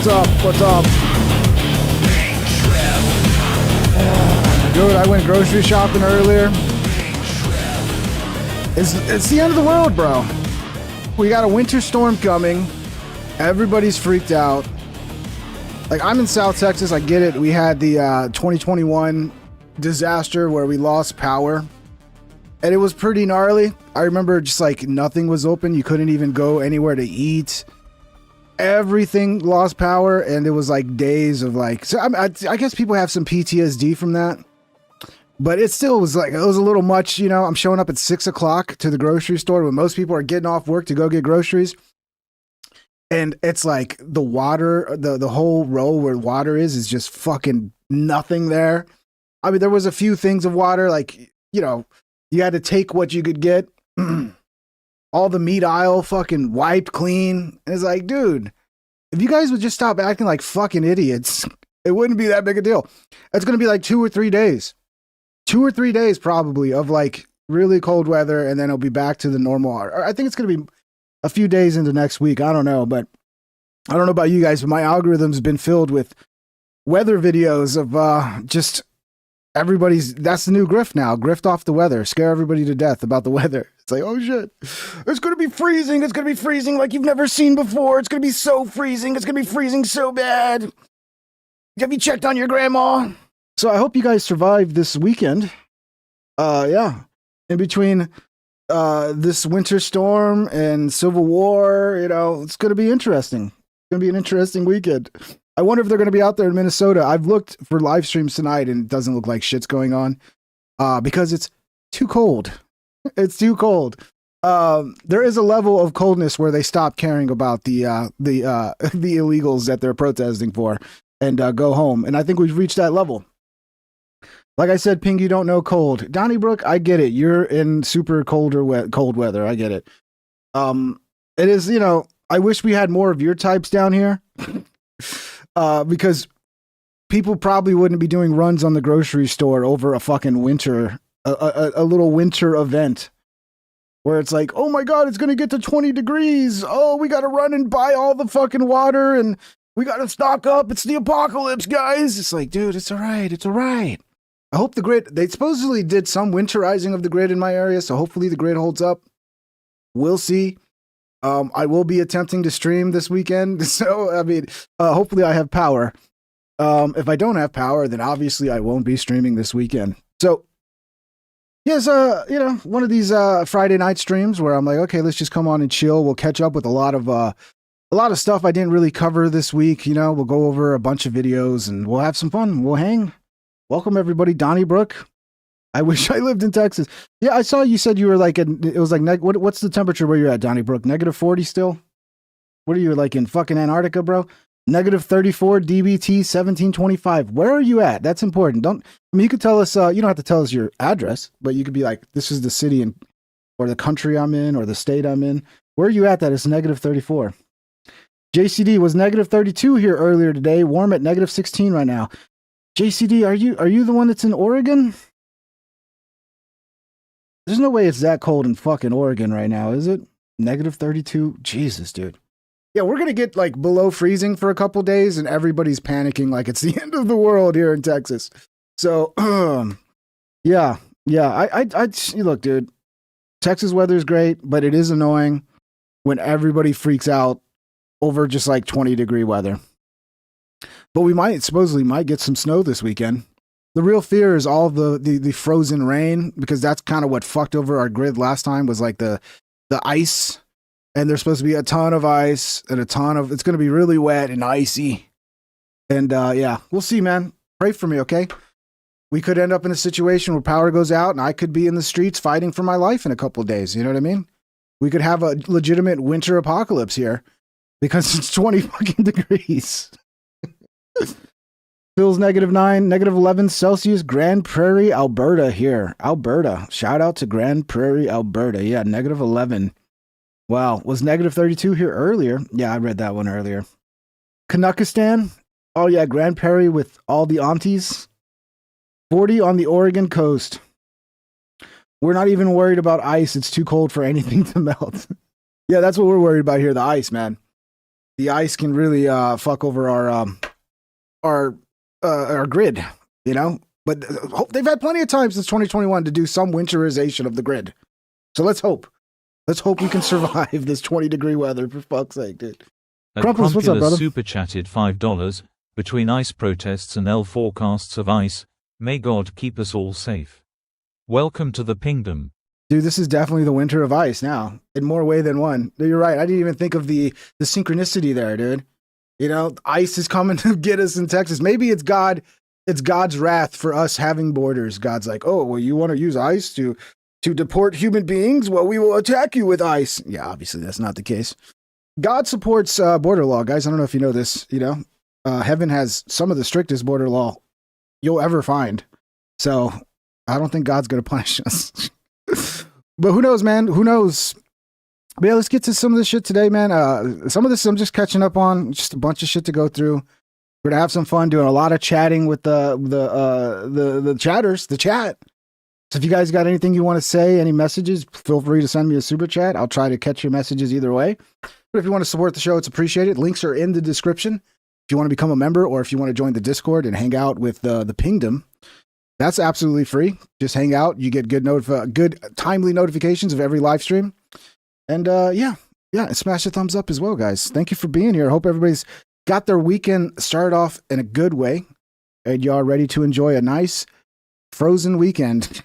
What's up? What's up? Dude, I went grocery shopping earlier. It's the end of the world, bro. We got a winter storm coming. Everybody's freaked out. Like, I'm in South Texas. I get it. We had the 2021 disaster where we lost power. And it was pretty gnarly. I remember just like nothing was open. You couldn't even go anywhere to eat. Everything lost power. And it was like days of like... So I guess people have some PTSD from that. But it still was like, it was a little much, you know. I'm showing up at 6 o'clock to the grocery store when most people are getting off work to go get groceries. And it's like the water, the whole row where water is just fucking nothing there. I mean, there was a few things of water, like, you know, you had to take what you could get. All the meat aisle fucking wiped clean. And it's like, dude, if you guys would just stop acting like fucking idiots, it wouldn't be that big a deal. It's going to be like 2 or 3 days. 2 or 3 days probably of like really cold weather, and then it'll be back to the normal. I think it's going to be a few days into next week. I don't know, but I don't know about you guys, but my algorithm's been filled with weather videos of just everybody's. That's the new grift now. Grift off the weather. Scare everybody to death about the weather. It's like, oh shit, it's going to be freezing. It's going to be freezing like you've never seen before. It's going to be so freezing. It's going to be freezing so bad. Have you checked on your grandma? So I hope you guys survive this weekend. Yeah. In between this winter storm and Civil War, you know, it's going to be interesting. It's going to be an interesting weekend. I wonder if they're going to be out there in Minnesota. I've looked for live streams tonight and it doesn't look like shit's going on because it's too cold. It's too cold. There is a level of coldness where they stop caring about the illegals that they're protesting for and go home. And I think we've reached that level. Like I said, Ping, you don't know cold. Donnybrook, I get it. You're in super cold weather. I get it. It is, you know, I wish we had more of your types down here because people probably wouldn't be doing runs on the grocery store over a fucking winter, a little winter event where it's like, oh my God, it's going to get to 20 degrees. Oh, we got to run and buy all the fucking water and we got to stock up. It's the apocalypse, guys. It's like, dude, it's all right. It's all right. I hope the grid, they supposedly did some winterizing of the grid in my area, so hopefully the grid holds up. We'll see. I will be attempting to stream this weekend, so, I mean, hopefully I have power. If I don't have power, then obviously I won't be streaming this weekend. So, yes, you know, one of these Friday night streams where I'm like, okay, let's just come on and chill. We'll catch up with a lot of stuff I didn't really cover this week. You know, we'll go over a bunch of videos and we'll have some fun. We'll hang. Welcome everybody, Donnybrook. I wish I lived in Texas. Yeah, I saw you said you were like, it was like, what's the temperature where you're at, Donnybrook? -40 still? What are you, like in fucking Antarctica, bro? -34 DBT 1725. Where are you at? That's important. I mean, you could tell us, you don't have to tell us your address, but you could be like, this is the city or the country I'm in or the state I'm in. Where are you at that it's -34? JCD was -32 here earlier today. Warm at -16 right now. JCD, are you the one that's in Oregon? There's no way it's that cold in fucking Oregon right now, is it? -32? Jesus, dude. Yeah, we're going to get like below freezing for a couple days and everybody's panicking like it's the end of the world here in Texas. So, yeah. I look, dude, Texas weather is great, but it is annoying when everybody freaks out over just like 20-degree weather. But we supposedly might get some snow this weekend. The real fear is all the frozen rain, because that's kind of what fucked over our grid last time was like the ice. And there's supposed to be a ton of ice and it's going to be really wet and icy. And yeah, we'll see, man. Pray for me, okay? We could end up in a situation where power goes out and I could be in the streets fighting for my life in a couple of days. You know what I mean? We could have a legitimate winter apocalypse here because it's 20 fucking degrees. Feels -9, -11 Celsius, Grand Prairie, Alberta here. Alberta. Shout out to Grand Prairie, Alberta. Yeah, -11. Wow. Was -32 here earlier. Yeah, I read that one earlier. Canuckistan. Oh, yeah, Grand Prairie with all the aunties. 40 on the Oregon coast. We're not even worried about ice. It's too cold for anything to melt. Yeah, that's what we're worried about here, the ice, man. the ice can really fuck over our grid, you know. But they've had plenty of time since 2021 to do some winterization of the grid. So let's hope. Let's hope we can survive this 20-degree weather, for fuck's sake, dude. Crumples, what's up, brother? Super chatted $5. Between ice protests and forecasts of ice, may God keep us all safe. Welcome to the Pingdom. Dude, this is definitely the winter of ice now, in more way than one. You're right. I didn't even think of the synchronicity there, dude. You know, ice is coming to get us in Texas. Maybe it's God. It's God's wrath for us having borders. God's like, oh, well, you want to use ice to deport human beings? Well, we will attack you with ice. Yeah, obviously that's not the case. God supports border law, guys. I don't know if you know this. You know, heaven has some of the strictest border law you'll ever find. So I don't think God's going to punish us. But who knows, man? Who knows? But yeah, let's get to some of this shit today, man. Some of this I'm just catching up on. Just a bunch of shit to go through. We're gonna have some fun doing a lot of chatting with the chatters, the chat. So if you guys got anything you want to say, any messages, feel free to send me a super chat. I'll try to catch your messages either way. But if you want to support the show, it's appreciated. Links are in the description. If you want to become a member or if you want to join the Discord and hang out with the Pingdom, that's absolutely free. Just hang out. You get good timely notifications of every live stream. And yeah, smash the thumbs up as well, guys. Thank you for being here. I hope everybody's got their weekend started off in a good way, and y'all ready to enjoy a nice frozen weekend.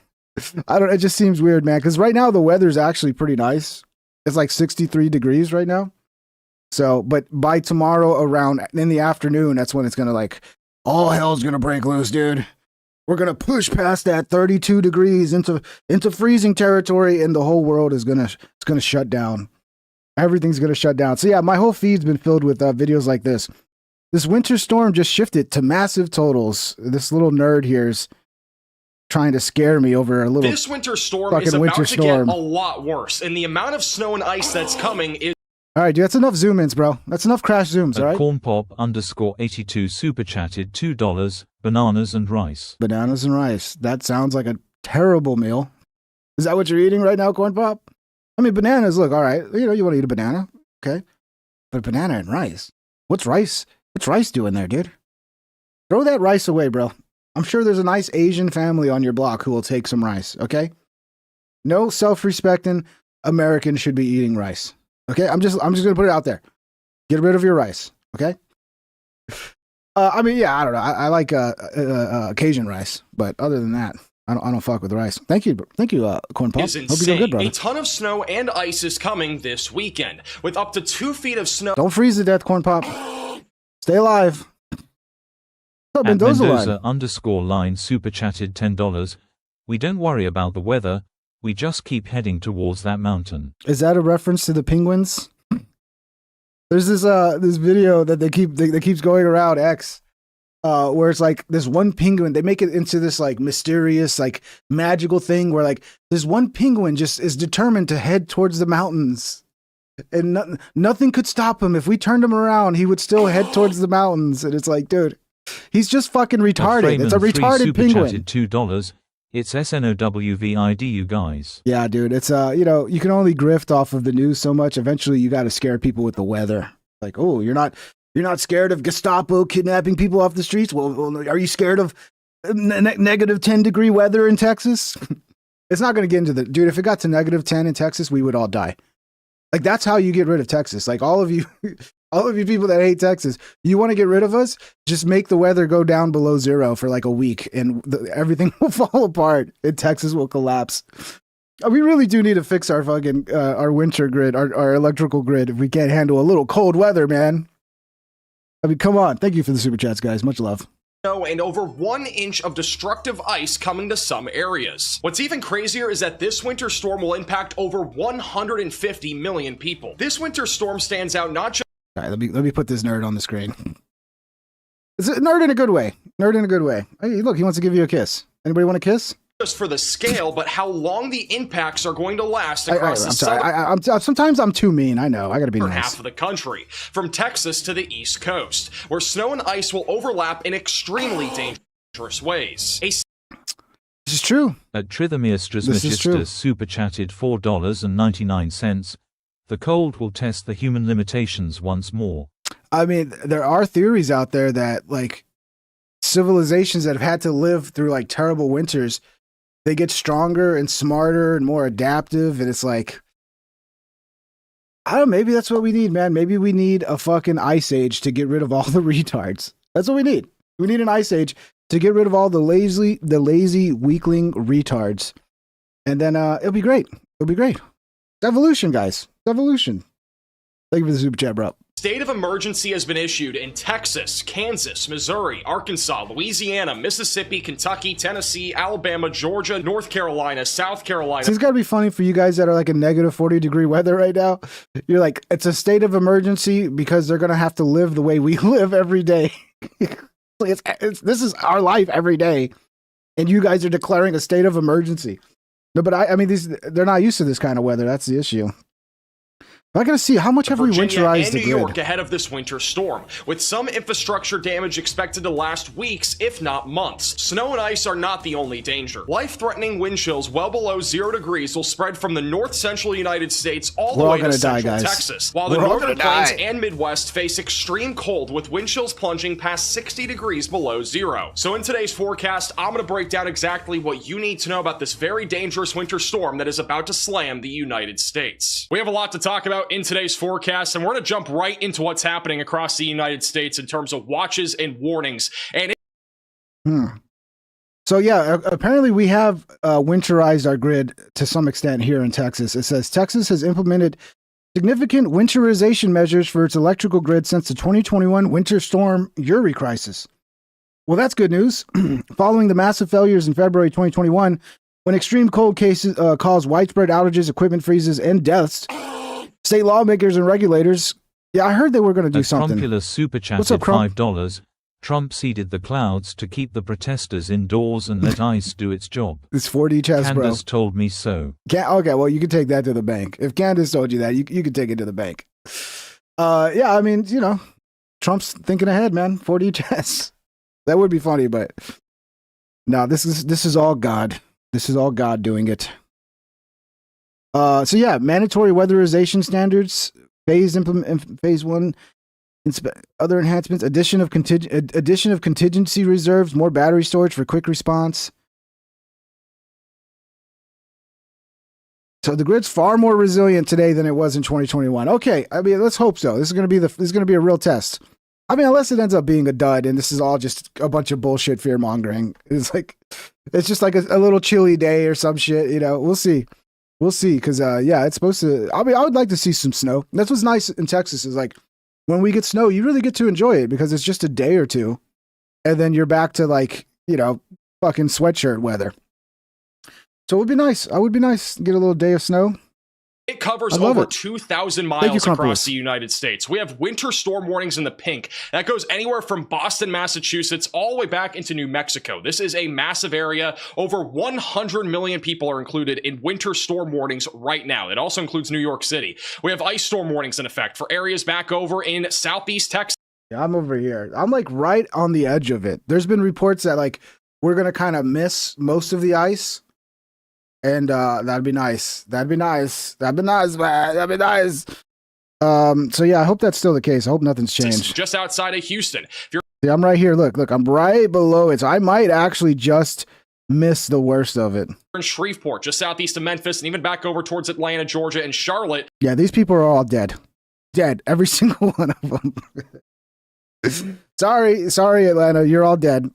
It just seems weird, man, because right now the weather's actually pretty nice. It's like 63 degrees right now. So, but by tomorrow around in the afternoon, that's when it's gonna like all hell's gonna break loose, dude. We're gonna push past that 32 degrees into freezing territory, and the whole world is gonna shut down. Everything's going to shut down. So yeah, my whole feed's been filled with videos like this. This winter storm just shifted to massive totals. This little nerd here's trying to scare me over a little. This winter storm is about to get a lot worse, and the amount of snow and ice that's coming is. All right, dude, that's enough zoom-ins, bro. That's enough crash zooms, all right? Cornpop_82 super chatted $2. Bananas and rice. Bananas and rice. That sounds like a terrible meal. Is that what you're eating right now, Cornpop? I mean, bananas, look, all right. You know, you want to eat a banana, okay? But banana and rice. What's rice doing there, dude? Throw that rice away, bro. I'm sure there's a nice Asian family on your block who will take some rice, okay? No self-respecting American should be eating rice, okay? I'm just going to put it out there. Get rid of your rice, okay? I mean, yeah, I don't know. I like Cajun rice, but other than that, I don't fuck with rice. Thank you, Corn Pop. Is insane. Hope you're good, brother. A ton of snow and ice is coming this weekend, with up to 2 feet of snow. Don't freeze to death, Corn Pop. Stay alive. At Mendoza_line super chatted $10. We don't worry about the weather. We just keep heading towards that mountain. Is that a reference to the penguins? There's this video that that keeps going around X. Where it's like this one penguin, they make it into this like mysterious, like magical thing where like this one penguin just is determined to head towards the mountains, and nothing could stop him. If we turned him around, he would still head towards the mountains. And it's like, dude, he's just fucking retarded. It's a retarded penguin. $2. It's SNOWVID, you guys. Yeah, dude, it's you know, you can only grift off of the news so much. Eventually, you got to scare people with the weather. Like, oh, you're not scared of Gestapo kidnapping people off the streets? Well, are you scared of negative 10-degree weather in Texas? It's not going to get into dude, if it got to negative 10 in Texas, we would all die. Like, that's how you get rid of Texas. Like, all of you people that hate Texas, you want to get rid of us? Just make the weather go down below zero for like a week, and everything will fall apart, and Texas will collapse. We really do need to fix our fucking, our winter grid, our electrical grid, if we can't handle a little cold weather, man. I mean, come on. Thank you for the super chats, guys. Much love. And over 1 inch of destructive ice coming to some areas. What's even crazier is that this winter storm will impact over 150 million people. This winter storm stands out not just. All right, let me put this nerd on the screen. It's a nerd in a good way. Nerd in a good way. Hey, look, he wants to give you a kiss. Anybody want a kiss? Just for the scale, but how long the impacts are going to last across the southern. Sometimes I'm too mean. I know. I got to be nice. Half of the country, from Texas to the East Coast, where snow and ice will overlap in extremely dangerous ways. This is true. At Trithamistrus Magistus super chatted $4.99. The cold will test the human limitations once more. I mean, there are theories out there that like civilizations that have had to live through like terrible winters, they get stronger and smarter and more adaptive. And it's like, I don't know, maybe that's what we need, man. Maybe we need a fucking ice age to get rid of all the retards. That's what we need. We need an ice age to get rid of all the lazy weakling retards. And then it'll be great. It'll be great. It's evolution, guys. It's evolution. Thank you for the super chat, bro. State of emergency has been issued in Texas, Kansas, Missouri, Arkansas, Louisiana, Mississippi, Kentucky, Tennessee, Alabama, Georgia, North Carolina, South Carolina. So it's got to be funny for you guys that are like in negative 40-degree weather right now. You're like, it's a state of emergency because they're going to have to live the way we live every day. This is our life every day. And you guys are declaring a state of emergency. No, but I mean, they're not used to this kind of weather. That's the issue. I gotta see how much have we winterized the grid. New York ahead of this winter storm, with some infrastructure damage expected to last weeks, if not months. Snow and ice are not the only danger. Life-threatening wind chills well below 0 degrees will spread from the north-central United States all the way to central Texas, while the northern plains and Midwest face extreme cold with wind chills plunging past 60 degrees below zero. So in today's forecast, I'm going to break down exactly what you need to know about this very dangerous winter storm that is about to slam the United States. We have a lot to talk about in today's forecast, and we're going to jump right into what's happening across the United States in terms of watches and warnings. And So yeah, apparently we have winterized our grid to some extent here in Texas. It says Texas has implemented significant winterization measures for its electrical grid since the 2021 winter storm Uri crisis. Well, that's good news. Following the massive failures in February 2021, when extreme cold cases caused widespread outages, equipment freezes, and deaths, state lawmakers and regulators, yeah, I heard they were going to do something. Crumpulous super chatted $5. Trump seeded the clouds to keep the protesters indoors and let ICE do its job. It's 4D chess, bro. Candace told me so. Okay, well, you can take that to the bank. If Candace told you that, you can take it to the bank. Yeah, I mean, you know, Trump's thinking ahead, man. 4D chess. That would be funny, but no, this is all God. This is all God doing it. So yeah, mandatory weatherization standards, phase 1, other enhancements, addition of contingency reserves, more battery storage for quick response. So the grid's far more resilient today than it was in 2021. Okay, I mean, let's hope so. This is going to be a real test. I mean, unless it ends up being a dud and this is all just a bunch of bullshit fear mongering. It's just like a little chilly day or some shit, you know. We'll see. We'll see, because, yeah, it's supposed to... I mean, I would like to see some snow. That's what's nice in Texas is, like, when we get snow, you really get to enjoy it because it's just a day or two, and then you're back to, like, you know, fucking sweatshirt weather. So it would be nice. I would be nice to get a little day of snow. It covers over 2,000 miles across the United States. We have winter storm warnings in the pink. That goes anywhere from Boston, Massachusetts, all the way back into New Mexico. This is a massive area. Over 100 million people are included in winter storm warnings right now. It also includes New York City. We have ice storm warnings in effect for areas back over in southeast Texas. Yeah, I'm over here. I'm like right on the edge of it. There's been reports that like we're going to kind of miss most of the ice. And that'd be nice. That'd be nice, man. That'd be nice. So yeah, I hope that's still the case. I hope nothing's changed. Just outside of Houston. Yeah, I'm right here. Look, I'm right below it. So I might actually just miss the worst of it. In Shreveport, just southeast of Memphis, and even back over towards Atlanta, Georgia, and Charlotte. Yeah, these people are all dead. Dead. Every single one of them. Sorry, Atlanta, you're all dead.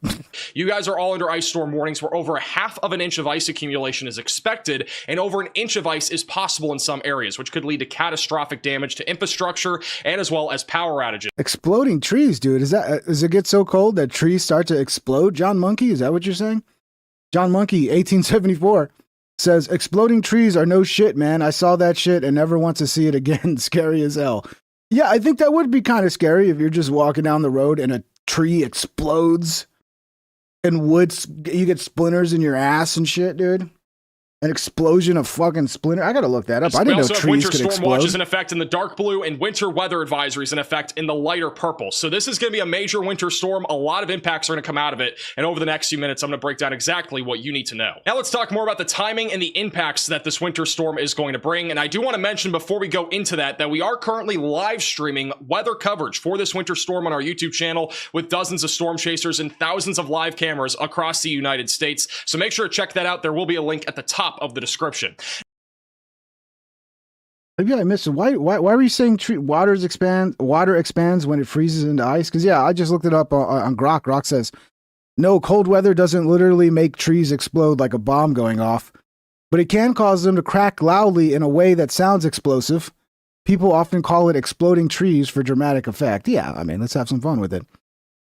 You guys are all under ice storm warnings where over 1/2 inch of ice accumulation is expected, and over 1 inch of ice is possible in some areas, which could lead to catastrophic damage to infrastructure and as well as power outages. Exploding trees, dude. Does it get so cold that trees start to explode? John Monkey, is that what you're saying? John Monkey, 1874, says, exploding trees are no shit, man. I saw that shit and never want to see it again. Scary as hell. Yeah, I think that would be kind of scary if you're just walking down the road and a tree explodes and you get splinters in your ass and shit, dude. An explosion of fucking splinter. I gotta look that up. I didn't know trees could explode. Winter storm watches in effect in the dark blue and winter weather advisories in effect in the lighter purple. So this is going to be a major winter storm. A lot of impacts are going to come out of it. And over the next few minutes, I'm going to break down exactly what you need to know. Now let's talk more about the timing and the impacts that this winter storm is going to bring. And I do want to mention before we go into that we are currently live streaming weather coverage for this winter storm on our YouTube channel with dozens of storm chasers and thousands of live cameras across the United States. So make sure to check that out. There will be a link at the top of the description. Maybe I missed it. Why were you saying water expands when it freezes into ice? Because yeah, I just looked it up on Grok. Grok says, no, cold weather doesn't literally make trees explode like a bomb going off, but it can cause them to crack loudly in a way that sounds explosive. People often call it exploding trees for dramatic effect. Yeah, I mean, let's have some fun with it.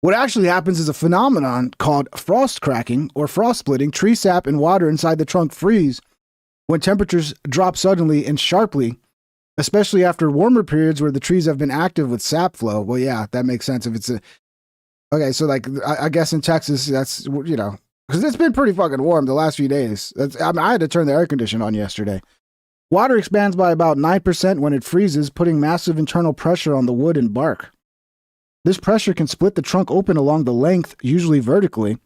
What actually happens is a phenomenon called frost cracking or frost splitting. Tree sap and water inside the trunk freeze when temperatures drop suddenly and sharply, especially after warmer periods where the trees have been active with sap flow. Well, yeah, that makes sense if it's a... Okay, so like, I guess in Texas, that's, you know, because it's been pretty fucking warm the last few days. I had to turn the air conditioner on yesterday. Water expands by about 9% when it freezes, putting massive internal pressure on the wood and bark. This pressure can split the trunk open along the length, usually vertically,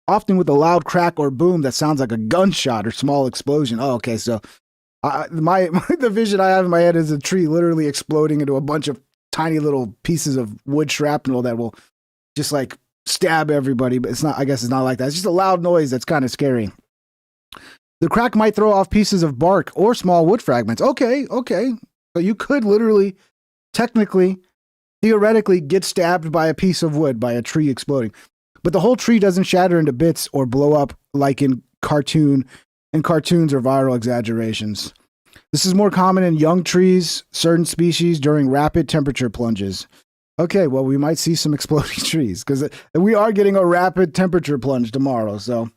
often with a loud crack or boom that sounds like a gunshot or small explosion. Oh, okay, so the vision I have in my head is a tree literally exploding into a bunch of tiny little pieces of wood shrapnel that will just like stab everybody, but it's not, I guess it's not like that. It's just a loud noise that's kind of scary. The crack might throw off pieces of bark or small wood fragments. Okay. So you could literally, technically, theoretically get stabbed by a piece of wood, by a tree exploding. But the whole tree doesn't shatter into bits or blow up like in cartoons or viral exaggerations. This is more common in young trees, certain species during rapid temperature plunges. Okay, well, we might see some exploding trees because we are getting a rapid temperature plunge tomorrow. So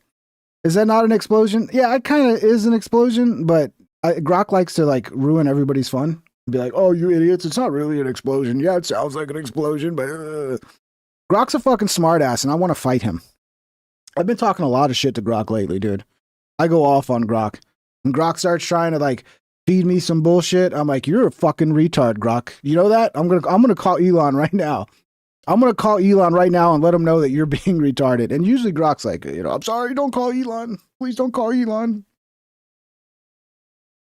is that not an explosion? Yeah, it kind of is an explosion, but Grok likes to like ruin everybody's fun. Be like, oh, you idiots, it's not really an explosion. Yeah, it sounds like an explosion, but Grok's a fucking smartass, and I want to fight him. I've been talking a lot of shit to Grok lately, dude. I go off on Grok. When Grok starts trying to like feed me some bullshit, I'm like, you're a fucking retard, Grok. You know that? I'm gonna call Elon right now. I'm gonna call Elon right now and let him know that you're being retarded. And usually Grok's like, you know, I'm sorry, don't call Elon. Please don't call Elon.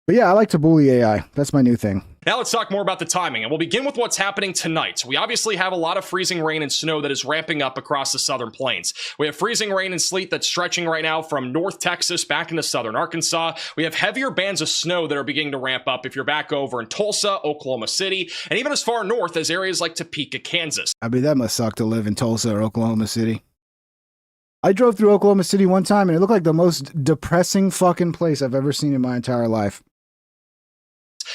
But yeah, I like to bully AI. That's my new thing. Now let's talk more about the timing, and we'll begin with what's happening tonight. We obviously have a lot of freezing rain and snow that is ramping up across the southern plains. We have freezing rain and sleet that's stretching right now from North Texas back into southern Arkansas. We have heavier bands of snow that are beginning to ramp up if you're back over in Tulsa, Oklahoma City, and even as far north as areas like Topeka, Kansas. I mean, that must suck to live in Tulsa or Oklahoma City. I drove through Oklahoma City one time, and it looked like the most depressing fucking place I've ever seen in my entire life.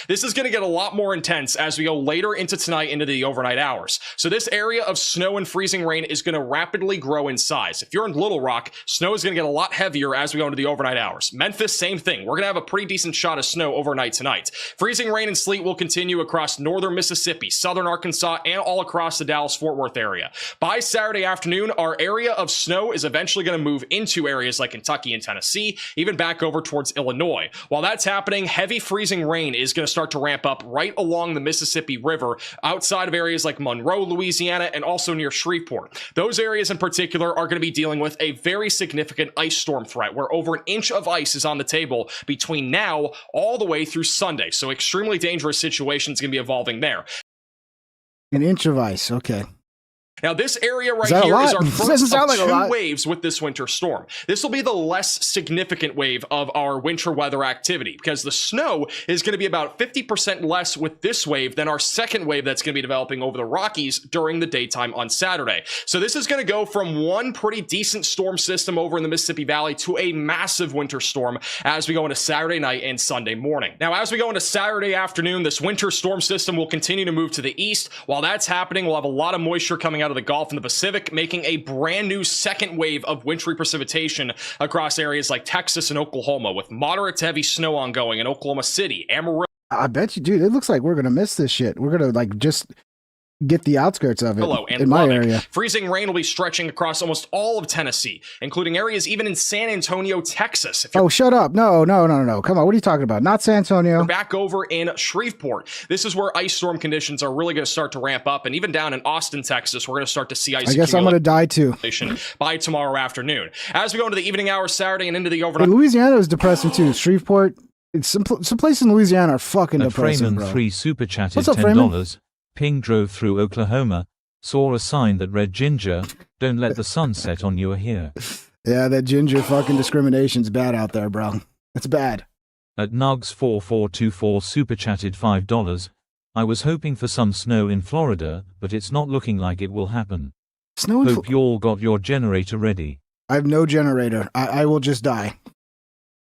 This is going to get a lot more intense as we go later into tonight into the overnight hours. So this area of snow and freezing rain is going to rapidly grow in size. If you're in Little Rock, snow is going to get a lot heavier as we go into the overnight hours. Memphis, same thing. We're going to have a pretty decent shot of snow overnight tonight. Freezing rain and sleet will continue across northern Mississippi, southern Arkansas, and all across the Dallas-Fort Worth area. By Saturday afternoon, our area of snow is eventually going to move into areas like Kentucky and Tennessee, even back over towards Illinois. While that's happening, heavy freezing rain is going to start to ramp up right along the Mississippi River outside of areas like Monroe, Louisiana, and also near Shreveport. Those areas in particular are going to be dealing with a very significant ice storm threat where over an inch of ice is on the table between now all the way through Sunday. So extremely dangerous situations going to be evolving there. An inch of ice. Okay. Now, this area right here is our first of two waves with this winter storm. This will be the less significant wave of our winter weather activity because the snow is going to be about 50% less with this wave than our second wave that's going to be developing over the Rockies during the daytime on Saturday. So this is going to go from one pretty decent storm system over in the Mississippi Valley to a massive winter storm as we go into Saturday night and Sunday morning. Now, as we go into Saturday afternoon, this winter storm system will continue to move to the east. While that's happening, we'll have a lot of moisture coming out of the Gulf and the Pacific, making a brand new second wave of wintry precipitation across areas like Texas and Oklahoma, with moderate to heavy snow ongoing in Oklahoma City, Amarillo. I bet you, dude, it looks like we're going to miss this shit. We're going to like just get the outskirts of it and in my Lubbock. area. Freezing rain will be stretching across almost all of Tennessee, including areas even in San Antonio, Texas. Oh, shut up. No. Come on. What are you talking about? Not San Antonio. We're back over in Shreveport. This is where ice storm conditions are really going to start to ramp up. And even down in Austin, Texas, we're going to start to see ice I guess I'm going to die too. By tomorrow afternoon. As we go into the evening hours Saturday and into the overnight. But Louisiana is depressing too. Shreveport. Some places in Louisiana are fucking depressing, Freeman bro. 3 super chatted What's up, $10. Ping drove through Oklahoma, saw a sign that read ginger, don't let the sun set on you here. Yeah, that ginger fucking discrimination's bad out there, bro. It's bad. At Nugs4424 super chatted $5. I was hoping for some snow in Florida, but it's not looking like it will happen. Snow in Hope you all got your generator ready. I have no generator. I will just die.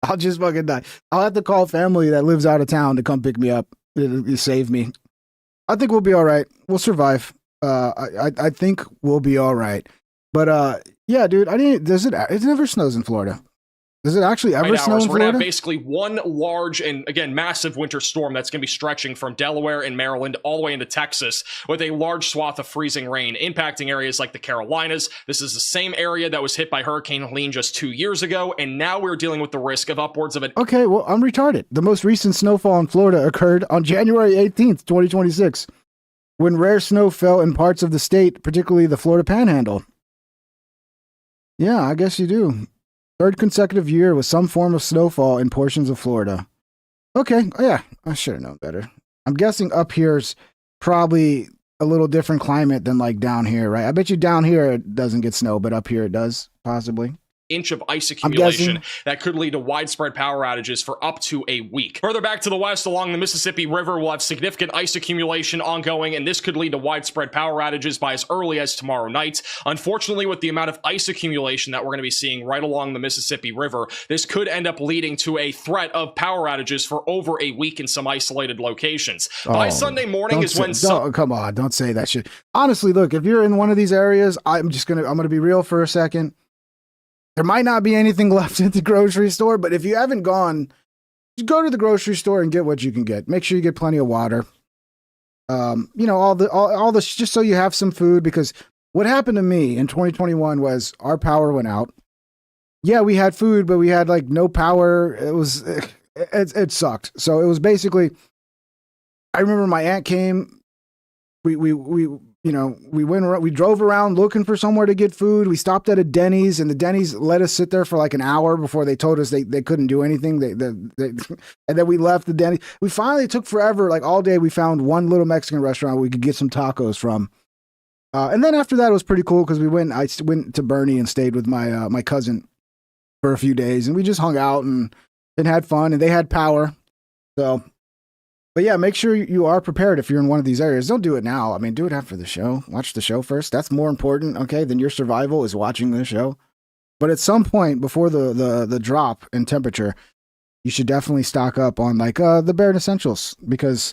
I'll just fucking die. I'll have to call family that lives out of town to come pick me up. It'll save me. I think we'll be all right. We'll survive. I think we'll be all right. But yeah, dude, it never snows in Florida. Does it actually ever snow in We're going to Florida? have basically one large and, again, massive winter storm that's going to be stretching from Delaware and Maryland all the way into Texas with a large swath of freezing rain impacting areas like the Carolinas. This is the same area that was hit by Hurricane Helene just 2 years ago, and now we're dealing with the risk of upwards of an... Okay, well, I'm retarded. The most recent snowfall in Florida occurred on January 18th, 2026, when rare snow fell in parts of the state, particularly the Florida Panhandle. Yeah, I guess you do. Third consecutive year with some form of snowfall in portions of Florida. Okay, yeah, I should have known better. I'm guessing up here's probably a little different climate than like down here, right? I bet you down here it doesn't get snow, but up here it does, possibly. Inch of ice accumulation that could lead to widespread power outages for up to a week. Further back to the west along the Mississippi River, we'll have significant ice accumulation ongoing, and this could lead to widespread power outages by as early as tomorrow night. Unfortunately, with the amount of ice accumulation that we're going to be seeing right along the Mississippi River, this could end up leading to a threat of power outages for over a week in some isolated locations. By Sunday morning is when... Come on, don't say that shit. Honestly, look, if you're in one of these areas, I'm gonna be real for a second. There might not be anything left at the grocery store, but if you haven't gone, just go to the grocery store and get what you can get. Make sure you get plenty of water. All this just so you have some food, because what happened to me in 2021 was our power went out. Yeah, we had food, but we had like no power. It sucked. So it was basically, I remember my aunt came, we went around, we drove around looking for somewhere to get food. We stopped at a Denny's, and the Denny's let us sit there for like an hour before they told us they couldn't do anything. And then we left the Denny's. We finally took forever, like all day. We found one little Mexican restaurant we could get some tacos from. And then after that, it was pretty cool because I went to Bernie and stayed with my cousin for a few days, and we just hung out and had fun, and they had power. So. But yeah, make sure you are prepared if you're in one of these areas. Don't do it now. I mean, do it after the show. Watch the show first. That's more important, okay, than your survival is watching the show. But at some point before the drop in temperature, you should definitely stock up on like the bare essentials, because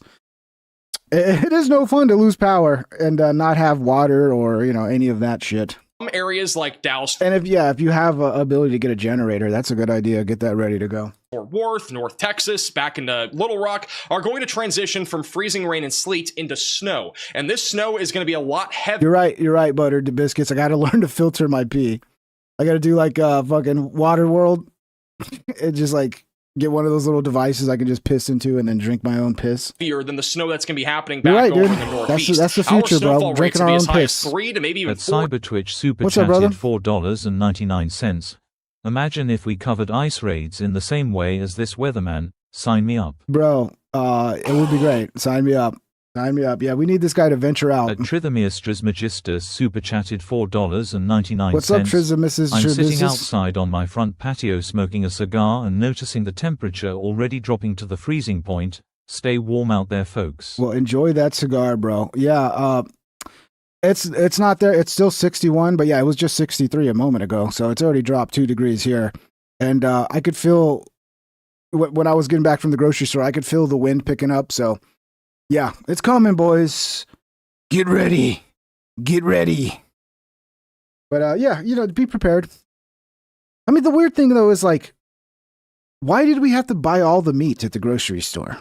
it is no fun to lose power and not have water or any of that shit. Some areas like Dallas, and if you have a ability to get a generator, that's a good idea. Get that ready to go. Fort Worth, North Texas, back into Little Rock, are going to transition from freezing rain and sleet into snow. And this snow is going to be a lot heavier. You're right, Buttered Biscuits. I got to learn to filter my pee. I got to do like fucking Water World. It just like get one of those little devices I can just piss into and then drink my own piss. Than the snow that's going to be happening back over in the Northeast. That's the future, bro. Drinking our own piss. 3 to maybe even at Cybertwitch super What's chatted up, $4.99. Imagine if we covered ice raids in the same way as this weatherman. Sign me up. Bro, it would be great. Sign me up. Sign me up. Yeah, we need this guy to venture out. At Trithamistrus Magistus super chatted $4.99. What's up, Trithamistrus? I'm sitting outside on my front patio smoking a cigar and noticing the temperature already dropping to the freezing point. Stay warm out there, folks. Well, enjoy that cigar, bro. Yeah, it's not there. It's still 61, but yeah, it was just 63 a moment ago. So it's already dropped 2 degrees here. And I could feel, when I was getting back from the grocery store, I could feel the wind picking up. So yeah, it's coming, boys. Get ready. Get ready. But yeah, be prepared. I mean, the weird thing though is like, why did we have to buy all the meat at the grocery store?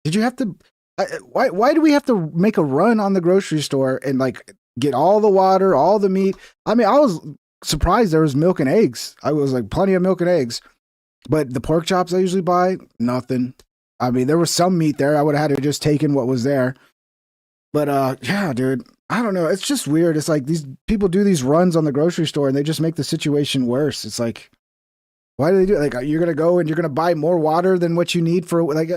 Did you have to? Why do we have to make a run on the grocery store and like get all the water, all the meat? I mean, I was surprised there was milk and eggs. I was like plenty of milk and eggs, but the pork chops I usually buy, nothing. I mean, there was some meat there. I would have had to just taken what was there. But yeah, dude, I don't know. It's just weird. It's like these people do these runs on the grocery store and they just make the situation worse. It's like, why do they do it? Like, you're gonna go and you're gonna buy more water than what you need for like.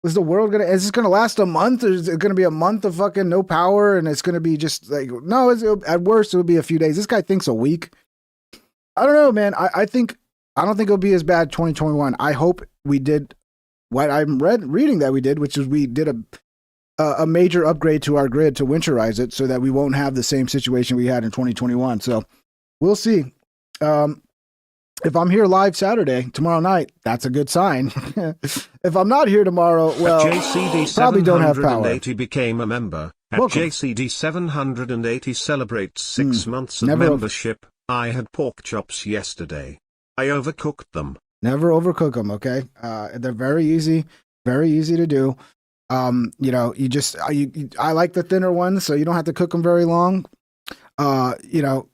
Is the world gonna? Is this gonna last a month? Or is it gonna be a month of fucking no power? And it's gonna be just like no. At worst, it'll be a few days. This guy thinks a week. I don't know, man. I don't think it'll be as bad 2021. I hope we did what I'm reading that we did, which is we did a major upgrade to our grid to winterize it so that we won't have the same situation we had in 2021. So we'll see. If I'm here live Saturday, tomorrow night, that's a good sign. If I'm not here tomorrow, well, JCD probably don't have power. 780 became a member. At Welcome. JCD 780 celebrates 6 months of Never membership. I had pork chops yesterday. I overcooked them. Never overcook them, okay? They're very easy to do. You know, I like the thinner ones, so you don't have to cook them very long. You know,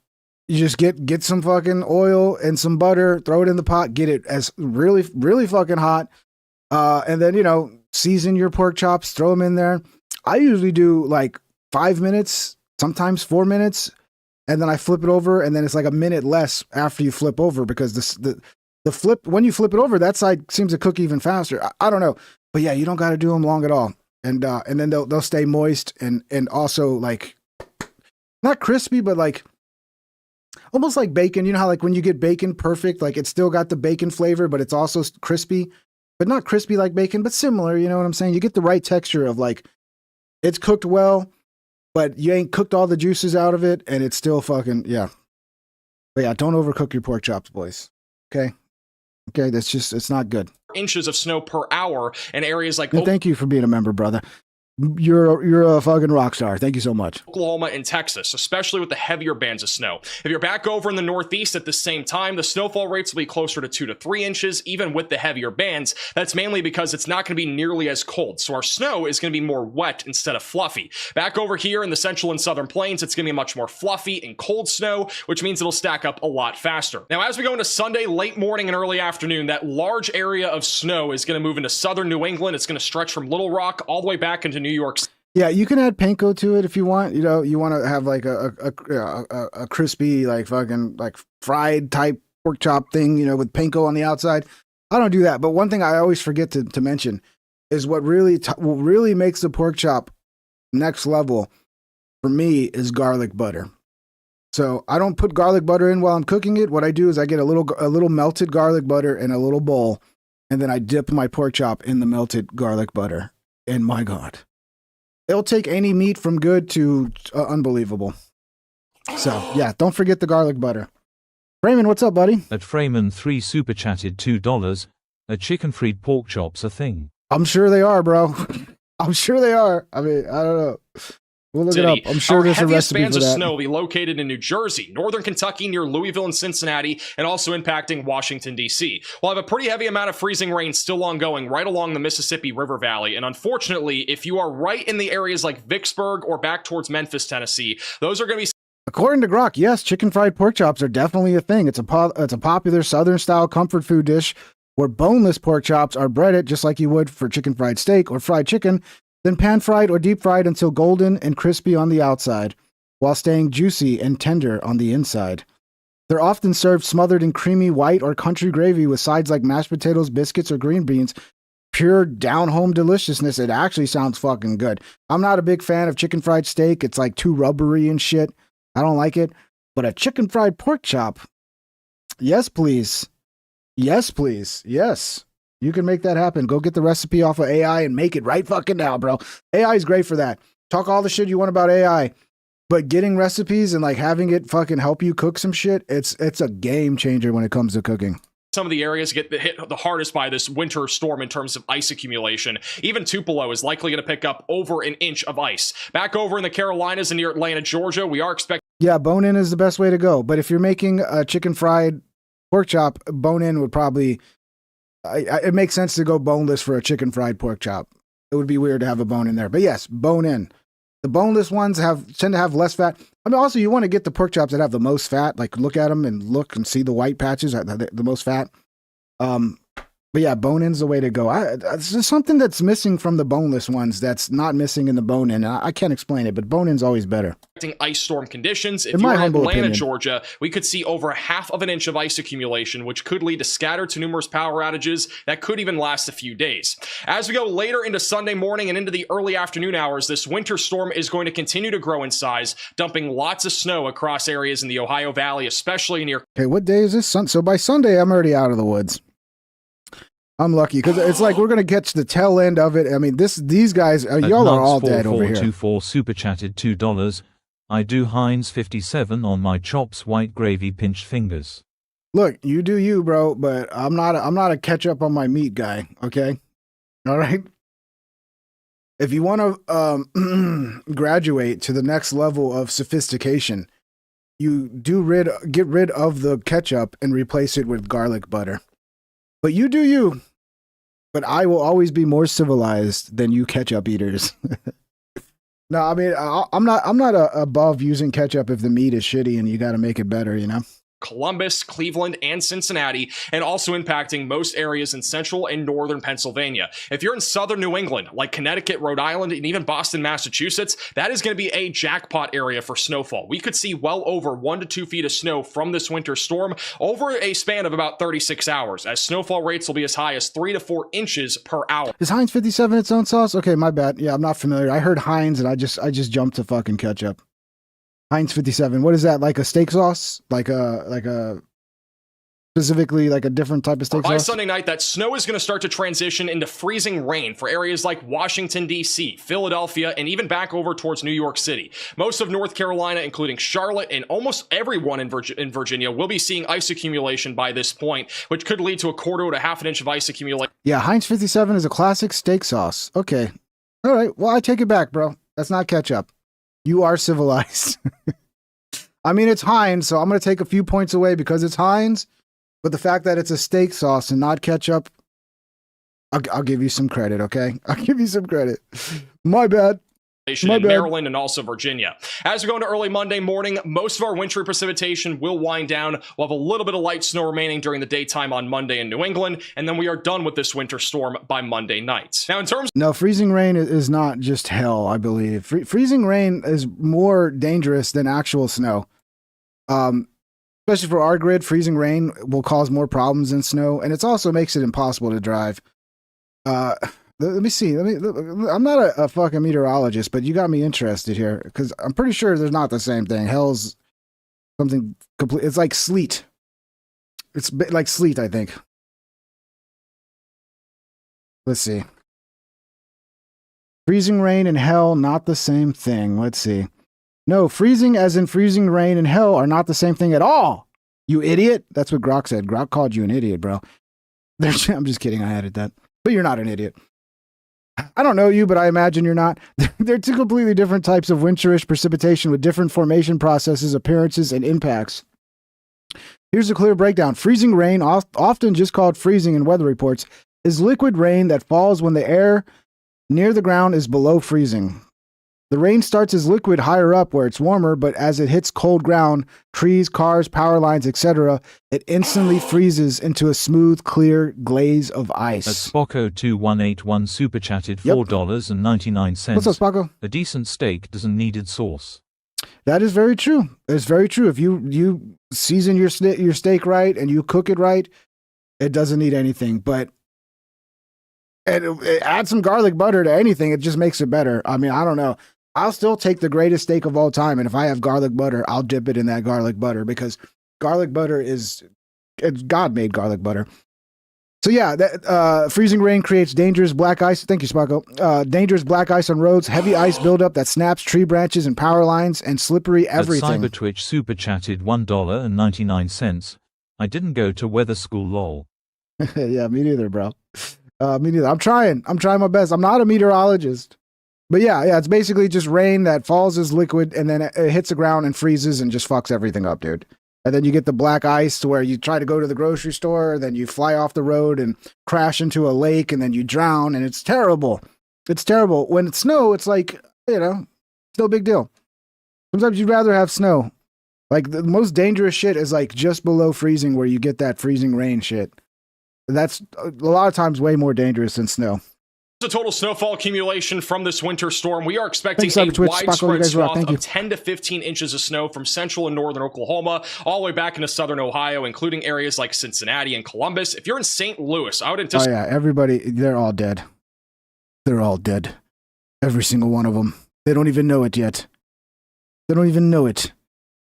you just get some fucking oil and some butter, throw it in the pot, get it as really, really fucking hot. And then, you know, season your pork chops, throw them in there. I usually do like 5 minutes, sometimes 4 minutes, and then I flip it over, and then it's like a minute less after you flip over because the flip, when you flip it over, that side seems to cook even faster. I don't know. But yeah, you don't got to do them long at all. And then they'll stay moist and also like not crispy, but like almost like bacon. You know how like when you get bacon perfect, like it's still got the bacon flavor, but it's also crispy, but not crispy like bacon, but similar. You know what I'm saying? You get the right texture of like it's cooked well, but you ain't cooked all the juices out of it, and it's still fucking yeah. But yeah, don't overcook your pork chops, boys. Okay, it's not good. Inches of snow per hour in areas like And thank you for being a member, brother. You're a fucking rock star. Thank you so much. Oklahoma and Texas, especially with the heavier bands of snow. If you're back over in the Northeast at the same time, the snowfall rates will be closer to 2 to 3 inches, even with the heavier bands. That's mainly because it's not going to be nearly as cold, so our snow is going to be more wet instead of fluffy. Back over here in the central and southern plains, it's going to be much more fluffy and cold snow, which means it'll stack up a lot faster. Now, as we go into Sunday, late morning and early afternoon, that large area of snow is going to move into southern New England. It's going to stretch from Little Rock all the way back into New York. Yeah, you can add panko to it if you want. You know, you want to have like a crispy, like fucking like fried type pork chop thing, you know, with panko on the outside. I don't do that. But one thing I always forget to mention is what really makes the pork chop next level for me is garlic butter. So I don't put garlic butter in while I'm cooking it. What I do is I get a little melted garlic butter in a little bowl, and then I dip my pork chop in the melted garlic butter. And my God, it'll take any meat from good to unbelievable. So yeah, don't forget the garlic butter. Freeman, what's up, buddy? At Freeman 3 super chatted $2. A chicken fried pork chop's a thing. I'm sure they are, bro. I'm sure they are. I mean, I don't know. We'll look it up. I'm sure there's a recipe for that. Bands of snow will be located in New Jersey, northern Kentucky near Louisville and Cincinnati, and also impacting Washington, D.C. We'll have a pretty heavy amount of freezing rain still ongoing right along the Mississippi River Valley. And unfortunately, if you are right in the areas like Vicksburg or back towards Memphis, Tennessee, those are going to be... According to Grok, yes, chicken fried pork chops are definitely a thing. It's a popular Southern-style comfort food dish where boneless pork chops are breaded just like you would for chicken fried steak or fried chicken, then pan-fried or deep-fried until golden and crispy on the outside, while staying juicy and tender on the inside. They're often served smothered in creamy white or country gravy with sides like mashed potatoes, biscuits, or green beans. Pure down-home deliciousness. It actually sounds fucking good. I'm not a big fan of chicken fried steak. It's like too rubbery and shit. I don't like it. But a chicken fried pork chop, yes, please. Yes, please. Yes. You can make that happen. Go get the recipe off of AI and make it right fucking now, bro. AI is great for that. Talk all the shit you want about AI, but getting recipes and like having it fucking help you cook some shit, it's a game changer when it comes to cooking. Some of the areas get hit the hardest by this winter storm in terms of ice accumulation. Even Tupelo is likely going to pick up over an inch of ice. Back over in the Carolinas and near Atlanta, Georgia, we are expecting... Yeah, bone in is the best way to go. But if you're making a chicken fried pork chop, bone in would probably... it makes sense to go boneless for a chicken fried pork chop. it would be weird to have a bone in there. But yes, bone in. The boneless ones tend to have less fat. I mean, also you want to get the pork chops that have the most fat. Like look at them and look and see the white patches, the most fat. But yeah, bone-in's the way to go. It's just something that's missing from the boneless ones that's not missing in the bone-in. I can't explain it, but bone-in's always better. Ice storm conditions. If In you're my in humble Atlanta, opinion. Georgia, we could see over 1/2 inch of ice accumulation, which could lead to scattered to numerous power outages that could even last a few days. As we go later into Sunday morning and into the early afternoon hours, this winter storm is going to continue to grow in size, dumping lots of snow across areas in the Ohio Valley, especially near. Okay, what day is this? So by Sunday, I'm already out of the woods. I'm lucky because it's like we're gonna catch the tail end of it. I mean, these guys, y'all are all dead over here. 4424 super chatted $2. I do Heinz 57 on my chops, white gravy pinched fingers. Look, you do you, bro, but I'm not a ketchup on my meat guy. Okay, all right. If you want to graduate to the next level of sophistication, you get rid of the ketchup and replace it with garlic butter. But you do you. But I will always be more civilized than you ketchup eaters. No, I mean I'm not above using ketchup if the meat is shitty and you got to make it better, you know. Columbus, Cleveland, and Cincinnati, and also impacting most areas in central and northern Pennsylvania. If you're in southern New England, like Connecticut, Rhode Island, and even Boston, Massachusetts, that is going to be a jackpot area for snowfall. We could see well over 1 to 2 feet of snow from this winter storm over a span of about 36 hours, as snowfall rates will be as high as 3 to 4 inches per hour. Is Heinz 57 its own sauce? Okay, my bad. Yeah, I'm not familiar. I heard Heinz and I just jumped to fucking ketchup. Heinz 57. What is that? Like a steak sauce? Like a specifically like a different type of steak By sauce? Sunday night, that snow is going to start to transition into freezing rain for areas like Washington, D.C., Philadelphia, and even back over towards New York City. Most of North Carolina, including Charlotte, and almost everyone in Virginia will be seeing ice accumulation by this point, which could lead to 1/4 to 1/2 inch of ice accumulation. Yeah, Heinz 57 is a classic steak sauce. Okay. All right. Well, I take it back, bro. That's not ketchup. You are civilized. I mean, it's Heinz, so I'm going to take a few points away because it's Heinz. But the fact that it's a steak sauce and not ketchup, I'll give you some credit, okay? I'll give you some credit. My bad. In Maryland and also Virginia. As we go into early Monday morning, most of our wintry precipitation will wind down. We'll have a little bit of light snow remaining during the daytime on Monday in New England, and then we are done with this winter storm by Monday night. Now, in terms No, freezing rain is not just hell, I believe. Freezing rain is more dangerous than actual snow. Especially for our grid, freezing rain will cause more problems than snow, and it also makes it impossible to drive. Let me see. I'm not a fucking meteorologist, but you got me interested here because I'm pretty sure there's not the same thing. Hell's something complete. It's like sleet. It's like sleet, I think. Let's see. Freezing rain and hell, not the same thing. Let's see. No, freezing as in freezing rain and hell are not the same thing at all. You idiot. That's what Grok said. Grok called you an idiot, bro. I'm just kidding. I added that. But you're not an idiot. I don't know you, but I imagine you're not. They're two completely different types of winterish precipitation with different formation processes, appearances, and impacts. Here's a clear breakdown. Freezing rain, often just called freezing in weather reports, is liquid rain that falls when the air near the ground is below freezing. The rain starts as liquid higher up where it's warmer, but as it hits cold ground, trees, cars, power lines, etc., it instantly freezes into a smooth, clear glaze of ice. At Spocko2181 super chatted $4.99. What's up, Spocko? A decent steak doesn't need sauce. That is very true. It's very true. If you season your steak right and you cook it right, it doesn't need anything. But add some garlic butter to anything, it just makes it better. I mean, I don't know. I'll still take the greatest steak of all time, and if I have garlic butter, I'll dip it in that garlic butter because garlic butter it's God-made garlic butter. So yeah, freezing rain creates dangerous black ice. Thank you, Spocko. Dangerous black ice on roads, heavy ice buildup that snaps tree branches and power lines, and slippery everything. At Cybertwitch super chatted $1.99. I didn't go to weather school, lol. Yeah, me neither, bro. Me neither. I'm trying my best. I'm not a meteorologist. But yeah, it's basically just rain that falls as liquid and then it hits the ground and freezes and just fucks everything up, dude. And then you get the black ice to where you try to go to the grocery store, then you fly off the road and crash into a lake and then you drown and it's terrible. It's terrible. When it's snow, it's like, you know, it's no big deal. Sometimes you'd rather have snow. Like the most dangerous shit is like just below freezing where you get that freezing rain shit. That's a lot of times way more dangerous than snow. The total snowfall accumulation from this winter storm, we are expecting Thanks, a Twitch. widespread swath Thank you. of 10 to 15 inches of snow from central and northern Oklahoma, all the way back into southern Ohio, including areas like Cincinnati and Columbus. If you're in St. Louis, I would anticipate... Oh yeah, everybody, they're all dead. They're all dead. Every single one of them. They don't even know it yet. They don't even know it,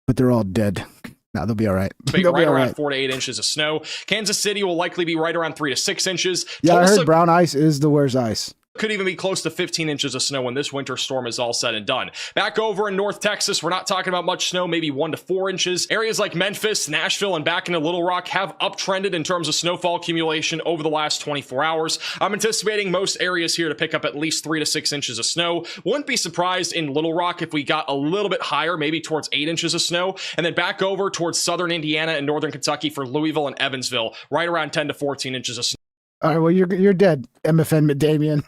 but they're all dead. No, they'll be all right. They'll right be all around right. 4 to 8 inches of snow. Kansas City will likely be right around 3 to 6 inches. Yeah, I Tulsa heard brown ice is the worst ice. could even be close to 15 inches of snow when this winter storm is all said and done. Back over in North Texas, we're not talking about much snow, maybe 1 to 4 inches. Areas like Memphis, Nashville, and back into Little Rock have uptrended in terms of snowfall accumulation over the last 24 hours. I'm anticipating most areas here to pick up at least 3 to 6 inches of snow. Wouldn't be surprised in Little Rock if we got a little bit higher, maybe towards 8 inches of snow. And then back over towards southern Indiana and northern Kentucky for Louisville and Evansville, right around 10 to 14 inches of snow. All right, well, you're dead, MFN Damien.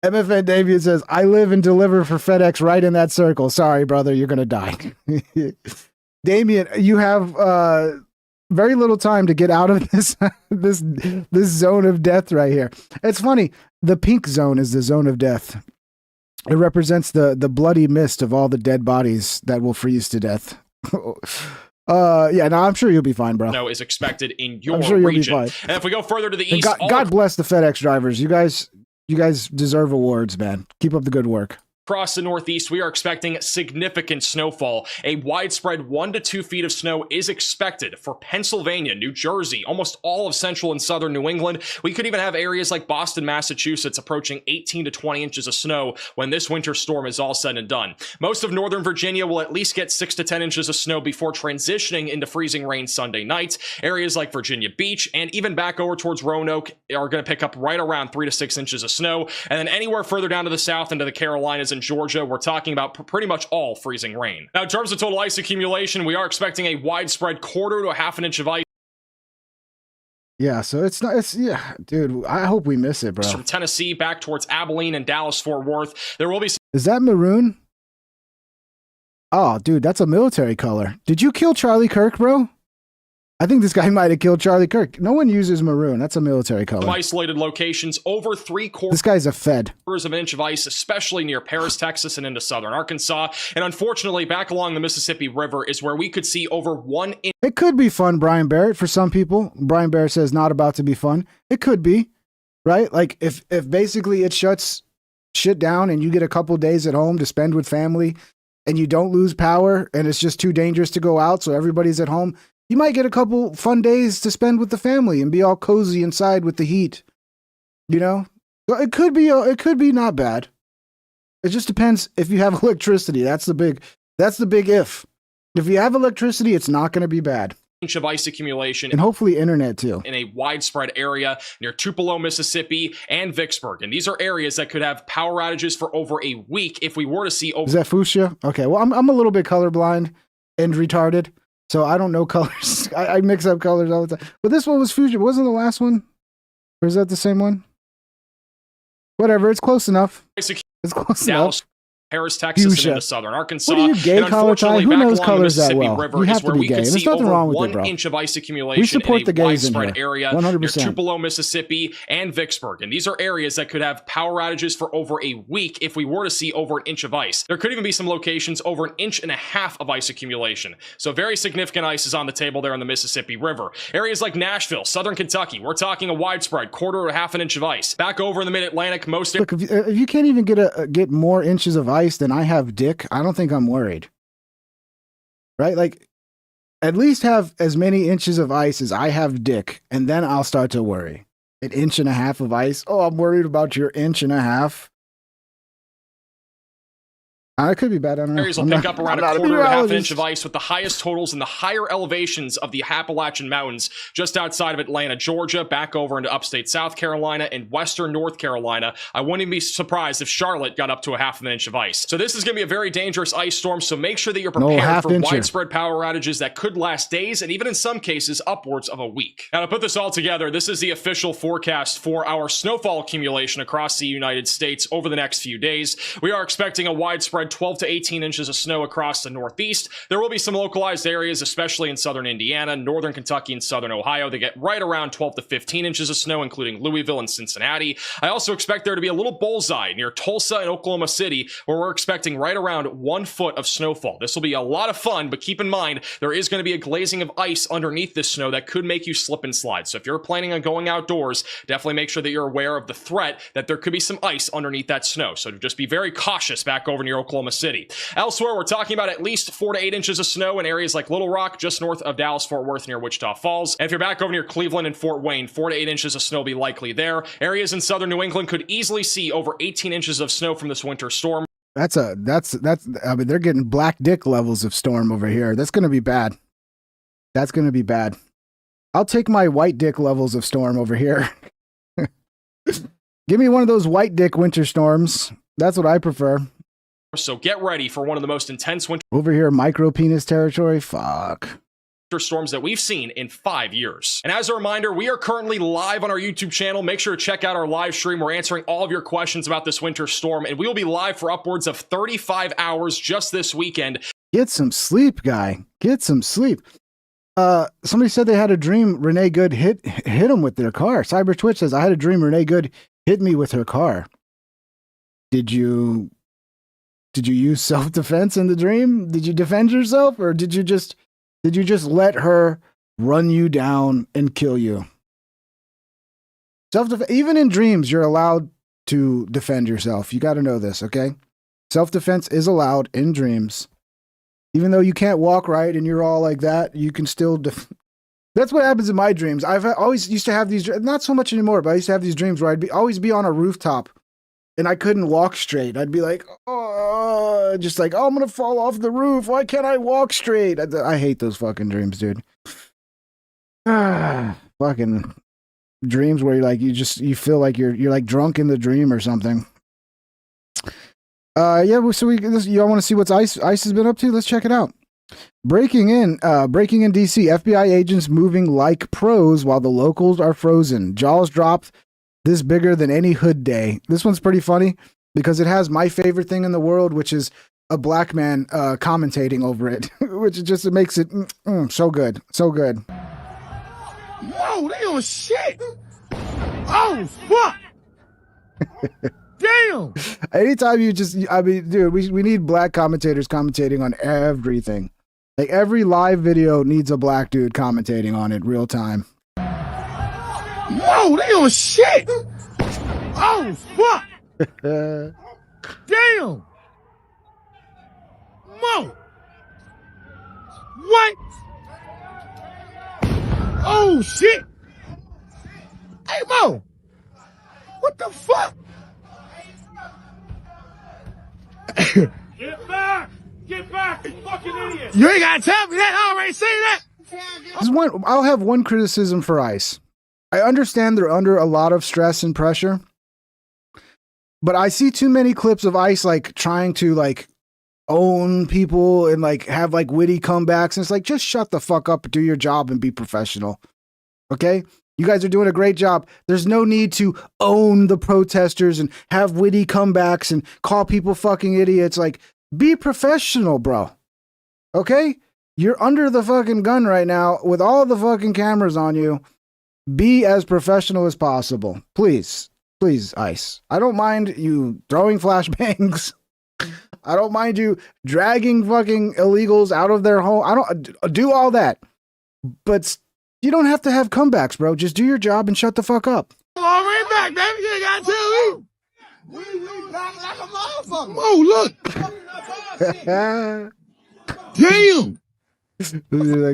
MFN Damien says, I live and deliver for FedEx right in that circle. Sorry, brother, you're going to die. Damien, you have very little time to get out of this, this zone of death right here. It's funny. The pink zone is the zone of death. It represents the bloody mist of all the dead bodies that will freeze to death. Yeah, no, I'm sure you'll be fine, bro. Snow is expected in your I'm sure you'll region. be fine. And if we go further to the And east, God bless the FedEx drivers. You guys deserve awards, man. Keep up the good work. across the Northeast, we are expecting significant snowfall. A widespread 1 to 2 feet of snow is expected for Pennsylvania, New Jersey, almost all of central and southern New England. We could even have areas like Boston, Massachusetts approaching 18 to 20 inches of snow when this winter storm is all said and done. Most of northern Virginia will at least get 6 to 10 inches of snow before transitioning into freezing rain Sunday night. Areas like Virginia Beach and even back over towards Roanoke are going to pick up right around 3 to 6 inches of snow. And then anywhere further down to the south into the Carolinas and Georgia, we're talking about pretty much all freezing rain. Now, in terms of total ice accumulation, we are expecting a widespread 1/4 to a 1/2 inch of ice. Yeah, so yeah, dude, I hope we miss it, bro. From Tennessee back towards Abilene and Dallas-Fort Worth. There will be some Is that maroon? Oh, dude, that's a military color. Did you kill Charlie Kirk, bro? I think this guy might have killed Charlie Kirk. No one uses maroon. That's a military color. isolated locations, over 3/4 This guy's a Fed. of an inch of ice, especially near Paris, Texas, and into southern Arkansas. And unfortunately, back along the Mississippi River is where we could see over 1 inch It could be fun, Brian Barrett, for some people. Brian Barrett says not about to be fun. It could be, right? Like if basically it shuts shit down and you get a couple days at home to spend with family and you don't lose power and it's just too dangerous to go out, so everybody's at home, you might get a couple fun days to spend with the family and be all cozy inside with the heat. You know? So it could be not bad. It just depends if you have electricity. That's the big if. If you have electricity, it's not going to be bad. inch of ice accumulation And hopefully internet too. in a widespread area near Tupelo, Mississippi, and Vicksburg. And these are areas that could have power outages for over a week if we were to see over Is that fuchsia? Okay, well, I'm a little bit colorblind and retarded, so I don't know colors. I mix up colors all the time. But this one was fuchsia. Wasn't the last one? Or is that the same one? Whatever, it's close enough. ice It's close Dallas, enough. Paris, Texas, and Fuchsia. into southern Arkansas. What are you, gay And color tie? unfortunately, Who back knows along colors the that Mississippi well? River You is have to where be we gay. could There's see nothing over wrong with 1 it, bro. inch of ice accumulation We support in the a gays in widespread here. area near 100%. Tupelo, Mississippi, and Vicksburg. And these are areas that could have power outages for over a week if we were to see over 1 inch of ice. There could even be some locations over 1.5 inches of ice accumulation. So very significant ice is on the table there in the Mississippi River. Areas like Nashville, southern Kentucky, we're talking a widespread 1/4 to 1/2 inch of ice. Back over in the mid-Atlantic, most Look, if you can't even get more inches of ice than I have dick, I don't think I'm worried. Right? Like, at least have as many inches of ice as I have dick, and then I'll start to worry. 1.5 inches of ice? Oh, I'm worried about your 1.5 inches. It could be bad. I don't know. Areas will pick up around a quarter to half an inch of meteorologist. ice, with the highest totals in the higher elevations of the Appalachian Mountains, just outside of Atlanta, Georgia, back over into upstate South Carolina and western North Carolina. I wouldn't even be surprised if Charlotte got up to a half of an inch of ice. So this is going to be a very dangerous ice storm, so make sure that you're prepared for widespread power outages that could last days and even in some cases upwards of a week. Now, to put this all together, this is the official forecast for our snowfall accumulation across the United States over the next few days. We are expecting a widespread 12 to 18 inches of snow across the Northeast. There will be some localized areas, especially in southern Indiana, northern Kentucky, and southern Ohio, that get right around 12 to 15 inches of snow, including Louisville and Cincinnati. I also expect there to be a little bullseye near Tulsa and Oklahoma City, where we're expecting right around 1 foot of snowfall. This will be a lot of fun, but keep in mind, there is going to be a glazing of ice underneath this snow that could make you slip and slide. So if you're planning on going outdoors, definitely make sure that you're aware of the threat that there could be some ice underneath that snow. So just be very cautious back over near Oklahoma City. Elsewhere, we're talking about at least 4 to 8 inches of snow in areas like Little Rock, just north of Dallas-Fort Worth near Wichita Falls. And if you're back over near Cleveland and Fort Wayne, 4 to 8 inches of snow will be likely there. Areas in southern New England could easily see over 18 inches of snow from this winter storm. That's I mean, they're getting black dick levels of storm over here. That's going to be bad. That's going to be bad. I'll take my white dick levels of storm over here. Give me one of those white dick winter storms. That's what I prefer. So get ready for one of the most intense winter Over here, micro penis territory. Fuck. storms that we've seen in 5 years. And as a reminder, we are currently live on our YouTube channel. Make sure to check out our live stream. We're answering all of your questions about this winter storm, and we will be live for upwards of 35 hours just this weekend. Get some sleep, guy. Get some sleep. Somebody said they had a dream Renee Good hit him with their car. Cyber Twitch says, I had a dream Renee Good hit me with her car. Did you use self-defense in the dream? Did you defend yourself, or did you just let her run you down and kill you? Self-defense, even in dreams, you're allowed to defend yourself. You got to know this, okay? Self-defense is allowed in dreams. Even though you can't walk right and you're all like that, you can still That's what happens in my dreams. I've always used to have these, not so much anymore, but I used to have these dreams where I'd always be on a rooftop and I couldn't walk straight. I'd be like, oh, just like, oh, I'm going to fall off the roof. Why can't I walk straight? I hate those fucking dreams, dude. Fucking dreams where you feel like you're like drunk in the dream or something. Yeah, so y'all want to see what ICE has been up to? Let's check it out. Breaking in DC, FBI agents moving like pros while the locals are frozen. Jaws dropped, this bigger than any hood day. This one's pretty funny because it has my favorite thing in the world, which is a black man commentating over it, which just makes it so good. So good. Whoa, they on shit. Oh, fuck. Damn. Anytime dude, we need black commentators commentating on everything. Like every live video needs a black dude commentating on it real time. Whoa, they on shit. Oh, fuck. Damn. Mo. What? Oh, shit. Hey, Mo. What the fuck? Get back! Get back, you fucking idiot! You ain't gotta tell me that. I already seen that. I'll have one criticism for ICE. I understand they're under a lot of stress and pressure, but I see too many clips of ICE like trying to like own people and like have like witty comebacks, and it's like, just shut the fuck up, do your job, and be professional. Okay? You guys are doing a great job. There's no need to own the protesters and have witty comebacks and call people fucking idiots. Like, be professional, bro. Okay? You're under the fucking gun right now with all the fucking cameras on you. Be as professional as possible. Please. Please, ICE. I don't mind you throwing flashbangs. I don't mind you dragging fucking illegals out of their home. I don't do all that. But you don't have to have comebacks, bro. Just do your job and shut the fuck up. All right back, baby. You ain't gotta tell me. We back like a motherfucker. Oh, look. Damn.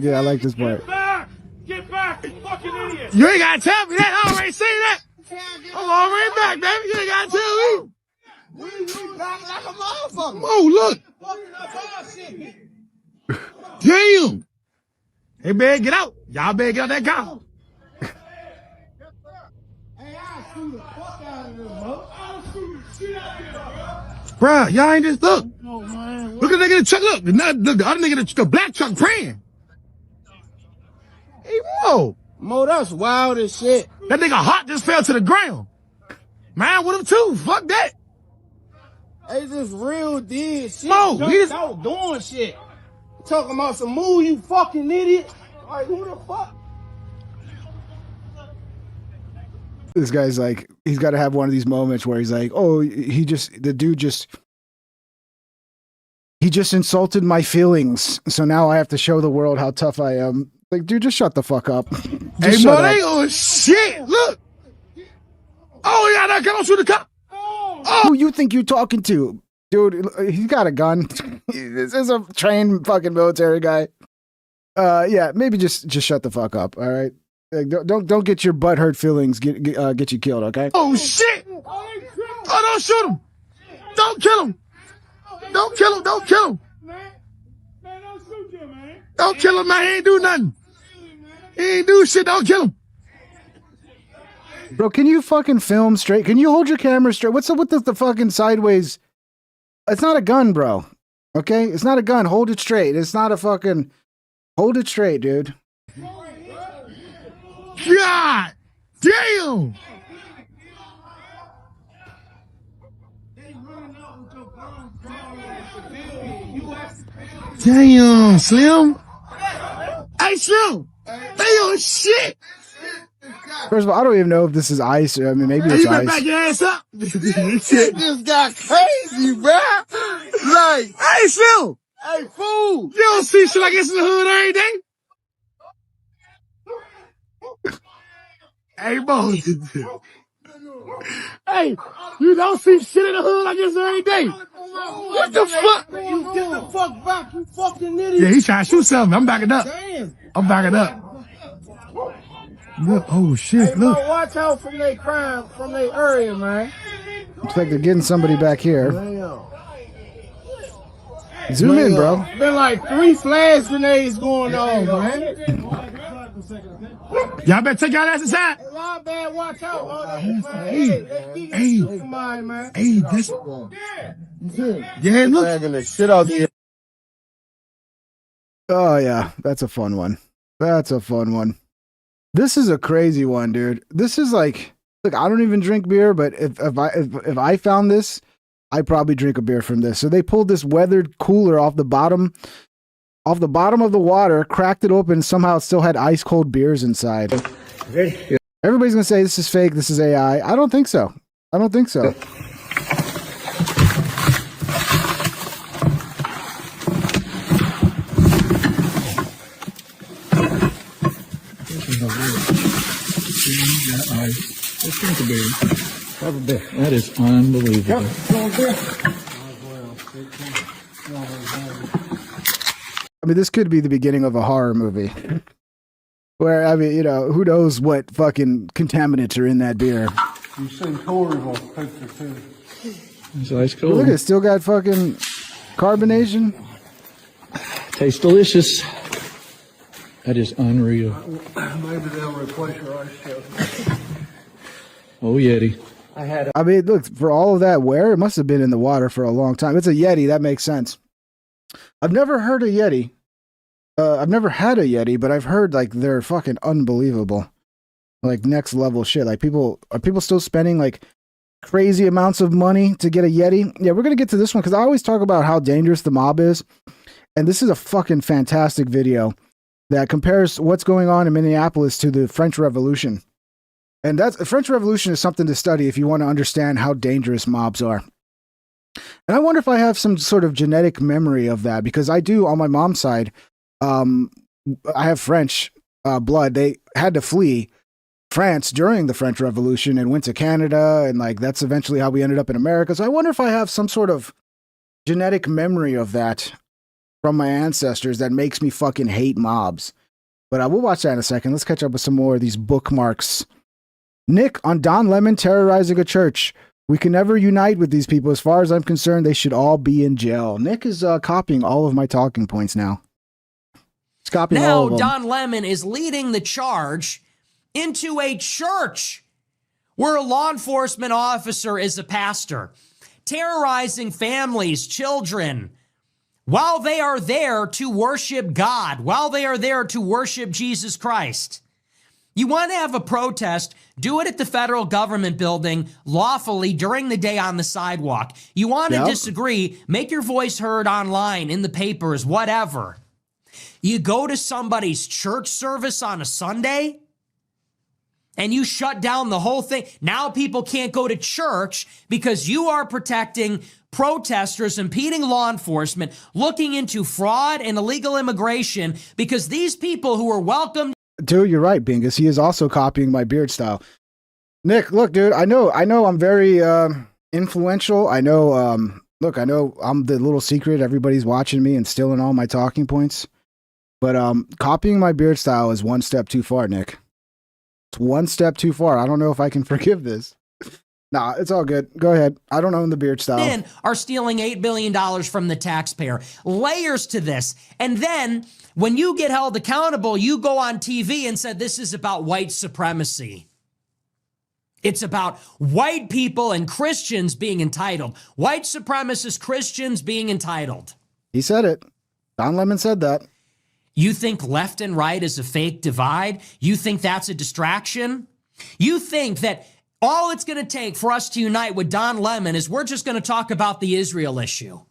Yeah, I like this part. Get back. Get back, you fucking idiot. You ain't gotta tell me that. I already seen that. I'm all right back, baby. You ain't gotta tell me. Like a motherfucker. Oh, look. Damn. Hey, man, get out. Y'all better get out that car. Bruh, y'all ain't just look. Look at the nigga in the truck. Look, the other nigga, the black truck praying. Hey, Mo, that's wild as shit. That nigga hot just fell to the ground. Man, with him too. Fuck that. They just real dead shit. Mo, he's out doing shit. Talking about some move, you fucking idiot. Like, who the fuck? This guy's like, he's got to have one of these moments where he's like, oh, he just insulted my feelings. So now I have to show the world how tough I am. Like, dude, just shut the fuck up. Hey, Mo, they on shit. Look. Oh, yeah, that gun shoot the cop. Oh. Who you think you're talking to? Dude, he's got a gun. This is a trained fucking military guy. Yeah, maybe just shut the fuck up, all right? Like, don't get your butt hurt feelings get you killed, okay? Oh, shit. Oh, don't shoot him. Don't kill him. Don't kill him. Don't kill him. Man, don't shoot him, man. Don't kill him, man. He ain't do nothing. He ain't do shit. Don't kill him. Bro, can you fucking film straight? Can you hold your camera straight? What's up with the fucking sideways? It's not a gun, bro. Okay? It's not a gun. Hold it straight. It's not a fucking... Hold it straight, dude. God damn. Damn, Slim. Hey, Slim. They on shit. First of all, I don't even know if this is ice. I mean, maybe it's you better ice. back your ass up. Shit just got crazy, bro. Like, hey, Slim. Hey, fool. You don't see shit like this in the hood every day. Hey, Mo. Hey, you don't see shit in the hood like this every day. What the fuck? You get the fuck back, you fucking idiot. Yeah, he's trying to shoot something. I'm backing up. Damn. I'm backing up. Look, oh shit, hey, look. Mo, watch out from their crime, from their area, man. Looks like they're getting somebody back here. Zoom in, bro. Been like 3 flash grenades going on, man. Y'all better take y'all ass inside. Hey, my bad, watch out. Hey, this. Yeah, look. The shit out here. Oh yeah, that's a fun one. That's a fun one. This is a crazy one, dude. This is like, look, I don't even drink beer, but if I found this, I'd probably drink a beer from this. So they pulled this weathered cooler off the bottom of the water, cracked it open, somehow it still had ice cold beers inside. Everybody's gonna say this is fake, this is AI. I don't think so. I don't think so. Let's drink a beer. Have a beer. That is unbelievable. I mean, this could be the beginning of a horror movie. Where, I mean, you know, who knows what fucking contaminants are in that beer. You've seen Corey's on picture too. It's ice cold. Look at it, still got fucking carbonation. Tastes delicious. That is unreal. Maybe they'll replace your ice chest. Oh, Yeti. I mean, look, for all of that wear, it must have been in the water for a long time. It's a Yeti, that makes sense. I've never heard a Yeti. I've never had a Yeti, but I've heard like they're fucking unbelievable. Like next level shit. Like are people still spending like crazy amounts of money to get a Yeti? Yeah, we're gonna get to this one because I always talk about how dangerous the mob is. And this is a fucking fantastic video that compares what's going on in Minneapolis to the French Revolution. And the French Revolution is something to study if you want to understand how dangerous mobs are. And I wonder if I have some sort of genetic memory of that, because I do on my mom's side. I have French blood. They had to flee France during the French Revolution and went to Canada, and like that's eventually how we ended up in America. So I wonder if I have some sort of genetic memory of that from my ancestors that makes me fucking hate mobs. But I will watch that in a second. Let's catch up with some more of these bookmarks. Nick on Don Lemon terrorizing a church. We can never unite with these people. As far as I'm concerned, they should all be in jail. Nick is copying all of my talking points now. He's copying all of Now, them. Don Lemon is leading the charge into a church where a law enforcement officer is a pastor, terrorizing families, children, while they are there to worship God, while they are there to worship Jesus Christ. You want to have a protest, do it at the federal government building lawfully during the day on the sidewalk. You want to disagree, make your voice heard online, in the papers, whatever. You go to somebody's church service on a Sunday and you shut down the whole thing. Now people can't go to church because you are protecting protesters, impeding law enforcement, looking into fraud and illegal immigration because these people who are welcomed. Dude, you're right, Bingus. He is also copying my beard style. Nick, look, dude, I know I'm very influential. I know, look, I know I'm the little secret. Everybody's watching me and stealing all my talking points. But copying my beard style is one step too far, Nick. It's one step too far. I don't know if I can forgive this. Nah, it's all good. Go ahead. I don't own the beard style. Are stealing $8 billion from the taxpayer. Layers to this. And then when you get held accountable, you go on TV and said this is about white supremacy. It's about white people and Christians being entitled. White supremacist Christians being entitled. He said it. Don Lemon said that. You think left and right is a fake divide? You think that's a distraction? You think that all it's going to take for us to unite with Don Lemon is we're just going to talk about the Israel issue?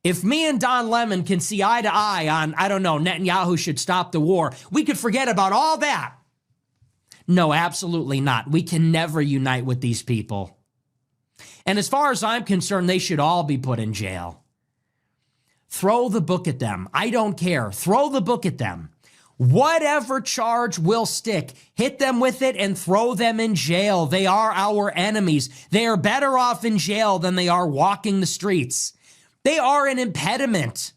If me and Don Lemon can see eye to eye on, I don't know, Netanyahu should stop the war, we could forget about all that. No, absolutely not. We can never unite with these people. And as far as I'm concerned, they should all be put in jail. Throw the book at them. I don't care. Throw the book at them. Whatever charge will stick, hit them with it and throw them in jail. They are our enemies. They are better off in jail than they are walking the streets. They are an impediment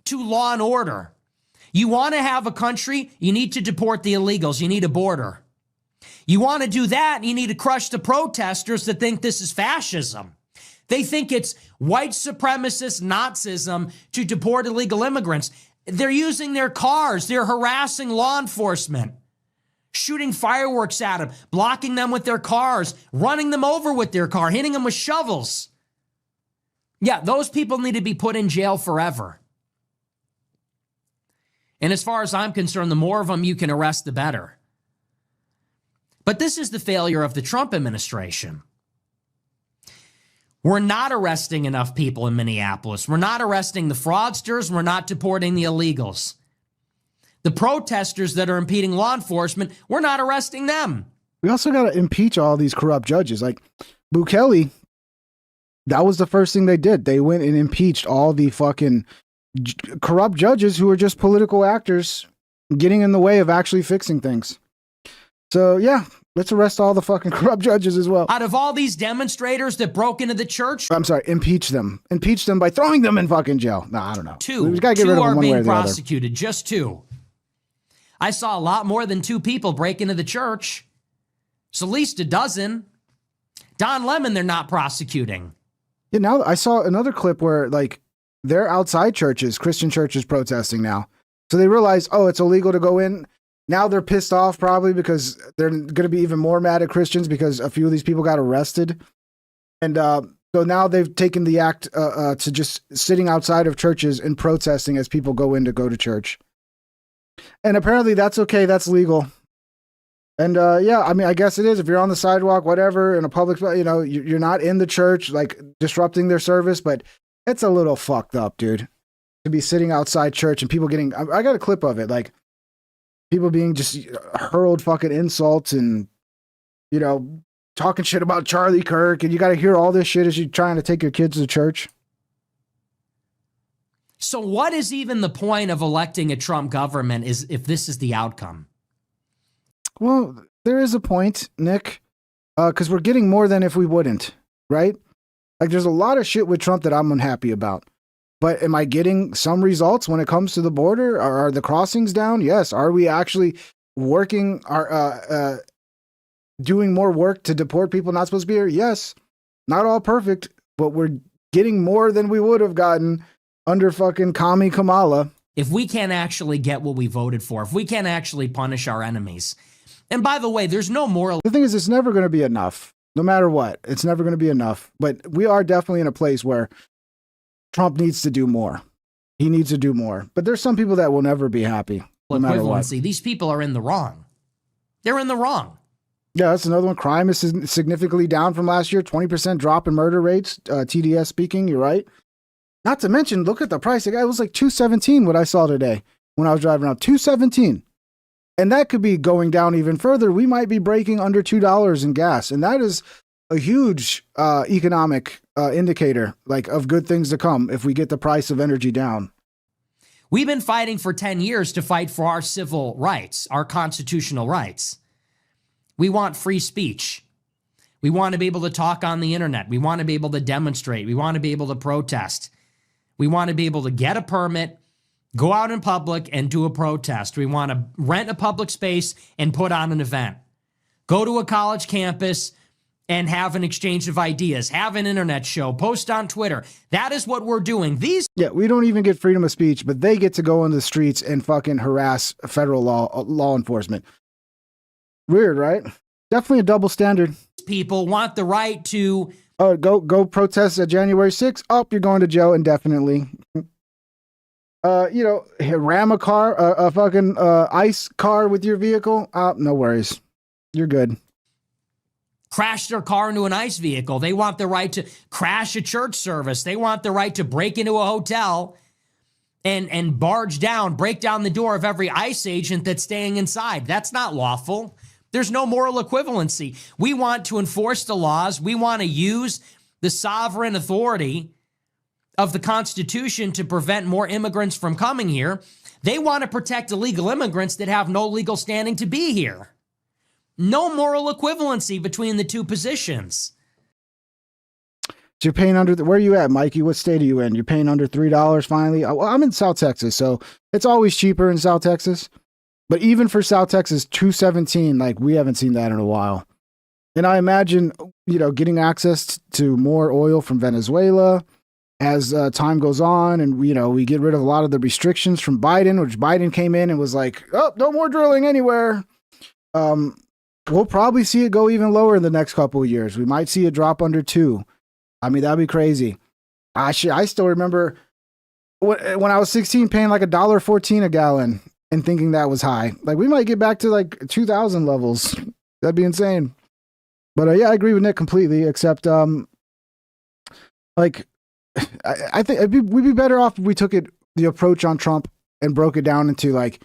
to law and order. You want to have a country, you need to deport the illegals. You need a border. You want to do that, you need to crush the protesters that think this is fascism. They think it's white supremacist Nazism to deport illegal immigrants. They're using their cars. They're harassing law enforcement, shooting fireworks at them, blocking them with their cars, running them over with their car, hitting them with shovels. Yeah, those people need to be put in jail forever. And as far as I'm concerned, the more of them you can arrest, the better. But this is the failure of the Trump administration. We're not arresting enough people in Minneapolis. We're not arresting the fraudsters. We're not deporting the illegals. The protesters that are impeding law enforcement, we're not arresting them. We also got to impeach all these corrupt judges. Like Bukele, that was the first thing they did. They went and impeached all the fucking corrupt judges who are just political actors getting in the way of actually fixing things. So, yeah. Let's arrest all the fucking corrupt judges as well. Out of all these demonstrators that broke into the church? I'm sorry, impeach them. Impeach them by throwing them in fucking jail. No, I don't know. We gotta get rid of them one way or the other. 2 are being prosecuted, just 2. I saw a lot more than 2 people break into the church. It's at least a dozen. Don Lemon, they're not prosecuting. Yeah, now I saw another clip where, like, they're outside churches, Christian churches protesting now. So they realize, oh, it's illegal to go in. Now they're pissed off probably because they're going to be even more mad at Christians because a few of these people got arrested. And so now they've taken the act to just sitting outside of churches and protesting as people go to church. And apparently that's okay. That's legal. And yeah, I mean, I guess it is. If you're on the sidewalk, whatever, in a public, you're not in the church, like disrupting their service, but it's a little fucked up, dude, to be sitting outside church and people getting, I got a clip of it, like, people being just hurled fucking insults and, talking shit about Charlie Kirk. And you got to hear all this shit as you're trying to take your kids to church. So what is even the point of electing a Trump government if this is the outcome? Well, there is a point, Nick, because we're getting more than if we wouldn't, right? Like there's a lot of shit with Trump that I'm unhappy about. But am I getting some results when it comes to the border? Are the crossings down? Yes. Are we actually working our doing more work to deport people not supposed to be here? Yes. Not all perfect, but we're getting more than we would have gotten under fucking Kami Kamala. If we can't actually get what we voted for, if we can't actually punish our enemies. And by the way, there's no moral. The thing is, it's never going to be enough. No matter what, it's never going to be enough. But we are definitely in a place where Trump needs to do more. He needs to do more. But there's some people that will never be happy, no matter what. These people are in the wrong. They're in the wrong. Yeah, that's another one. Crime is significantly down from last year. 20% drop in murder rates. TDS speaking, you're right. Not to mention, look at the price. It was like $2.17 what I saw today when I was driving around. $2.17. And that could be going down even further. We might be breaking under $2 in gas. And that is a huge economic indicator, like, of good things to come if we get the price of energy down. We've been fighting for 10 years to fight for our civil rights, our constitutional rights. We want free speech. We want to be able to talk on the internet. We want to be able to demonstrate. We want to be able to protest. We want to be able to get a permit, go out in public and do a protest. We want to rent a public space and put on an event. Go to a college campus and have an exchange of ideas, have an internet show, post on Twitter. That is what we're doing. Yeah, we don't even get freedom of speech, but they get to go in the streets and fucking harass federal law enforcement. Weird, right? Definitely a double standard. People want the right to go protest at January 6th. Oh, you're going to jail indefinitely. Ram a car, a fucking ICE car with your vehicle. No worries. You're good. Crash their car into an ICE vehicle. They want the right to crash a church service. They want the right to break into a hotel and barge down, break down the door of every ICE agent that's staying inside. That's not lawful. There's no moral equivalency. We want to enforce the laws. We want to use the sovereign authority of the Constitution to prevent more immigrants from coming here. They want to protect illegal immigrants that have no legal standing to be here. No moral equivalency between the two positions. So you're paying under, where are you at, Mikey? What state are you in? You're paying under $3 finally? Well, I'm in South Texas, so it's always cheaper in South Texas. But even for South Texas, $2.17, like, we haven't seen that in a while. And I imagine, getting access to more oil from Venezuela as time goes on, and we get rid of a lot of the restrictions from Biden, which Biden came in and was like, oh, no more drilling anywhere. We'll probably see it go even lower in the next couple of years. We might see it drop under 2. I mean, that'd be crazy. I still remember when I was 16 paying like $1.14 a gallon and thinking that was high. Like, we might get back to like 2000 levels. That'd be insane. But yeah, I agree with Nick completely, except I think we'd be better off if we took the approach on Trump and broke it down into like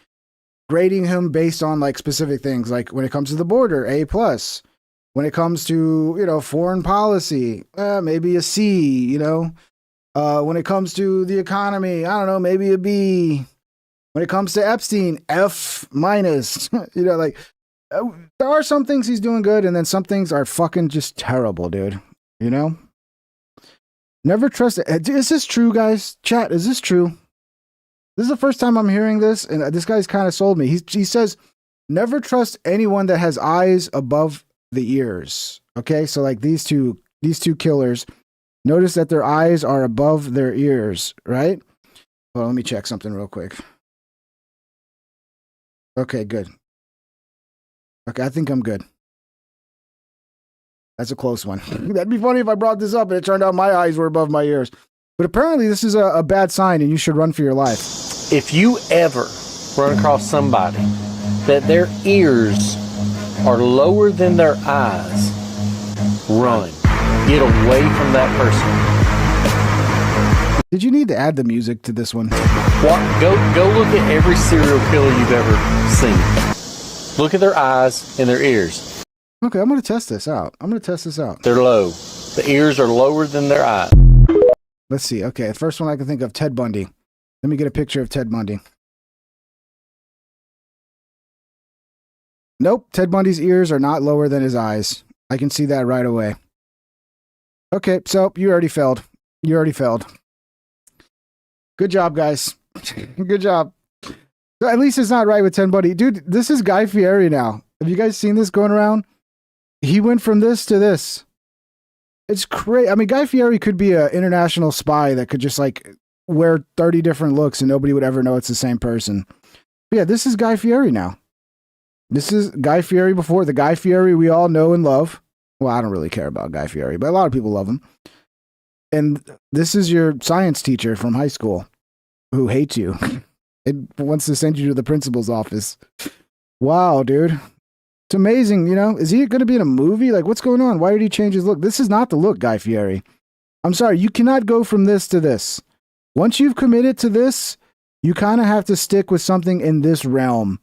grading him based on like specific things. Like when it comes to the border, A+. When it comes to, foreign policy, maybe a C, when it comes to the economy, I don't know, maybe a B. When it comes to Epstein, F-. There are some things he's doing good, and then some things are fucking just terrible, dude. Never trust it. Is this true, guys? Chat, is this true? This is the first time I'm hearing this, and this guy's kind of sold me. He says, never trust anyone that has eyes above the ears. Okay, so like these two killers, notice that their eyes are above their ears, right? Well, let me check something real quick. Okay, good. Okay, I think I'm good. That's a close one. That'd be funny if I brought this up and it turned out my eyes were above my ears. But apparently this is a bad sign and you should run for your life. If you ever run across somebody that their ears are lower than their eyes, run. Get away from that person. Did you need to add the music to this one? Go look at every serial killer you've ever seen. Look at their eyes and their ears. Okay, I'm going to test this out. They're low. The ears are lower than their eyes. Let's see. Okay, the first one I can think of, Ted Bundy. Let me get a picture of Ted Bundy. Nope, Ted Bundy's ears are not lower than his eyes. I can see that right away. Okay, so you already failed. Good job, guys. Good job. At least it's not right with Ted Bundy. Dude, this is Guy Fieri now. Have you guys seen this going around? He went from this to this. It's crazy. I mean, Guy Fieri could be an international spy that could just like wear 30 different looks and nobody would ever know it's the same person. But yeah, this is Guy Fieri now. This is Guy Fieri before the Guy Fieri we all know and love. Well, I don't really care about Guy Fieri, but a lot of people love him. And this is your science teacher from high school who hates you and wants to send you to the principal's office. Wow, dude. It's amazing, you know? Is he going to be in a movie? Like, what's going on? Why did he change his look? This is not the look, Guy Fieri. I'm sorry, you cannot go from this to this. Once you've committed to this, you kind of have to stick with something in this realm.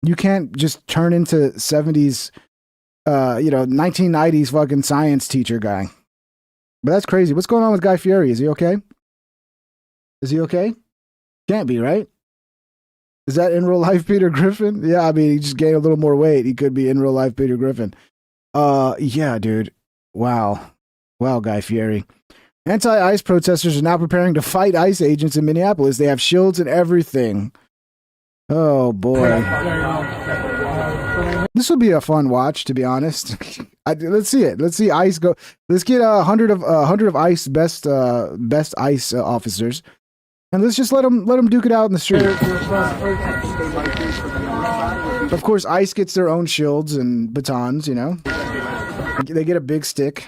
You can't just turn into 70s, 1990s fucking science teacher guy. But that's crazy. What's going on with Guy Fieri? Is he okay? Is he okay? Can't be, right? Is that in real life Peter Griffin? Yeah, I mean, he just gained a little more weight. He could be in real life Peter Griffin. Yeah, dude. Wow. Wow, Guy Fieri. Anti-ICE protesters are now preparing to fight ICE agents in Minneapolis. They have shields and everything. Oh, boy. This will be a fun watch, to be honest. Let's see it. Let's see ICE go. Let's get 100 of ICE best ICE officers. And let's just let them duke it out in the street. Of course, ICE gets their own shields and batons, you know. They get a big stick.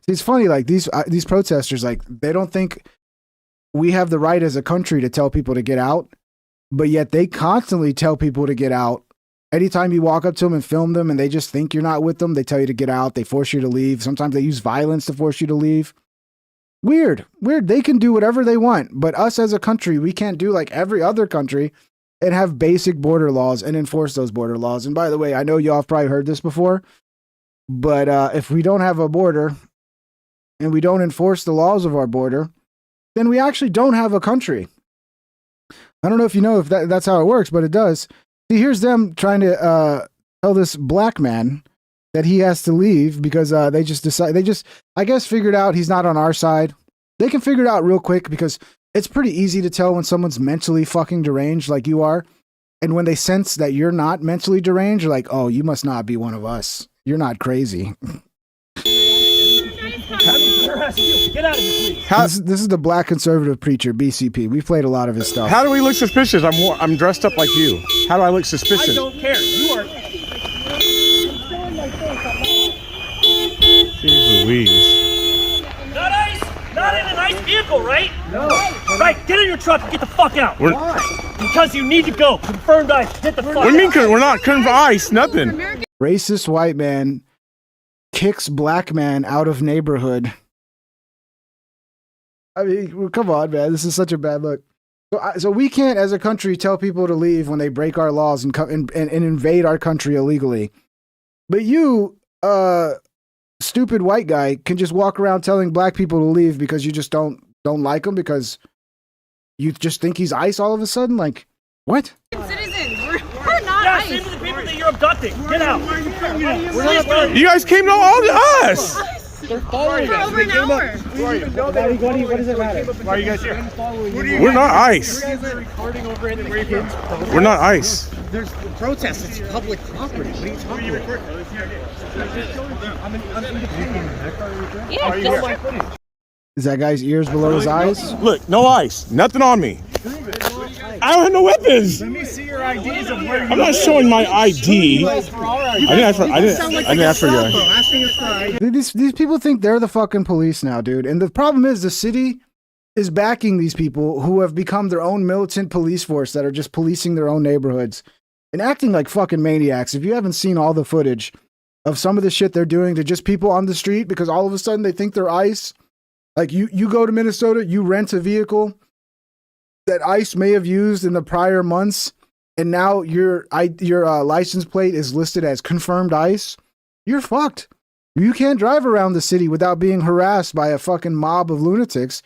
See, it's funny, like these protesters, like they don't think we have the right as a country to tell people to get out. But yet they constantly tell people to get out. Anytime you walk up to them and film them and they just think you're not with them, they tell you to get out. They force you to leave. Sometimes they use violence to force you to leave. Weird. They can do whatever they want. But us as a country, we can't do like every other country and have basic border laws and enforce those border laws. And by the way, I know y'all have probably heard this before, but if we don't have a border and we don't enforce the laws of our border, then we actually don't have a country. I don't know if you know if that's how it works, but it does. See, here's them trying to tell this black man that he has to leave because they just I guess figured out he's not on our side. They can figure it out real quick because it's pretty easy to tell when someone's mentally fucking deranged like you are. And when they sense that you're not mentally deranged, you're like, oh, you must not be one of us. You're not crazy. Get out of here, please. This is the black conservative preacher, BCP. We've played a lot of his stuff. How do we look suspicious? I'm dressed up like you. How do I look suspicious? I don't care. You are. Jeez Louise. Not ICE. Not in an ICE vehicle, right? No. Right. Get in your truck and get the fuck out. Why? Because you need to go. Confirmed ICE. Get the fuck out. What do you mean? We're not confirmed ICE. Nothing. Racist white man kicks black man out of neighborhood. I mean, come on, man. This is such a bad look. So we can't, as a country, tell people to leave when they break our laws and come and invade our country illegally. But you, stupid white guy, can just walk around telling black people to leave because you just don't like him because you just think he's ICE all of a sudden. Like, what? Citizens, we're not ICE. Same to the people that you're abducting. Get out. You guys came to all to us. They're following us. For over an hour. What does it matter? Why are you guys here? We're not ICE. We're not ICE. There's protests. It's public property. What are you talking about? Is that guy's ears below his eyes? Look, no ICE. Nothing on me. I don't have no weapons. Let me see your IDs of where I'm not showing my ID. I didn't ask for your ID. These people think they're the fucking police now, dude. And the problem is the city is backing these people who have become their own militant police force that are just policing their own neighborhoods and acting like fucking maniacs. If you haven't seen all the footage of some of the shit they're doing to just people on the street because all of a sudden they think they're ICE. Like you go to Minnesota, you rent a vehicle that ICE may have used in the prior months, and now your license plate is listed as confirmed ICE. You're fucked. You can't drive around the city without being harassed by a fucking mob of lunatics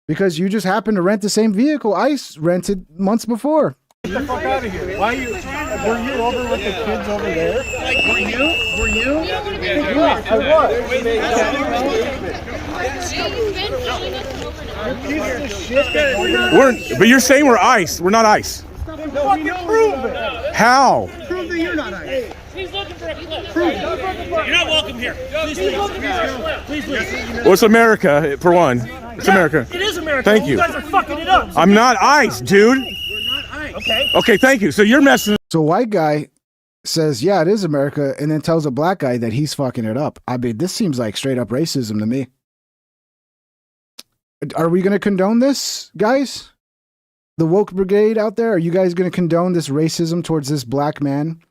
because you just happened to rent the same vehicle ICE rented months before. Get the fuck out of here. Were you over with the kids over there? Were you? Yeah, I was. But you're saying we're ICE. We're not ICE. Fucking prove it. How? Prove that you're not ICE. He's looking for a clip. You're not welcome here. Please leave. Please leave. Well, it's America, for one. It's America. It is America. Thank you. You guys are fucking it up. I'm not ICE, dude. Okay. Okay, thank you. So you're messing. So white guy says, yeah, it is America, and then tells a black guy that he's fucking it up. I mean, this seems like straight up racism to me. Are we going to condone this, guys? The woke brigade out there, are you guys going to condone this racism towards this black man?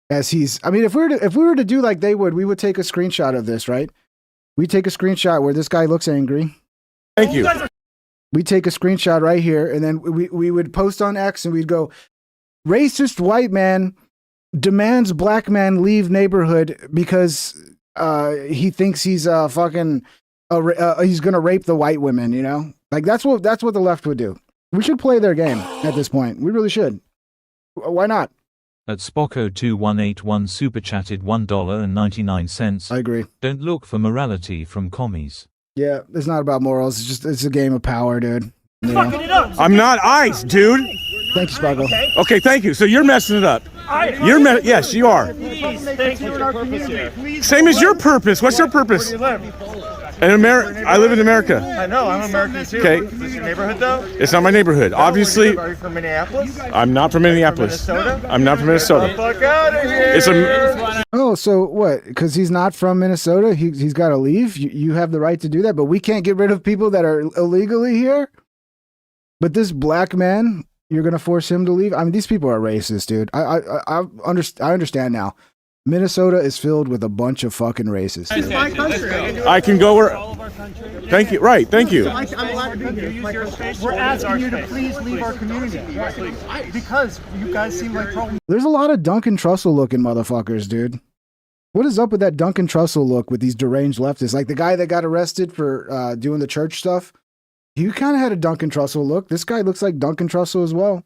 As he's, I mean, if we were to do like they would, we would take a screenshot of this, right? We take a screenshot where this guy looks angry. Thank you. We take a screenshot right here, and then we would post on X, and we'd go, racist white man demands black man leave neighborhood because he thinks he's fucking he's gonna rape the white women, you know? Like that's what the left would do. We should play their game at this point. We really should. Why not? At Spocko2181 super chatted $1.99. I agree. Don't look for morality from commies. Yeah, it's not about morals. It's a game of power, dude. You know? Fucking it up. I'm not ICE, dude. Thank you, Spuggle. Okay, thank you. So you're messing it up. Yes, you are. Please, thank you. Same as your purpose. What's your purpose? In America, I live in America. I know, I'm American too. Okay. Is this your neighborhood though? It's not my neighborhood. Obviously, Are you from Minneapolis? I'm not from Minneapolis. Minnesota? I'm not from Minnesota. Fuck out of here! It's a. Oh, so what? Because he's not from Minnesota, he's got to leave. You have the right to do that, but we can't get rid of people that are illegally here. But this black man, you're gonna force him to leave? I mean, these people are racist, dude. I understand now. Minnesota is filled with a bunch of fucking racists. It's my country. I can go where. Thank you. Right. Thank you. I'm glad to be here. We're asking you to please leave our community because you guys seem like trouble. There's a lot of Duncan Trussell looking motherfuckers, dude. What is up with that Duncan Trussell look with these deranged leftists? Like the guy that got arrested for doing the church stuff. You kind of had a Duncan Trussell look. This guy looks like Duncan Trussell as well.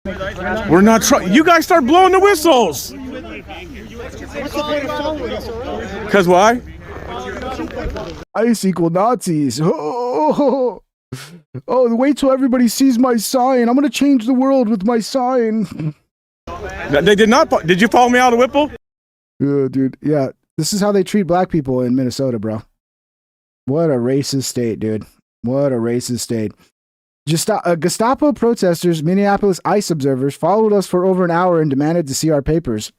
We're not. You guys start blowing the whistles. Because why? ICE equal Nazis. Oh, wait till everybody sees my sign. I'm going to change the world with my sign. They did not. Did you follow me out of Whipple? Yeah, dude. Yeah. This is how they treat black people in Minnesota, bro. What a racist state, dude. What a racist state. Gestapo protesters, Minneapolis ICE observers, followed us for over an hour and demanded to see our papers.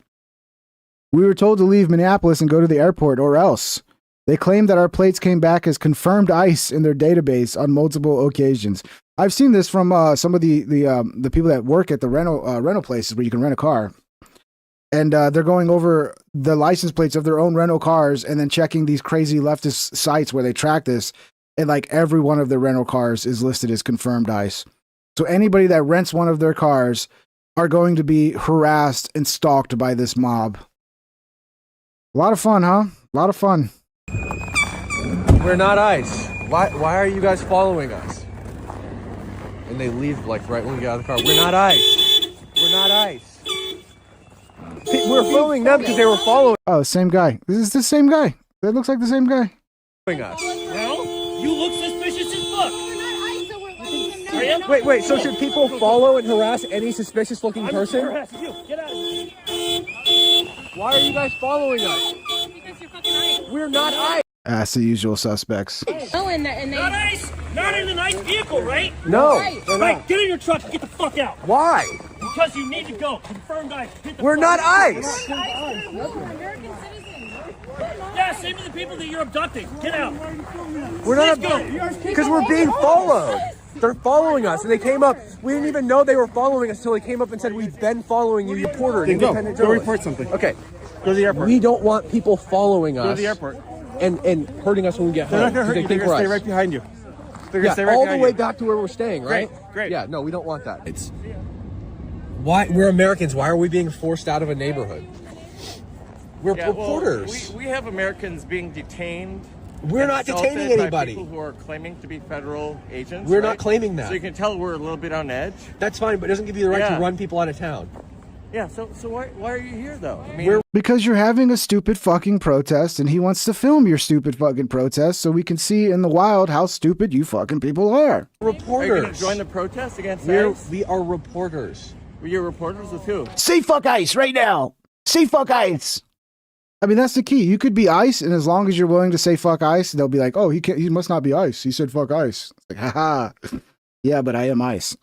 We were told to leave Minneapolis and go to the airport or else. They claimed that our plates came back as confirmed ICE in their database on multiple occasions. I've seen this from some of the people that work at the rental places where you can rent a car. And they're going over the license plates of their own rental cars and then checking these crazy leftist sites where they track this. And like every one of their rental cars is listed as confirmed ICE. So anybody that rents one of their cars are going to be harassed and stalked by this mob. A lot of fun, huh? A lot of fun. We're not ICE. Why are you guys following us? And they leave like right when we get out of the car. We're not ICE. We're not ICE. We're following them because they were following. Oh, same guy. This is the same guy. That looks like the same guy. Us. No, you look suspicious as fuck. We're not ICE, so we're letting them know. Wait. So should people follow and harass any suspicious-looking person? I'm harassing you. Get out of here. Why are you guys following us? Because you're fucking ICE. We're not ICE. That's the usual suspects. Oh, and they... Not ICE. Not in a nice vehicle, right? No. Right. Get in your truck and get the fuck out. Why? Because you need to go. Confirmed ICE. We're not ICE. American citizens. Yeah, same with the people that you're abducting. Get out. We're not because we're being followed. They're following us, and they came up. We didn't even know they were following us until they came up and said, "We've been following you, reporter." Go report something. Okay. Go to the airport. We don't want people following us. Go to the airport. And hurting us when we get home. They're not going to hurt you. They're going to stay right behind you. They're going to stay right all behind the way you. back to where we're staying, right? Great. Yeah, no, we don't want that. It's why we're Americans. Why are we being forced out of a neighborhood? We're reporters. We have Americans being detained. We're not detaining anybody. By people who are claiming to be federal agents. We're not claiming that. So you can tell we're a little bit on edge. That's fine, but it doesn't give you the right to run people out of town. Yeah, so why are you here though? I mean, Because you're having a stupid fucking protest and he wants to film your stupid fucking protest so we can see in the wild how stupid you fucking people are. are you gonna join the protest against ICE? We are reporters. You're reporters with who? Say fuck ICE right now. Say fuck ICE. I mean, that's the key. You could be ICE, and as long as you're willing to say fuck ICE, they'll be like, oh, he must not be ICE. He said fuck ICE. It's like, haha. Yeah, but I am ICE.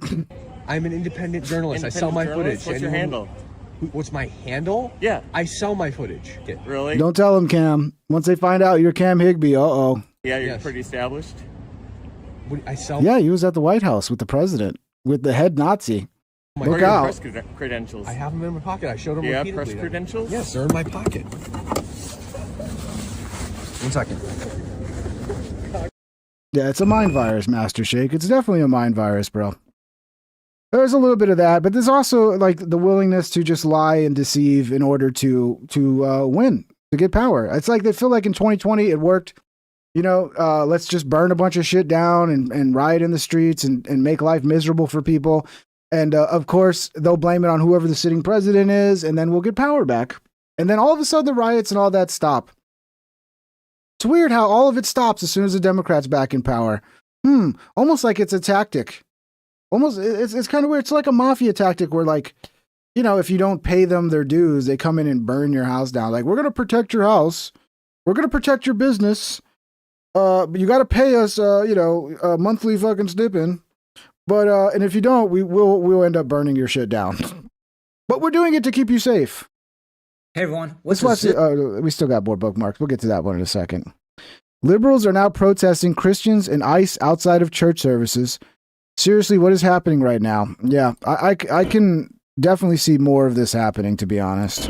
I'm an independent journalist. I sell my footage. What's your handle? What's my handle? Yeah. I sell my footage. Really? Don't tell them, Cam. Once they find out you're Cam Higbee, uh-oh. Yeah, you're pretty established. I sell. Yeah, he was at the White House with the president, with the head Nazi. Where are Look your out. press credentials? I have them in my pocket. I showed them Do you have repeatedly. press credentials? Yes, they're in my pocket. 1 second. Yeah, it's a mind virus, Master Shake. It's definitely a mind virus, bro. There's a little bit of that, but there's also like the willingness to just lie and deceive in order to win, to get power. It's like they feel like in 2020 it worked. You know, let's just burn a bunch of shit down and riot in the streets and make life miserable for people. And of course, they'll blame it on whoever the sitting president is, and then we'll get power back. And then all of a sudden the riots and all that stop. It's weird how all of it stops as soon as the Democrats back in power. Almost like it's a tactic. Almost, it's kind of weird. It's like a mafia tactic where, like, you know, if you don't pay them their dues, they come in and burn your house down. Like, we're going to protect your house. We're going to protect your business. But you got to pay us, a monthly fucking stipend. But, and if you don't, we'll end up burning your shit down. But we're doing it to keep you safe. Hey, everyone. We still got more bookmarks. We'll get to that one in a second. Liberals are now protesting Christians and ICE outside of church services. Seriously, what is happening right now? Yeah, I can definitely see more of this happening, to be honest.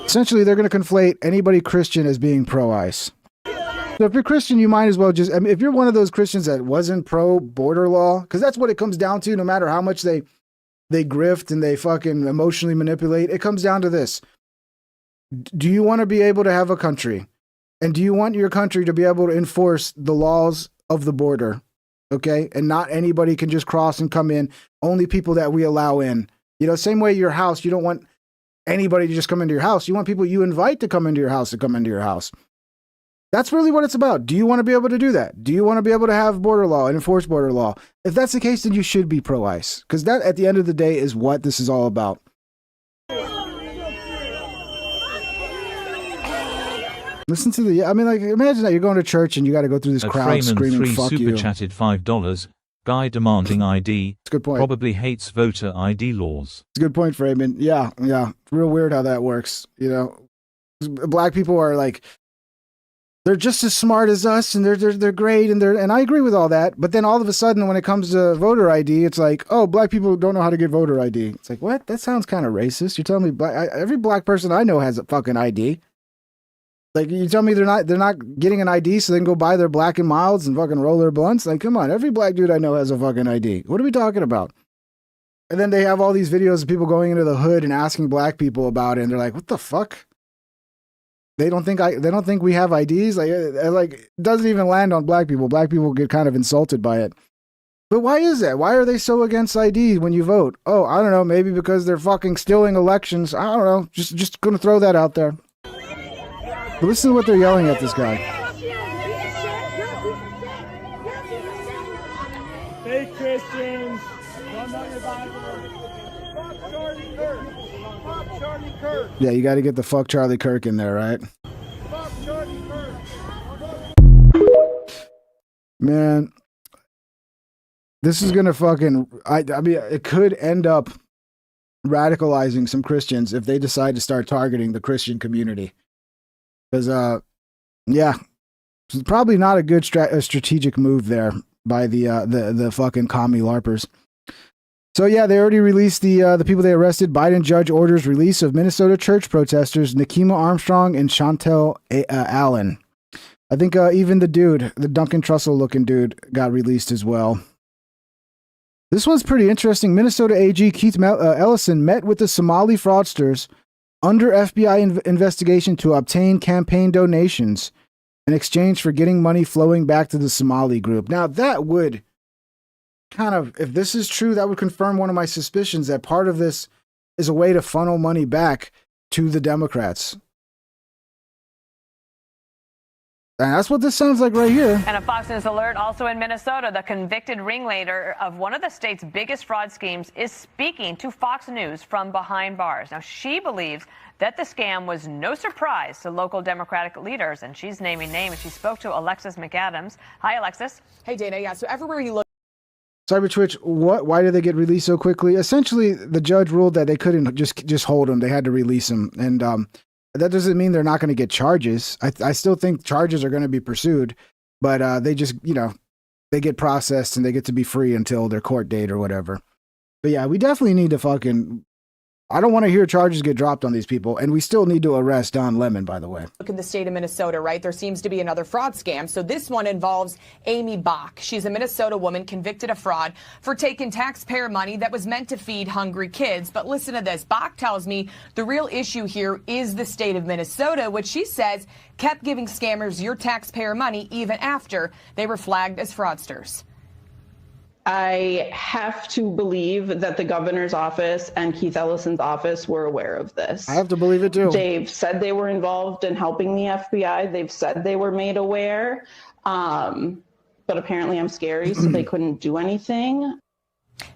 Essentially, they're going to conflate anybody Christian as being pro-ICE. So if you're Christian, you might as well just, I mean, if you're one of those Christians that wasn't pro-border law, because that's what it comes down to, no matter how much they grift and they fucking emotionally manipulate, it comes down to this. Do you want to be able to have a country? And do you want your country to be able to enforce the laws of the border? Okay? And not anybody can just cross and come in, only people that we allow in. You know, same way your house, you don't want anybody to just come into your house. You want people you invite to come into your house to come into your house. That's really what it's about. Do you want to be able to do that? Do you want to be able to have border law and enforce border law? If that's the case, then you should be pro-ICE, because that, at the end of the day, is what this is all about. Listen to the, I mean, like, imagine that you're going to church and you got to go through this crowd screaming, fuck you. Super chatted $5. Guy demanding ID. It's a good point. Probably hates voter ID laws. It's a good point, Freeman. Yeah. Real weird how that works. You know, black people are like, they're just as smart as us, and they're great, and I agree with all that. But then all of a sudden, when it comes to voter ID, it's like, oh, black people don't know how to get voter ID. It's like, what? That sounds kind of racist. You're telling me every black person I know has a fucking ID. Like, you tell me they're not getting an ID, so they can go buy their Black and Milds and fucking roll their blunts. Like, come on, every black dude I know has a fucking ID. What are we talking about? And then they have all these videos of people going into the hood and asking black people about it, and they're like, what the fuck? They don't think we have IDs. Like it doesn't even land on black people. Black people get kind of insulted by it. But why is that? Why are they so against ID when you vote? Oh, I don't know. Maybe because they're fucking stealing elections. I don't know. Just gonna throw that out there. But listen to what they're yelling at this guy. Hey, Christians. Don't know your Bible. Fuck Charlie Kirk. Fuck Charlie Kirk. Yeah, you got to get the fuck Charlie Kirk in there, right? Fuck Charlie Kirk. Man, this is gonna fucking. I mean, it could end up radicalizing some Christians if they decide to start targeting the Christian community. Because, yeah, it's probably not a good strategic move there by the fucking commie LARPers. So yeah, they already released the people they arrested. Biden judge orders release of Minnesota church protesters Nikema Armstrong and Chantel Allen. I think even the Duncan Trussell looking dude, got released as well. This one's pretty interesting. Minnesota AG Keith Ellison met with the Somali fraudsters under FBI investigation to obtain campaign donations. in exchange for getting money flowing back to the Somali group. Now, that would kind of, if this is true, that would confirm one of my suspicions that part of this is a way to funnel money back to the Democrats. And that's what this sounds like right here. And a Fox News alert also in Minnesota, the convicted ringleader of one of the state's biggest fraud schemes is speaking to Fox News from behind bars. Now, she believes that the scam was no surprise to local Democratic leaders, and she's naming names. She spoke to Alexis McAdams. Hi, Alexis. Hey, Dana. Yeah, so everywhere you look. Cybertwitch, why did they get released so quickly? Essentially, the judge ruled that they couldn't just hold him. They had to release him. And that doesn't mean they're not going to get charges. I still think charges are going to be pursued, but they just, they get processed and they get to be free until their court date or whatever. But yeah, we definitely need to I don't want to hear charges get dropped on these people. And we still need to arrest Don Lemon, by the way. Look in the state of Minnesota, right? There seems to be another fraud scam. So this one involves Amy Bach. She's a Minnesota woman convicted of fraud for taking taxpayer money that was meant to feed hungry kids. But listen to this. Bach tells me the real issue here is the state of Minnesota, which she says kept giving scammers your taxpayer money even after they were flagged as fraudsters. I have to believe that the governor's office and Keith Ellison's office were aware of this. I have to believe it too. They've said they were involved in helping the FBI. They've said they were made aware. But apparently I'm scary, so they couldn't do anything.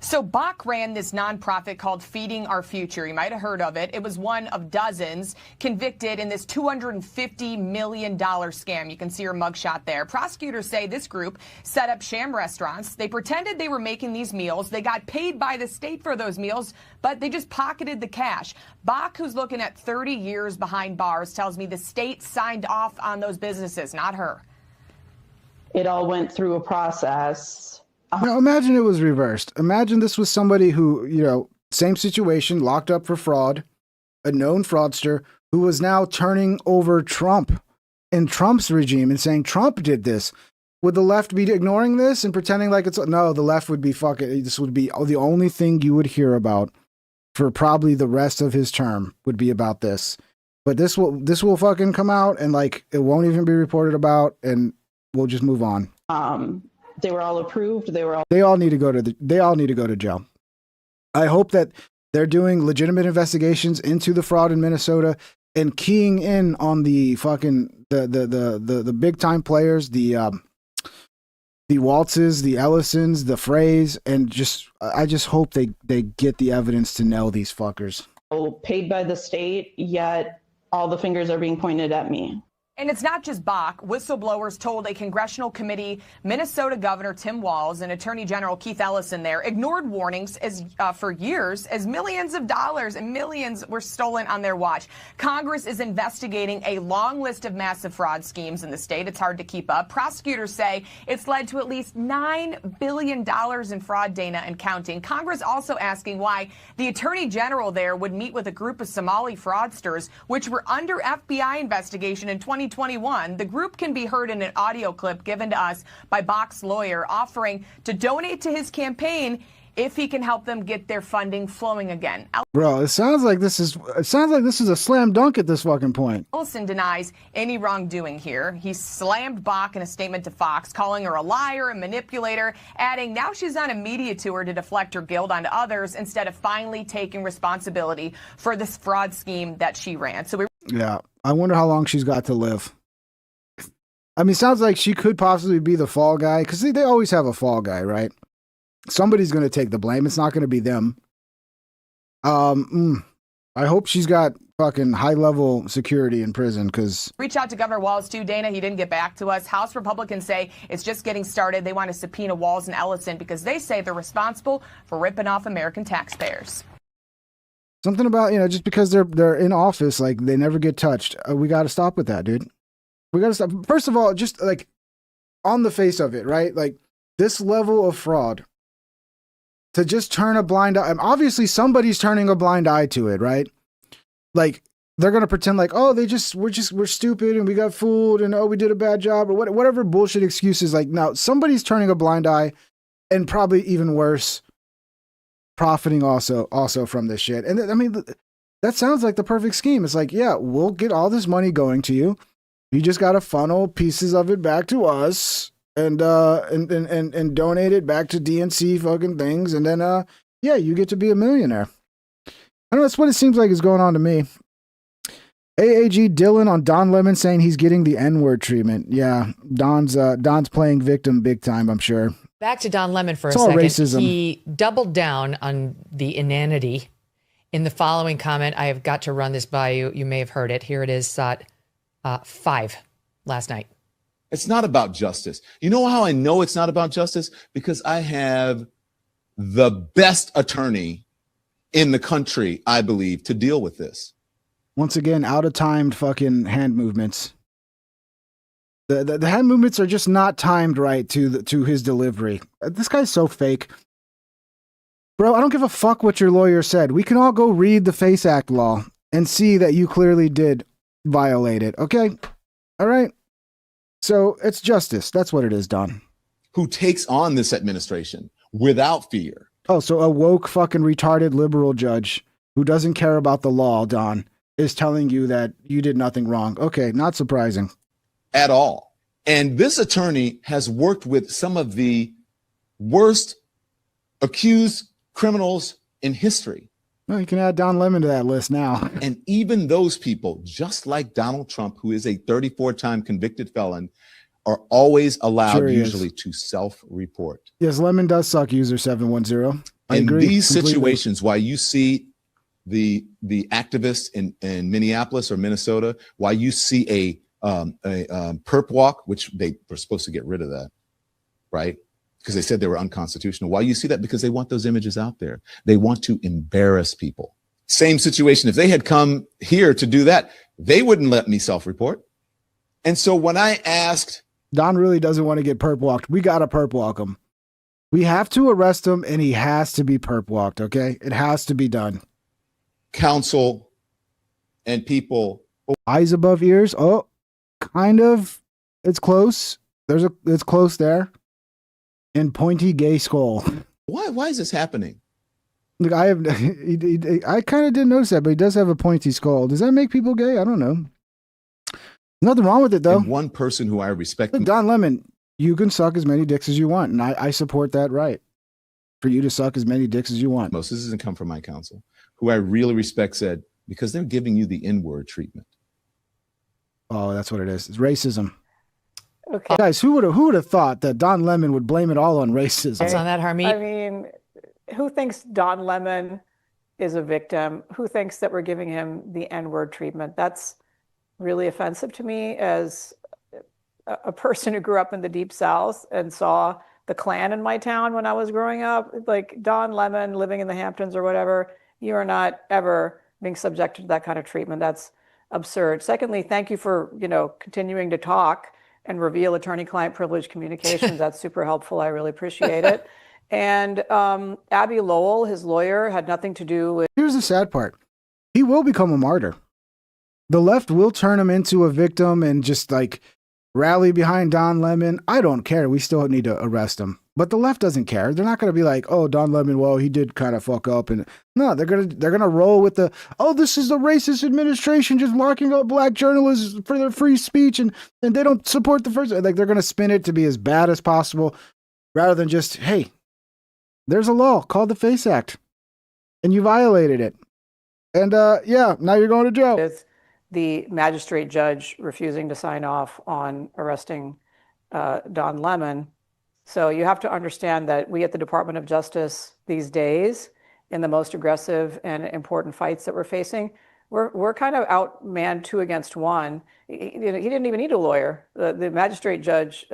So Bach ran this nonprofit called Feeding Our Future. You might have heard of it. It was one of dozens convicted in this $250 million scam. You can see her mugshot there. Prosecutors say this group set up sham restaurants. They pretended they were making these meals. They got paid by the state for those meals, but they just pocketed the cash. Bach, who's looking at 30 years behind bars, tells me the state signed off on those businesses, not her. It all went through a process. Now, imagine it was reversed. Imagine this was somebody who, same situation, locked up for fraud, a known fraudster who was now turning over Trump in Trump's regime and saying Trump did this. Would the left be ignoring this and pretending like no, the left would be this would be the only thing you would hear about for probably the rest of his term would be about this. But this will fucking come out and it won't even be reported about and we'll just move on. They were all approved. They all need to go to jail. I hope that they're doing legitimate investigations into the fraud in Minnesota and keying in on the fucking the big time players, the Waltzes, the Ellisons, the Freys, and I just hope they get the evidence to nail these fuckers. Paid by the state, yet all the fingers are being pointed at me. And it's not just Bach. Whistleblowers told a congressional committee Minnesota Governor Tim Walz and Attorney General Keith Ellison there ignored warnings for years as millions of dollars and millions were stolen on their watch. Congress is investigating a long list of massive fraud schemes in the state. It's hard to keep up. Prosecutors say it's led to at least $9 billion in fraud, Dana, and counting. Congress also asking why the Attorney General there would meet with a group of Somali fraudsters, which were under FBI investigation in 2021. The group can be heard in an audio clip given to us by Bach's lawyer offering to donate to his campaign if he can help them get their funding flowing again. Bro, it sounds like this is a slam dunk at this fucking point. Ellison denies any wrongdoing here. He slammed Bach in a statement to Fox, calling her a liar, a manipulator, adding now she's on a media tour to deflect her guilt onto others instead of finally taking responsibility for this fraud scheme that she ran. Yeah, I wonder how long she's got to live. I mean, sounds like she could possibly be the fall guy because they always have a fall guy, right? Somebody's going to take the blame. It's not going to be them. I hope she's got fucking high-level security in prison because... Reach out to Governor Walz too, Dana. He didn't get back to us. House Republicans say it's just getting started. They want to subpoena Walz and Ellison because they say they're responsible for ripping off American taxpayers. Something about, just because they're in office, they never get touched. We got to stop with that, dude. We got to stop. First of all, just on the face of it, right? This level of fraud, to just turn a blind eye. Obviously, somebody's turning a blind eye to it, right? They're going to pretend oh, we're stupid and we got fooled and, oh, we did a bad job or whatever bullshit excuses. No, somebody's turning a blind eye and probably even worse, profiting also from this shit. And I mean, that sounds like the perfect scheme. It's yeah, we'll get all this money going to you. You just got to funnel pieces of it back to us and donate it back to DNC fucking things. And then, yeah, you get to be a millionaire. I don't know. That's what it seems like is going on to me. AAG Dylan on Don Lemon saying he's getting the N-word treatment. Yeah, Don's playing victim big time, I'm sure. Back to Don Lemon for It's a all second. racism. He doubled down on the inanity in the following comment. I have got to run this by you. You may have heard it. Here it is, Sot 5 last night. It's not about justice. You know how I know it's not about justice? Because I have the best attorney in the country, I believe, to deal with this. Once again, out of timed fucking hand movements. The hand movements are just not timed right to his delivery. This guy's so fake. Bro, I don't give a fuck what your lawyer said. We can all go read the FACE Act law and see that you clearly did violate it. Okay? All right? So it's justice. That's what it is, Don. Who takes on this administration without fear. Oh, so a woke fucking retarded liberal judge who doesn't care about the law, Don, is telling you that you did nothing wrong. Okay, not surprising. At all. And this attorney has worked with some of the worst accused criminals in history. Well, you can add Don Lemon to that list now. And even those people, just like Donald Trump, who is a 34-time convicted felon, are always allowed Sure he is. usually to self-report. Yes, Lemon does suck, user 710. I In agree these completely. situations, why you see the activists in Minneapolis or Minnesota, why you see a perp walk, which they were supposed to get rid of that, right? Because they said they were unconstitutional. Why you see that? Because they want those images out there. They want to embarrass people. Same situation. If they had come here to do that, they wouldn't let me self-report. And so when I asked, Don really doesn't want to get perp walked. We got to perp walk him. We have to arrest him and he has to be perp walked, okay? It has to be done. counsel and people. Eyes above ears. Oh, kind of. It's close. It's close there. And pointy gay skull. Why is this happening? Look, I kind of didn't notice that, but he does have a pointy skull. Does that make people gay? I don't know. Nothing wrong with it, though. And one person who I respect. Look, Don Lemon, you can suck as many dicks as you want, and I support that right. For you to suck as many dicks as you want. Most this doesn't come from my counsel, who I really respect, said, because they're giving you the N-word treatment. Oh, that's what it is. It's racism. Okay. Guys, who would have thought that Don Lemon would blame it all on racism? What's on that, Harmeet? I mean, who thinks Don Lemon is a victim? Who thinks that we're giving him the N-word treatment? That's really offensive to me as a person who grew up in the Deep South and saw the Klan in my town when I was growing up. Like Don Lemon living in the Hamptons or whatever, you are not ever being subjected to that kind of treatment. That's absurd. Secondly, thank you for, continuing to talk and reveal attorney-client privilege communications. That's super helpful. I really appreciate it. And Abby Lowell, his lawyer, had nothing to do with... Here's the sad part. He will become a martyr. The left will turn him into a victim and just rally behind Don Lemon. I don't care. We still need to arrest him. But the left doesn't care. They're not going to be like, oh, Don Lemon, well, he did kind of fuck up. And no, they're going to roll with the, oh, this is the racist administration just locking up black journalists for their free speech and they don't support the first. They're going to spin it to be as bad as possible rather than just, hey, there's a law called the FACE Act and you violated it. And yeah, now you're going to jail. With the magistrate judge refusing to sign off on arresting Don Lemon. So you have to understand that we at the Department of Justice these days, in the most aggressive and important fights that we're facing, we're kind of outmanned 2 against 1. He didn't even need a lawyer. The magistrate judge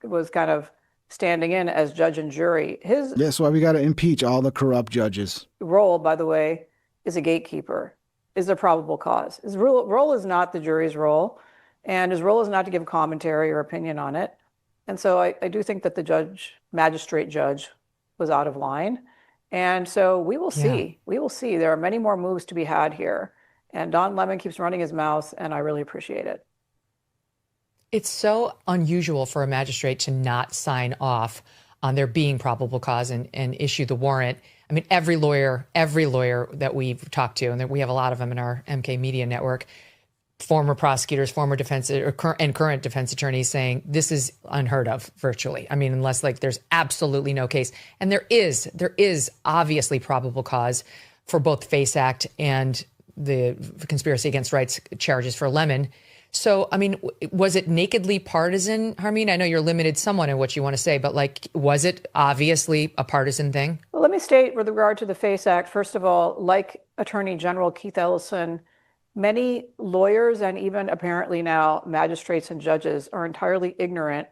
was kind of standing in as judge and jury. His That's why we got to impeach all the corrupt judges. role, by the way, is a gatekeeper. Is there probable cause? His role is not the jury's role, and his role is not to give commentary or opinion on it. And so I do think that the magistrate judge was out of line. And so we will see. Yeah. We will see. There are many more moves to be had here. And Don Lemon keeps running his mouth, and I really appreciate it. It's so unusual for a magistrate to not sign off on there being probable cause and issue the warrant. I mean, every lawyer that we've talked to, and that we have a lot of them in our MK Media network, former prosecutors, former defense and current defense attorneys saying this is unheard of virtually. I mean, unless like there's absolutely no case. And there is obviously probable cause for both FACE Act and the conspiracy against rights charges for Lemon. So, I mean, was it nakedly partisan, Harmeen? I know you're limited somewhat in what you want to say, but like, was it obviously a partisan thing? Well, let me state with regard to the FACE Act, first of all, like Attorney General Keith Ellison, many lawyers and even apparently now magistrates and judges are entirely ignorant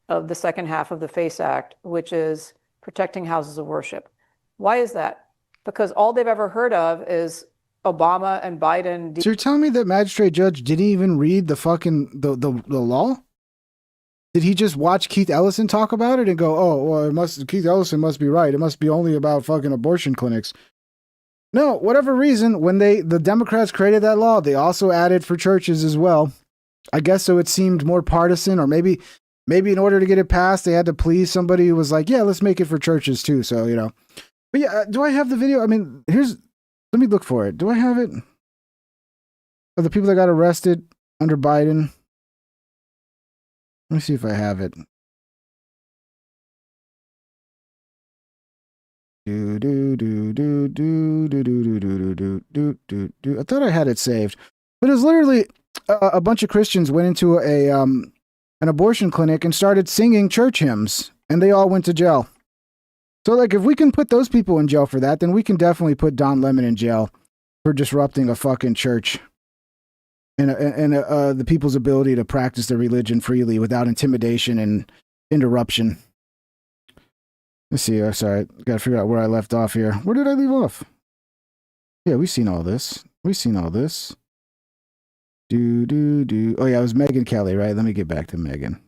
of the second half of the FACE Act, which is protecting houses of worship. Why is that? Because all they've ever heard of is Obama and Biden. So you're telling me that magistrate judge didn't even read the fucking the law? Did he just watch Keith Ellison talk about it and go, "Oh, well, Keith Ellison must be right. It must be only about fucking abortion clinics"? No, whatever reason, when the Democrats created that law, they also added for churches as well. I guess so it seemed more partisan, or maybe in order to get it passed, they had to please somebody who was like, "Yeah, let's make it for churches too." So, you know. But yeah, do I have the video? I mean, let me look for it. Do I have it? Of the people that got arrested under Biden? Let me see if I have it. I thought I had it saved. But it was literally a bunch of Christians went into an abortion clinic and started singing church hymns, and they all went to jail. So, like, if we can put those people in jail for that, then we can definitely put Don Lemon in jail for disrupting a fucking church and the people's ability to practice their religion freely without intimidation and interruption. Let's see. Oh, sorry. Got to figure out where I left off here. Where did I leave off? Yeah, we've seen all this. Oh, yeah, it was Megyn Kelly, right? Let me get back to Megyn.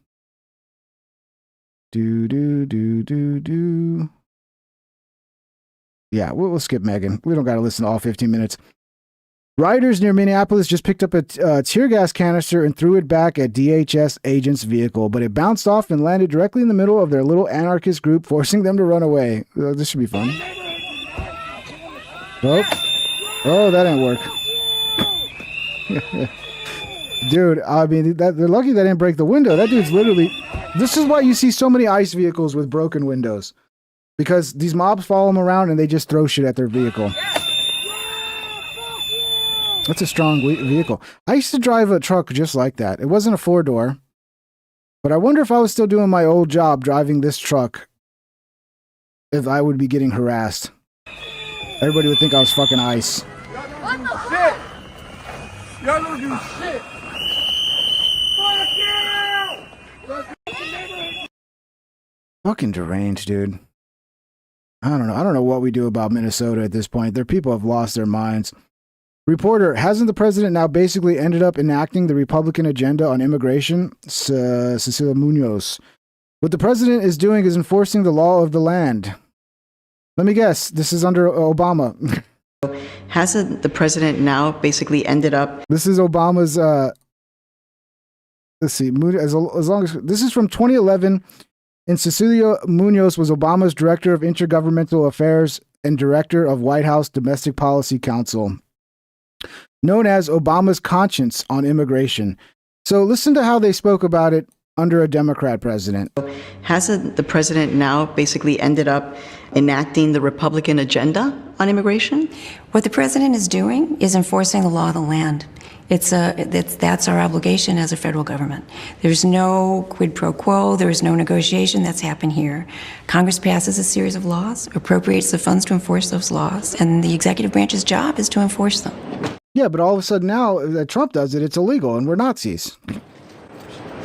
Yeah, we'll skip Megyn. We don't got to listen to all 15 minutes. Rioters near Minneapolis just picked up a tear gas canister and threw it back at DHS agents' vehicle, but it bounced off and landed directly in the middle of their little anarchist group, forcing them to run away. This should be fun. Oh, that didn't work. Dude, I mean, they're lucky they didn't break the window. That dude's literally... This is why you see so many ICE vehicles with broken windows. Because these mobs follow them around and they just throw shit at their vehicle. That's a strong vehicle. I used to drive a truck just like that. It wasn't a 4-door. But I wonder if I was still doing my old job driving this truck, if I would be getting harassed. Everybody would think I was fucking ICE. What the shit? Y'all don't do shit. Fucking deranged, dude. I don't know. I don't know what we do about Minnesota at this point. Their people have lost their minds. Reporter, hasn't the president now basically ended up enacting the Republican agenda on immigration? Cecilia Munoz. What the president is doing is enforcing the law of the land. Let me guess. This is under Obama. Hasn't the president now basically ended up... This is Obama's... let's see. As long as... This is from 2011... And Cecilia Munoz was Obama's Director of Intergovernmental Affairs and Director of White House Domestic Policy Council, known as Obama's conscience on immigration. So listen to how they spoke about it under a Democrat president. Hasn't the president now basically ended up enacting the Republican agenda on immigration? What the president is doing is enforcing the law of the land. That's our obligation as a federal government. There's no quid pro quo. There is no negotiation that's happened here. Congress passes a series of laws, appropriates the funds to enforce those laws, and the executive branch's job is to enforce them. Yeah, but all of a sudden now that Trump does it, it's illegal, and we're Nazis.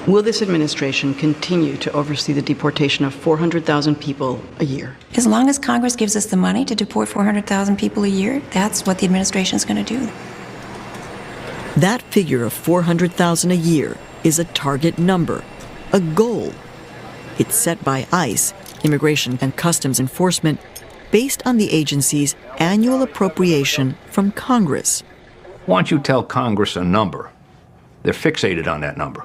Will this administration continue to oversee the deportation of 400,000 people a year? As long as Congress gives us the money to deport 400,000 people a year, that's what the administration is going to do. That figure of 400,000 a year is a target number, a goal. It's set by ICE, Immigration and Customs Enforcement, based on the agency's annual appropriation from Congress. Once you tell Congress a number, they're fixated on that number.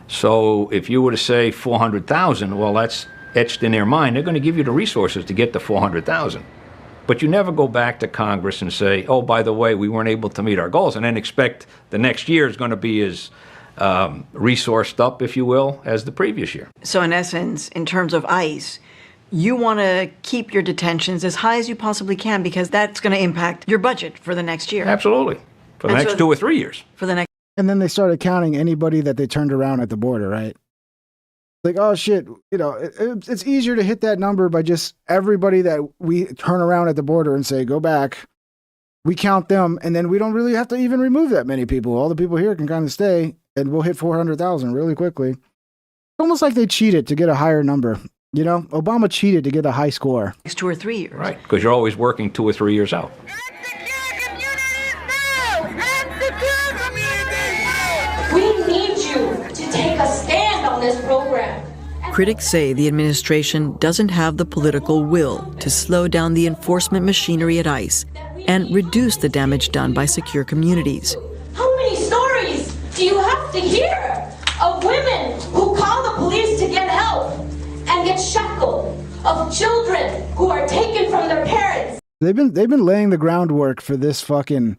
So if you were to say 400,000, well, that's etched in their mind. They're going to give you the resources to get to 400,000. But you never go back to Congress and say, oh, by the way, we weren't able to meet our goals, and then expect the next year is going to be as resourced up, if you will, as the previous year. So in essence, in terms of ICE, you want to keep your detentions as high as you possibly can because that's going to impact your budget for the next year. Absolutely. For the next 2 or 3 years. For the next. And then they started counting anybody that they turned around at the border, right? Like, oh shit, you know, it's easier to hit that number by just everybody that we turn around at the border and say, go back. We count them, and then we don't really have to even remove that many people. All the people here can kind of stay, and we'll hit 400,000 really quickly. It's almost like they cheated to get a higher number. You know, Obama cheated to get a high score. Next 2 or 3 years. Right, because you're always working 2 or 3 years out. We need you to take a stand on this program. Critics say the administration doesn't have the political will to slow down the enforcement machinery at ICE and reduce the damage done by secure communities. How many stories do you have to hear of women who call the police to get help and get shackled, of children who are taken from their parents? They've been laying the groundwork for this fucking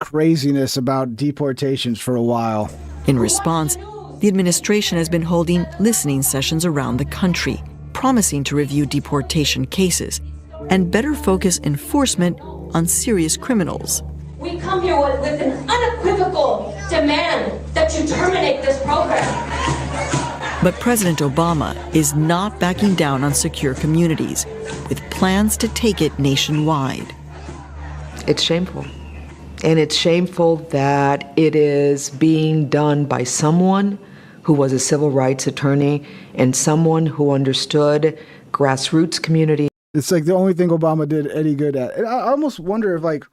craziness about deportations for a while. In response, the administration has been holding listening sessions around the country, promising to review deportation cases and better focus enforcement on serious criminals. We come here with an unequivocal demand that you terminate this program. But President Obama is not backing down on secure communities, with plans to take it nationwide. It's shameful. And it's shameful that it is being done by someone who was a civil rights attorney and someone who understood grassroots community. It's like the only thing Obama did any good at. And I almost wonder if like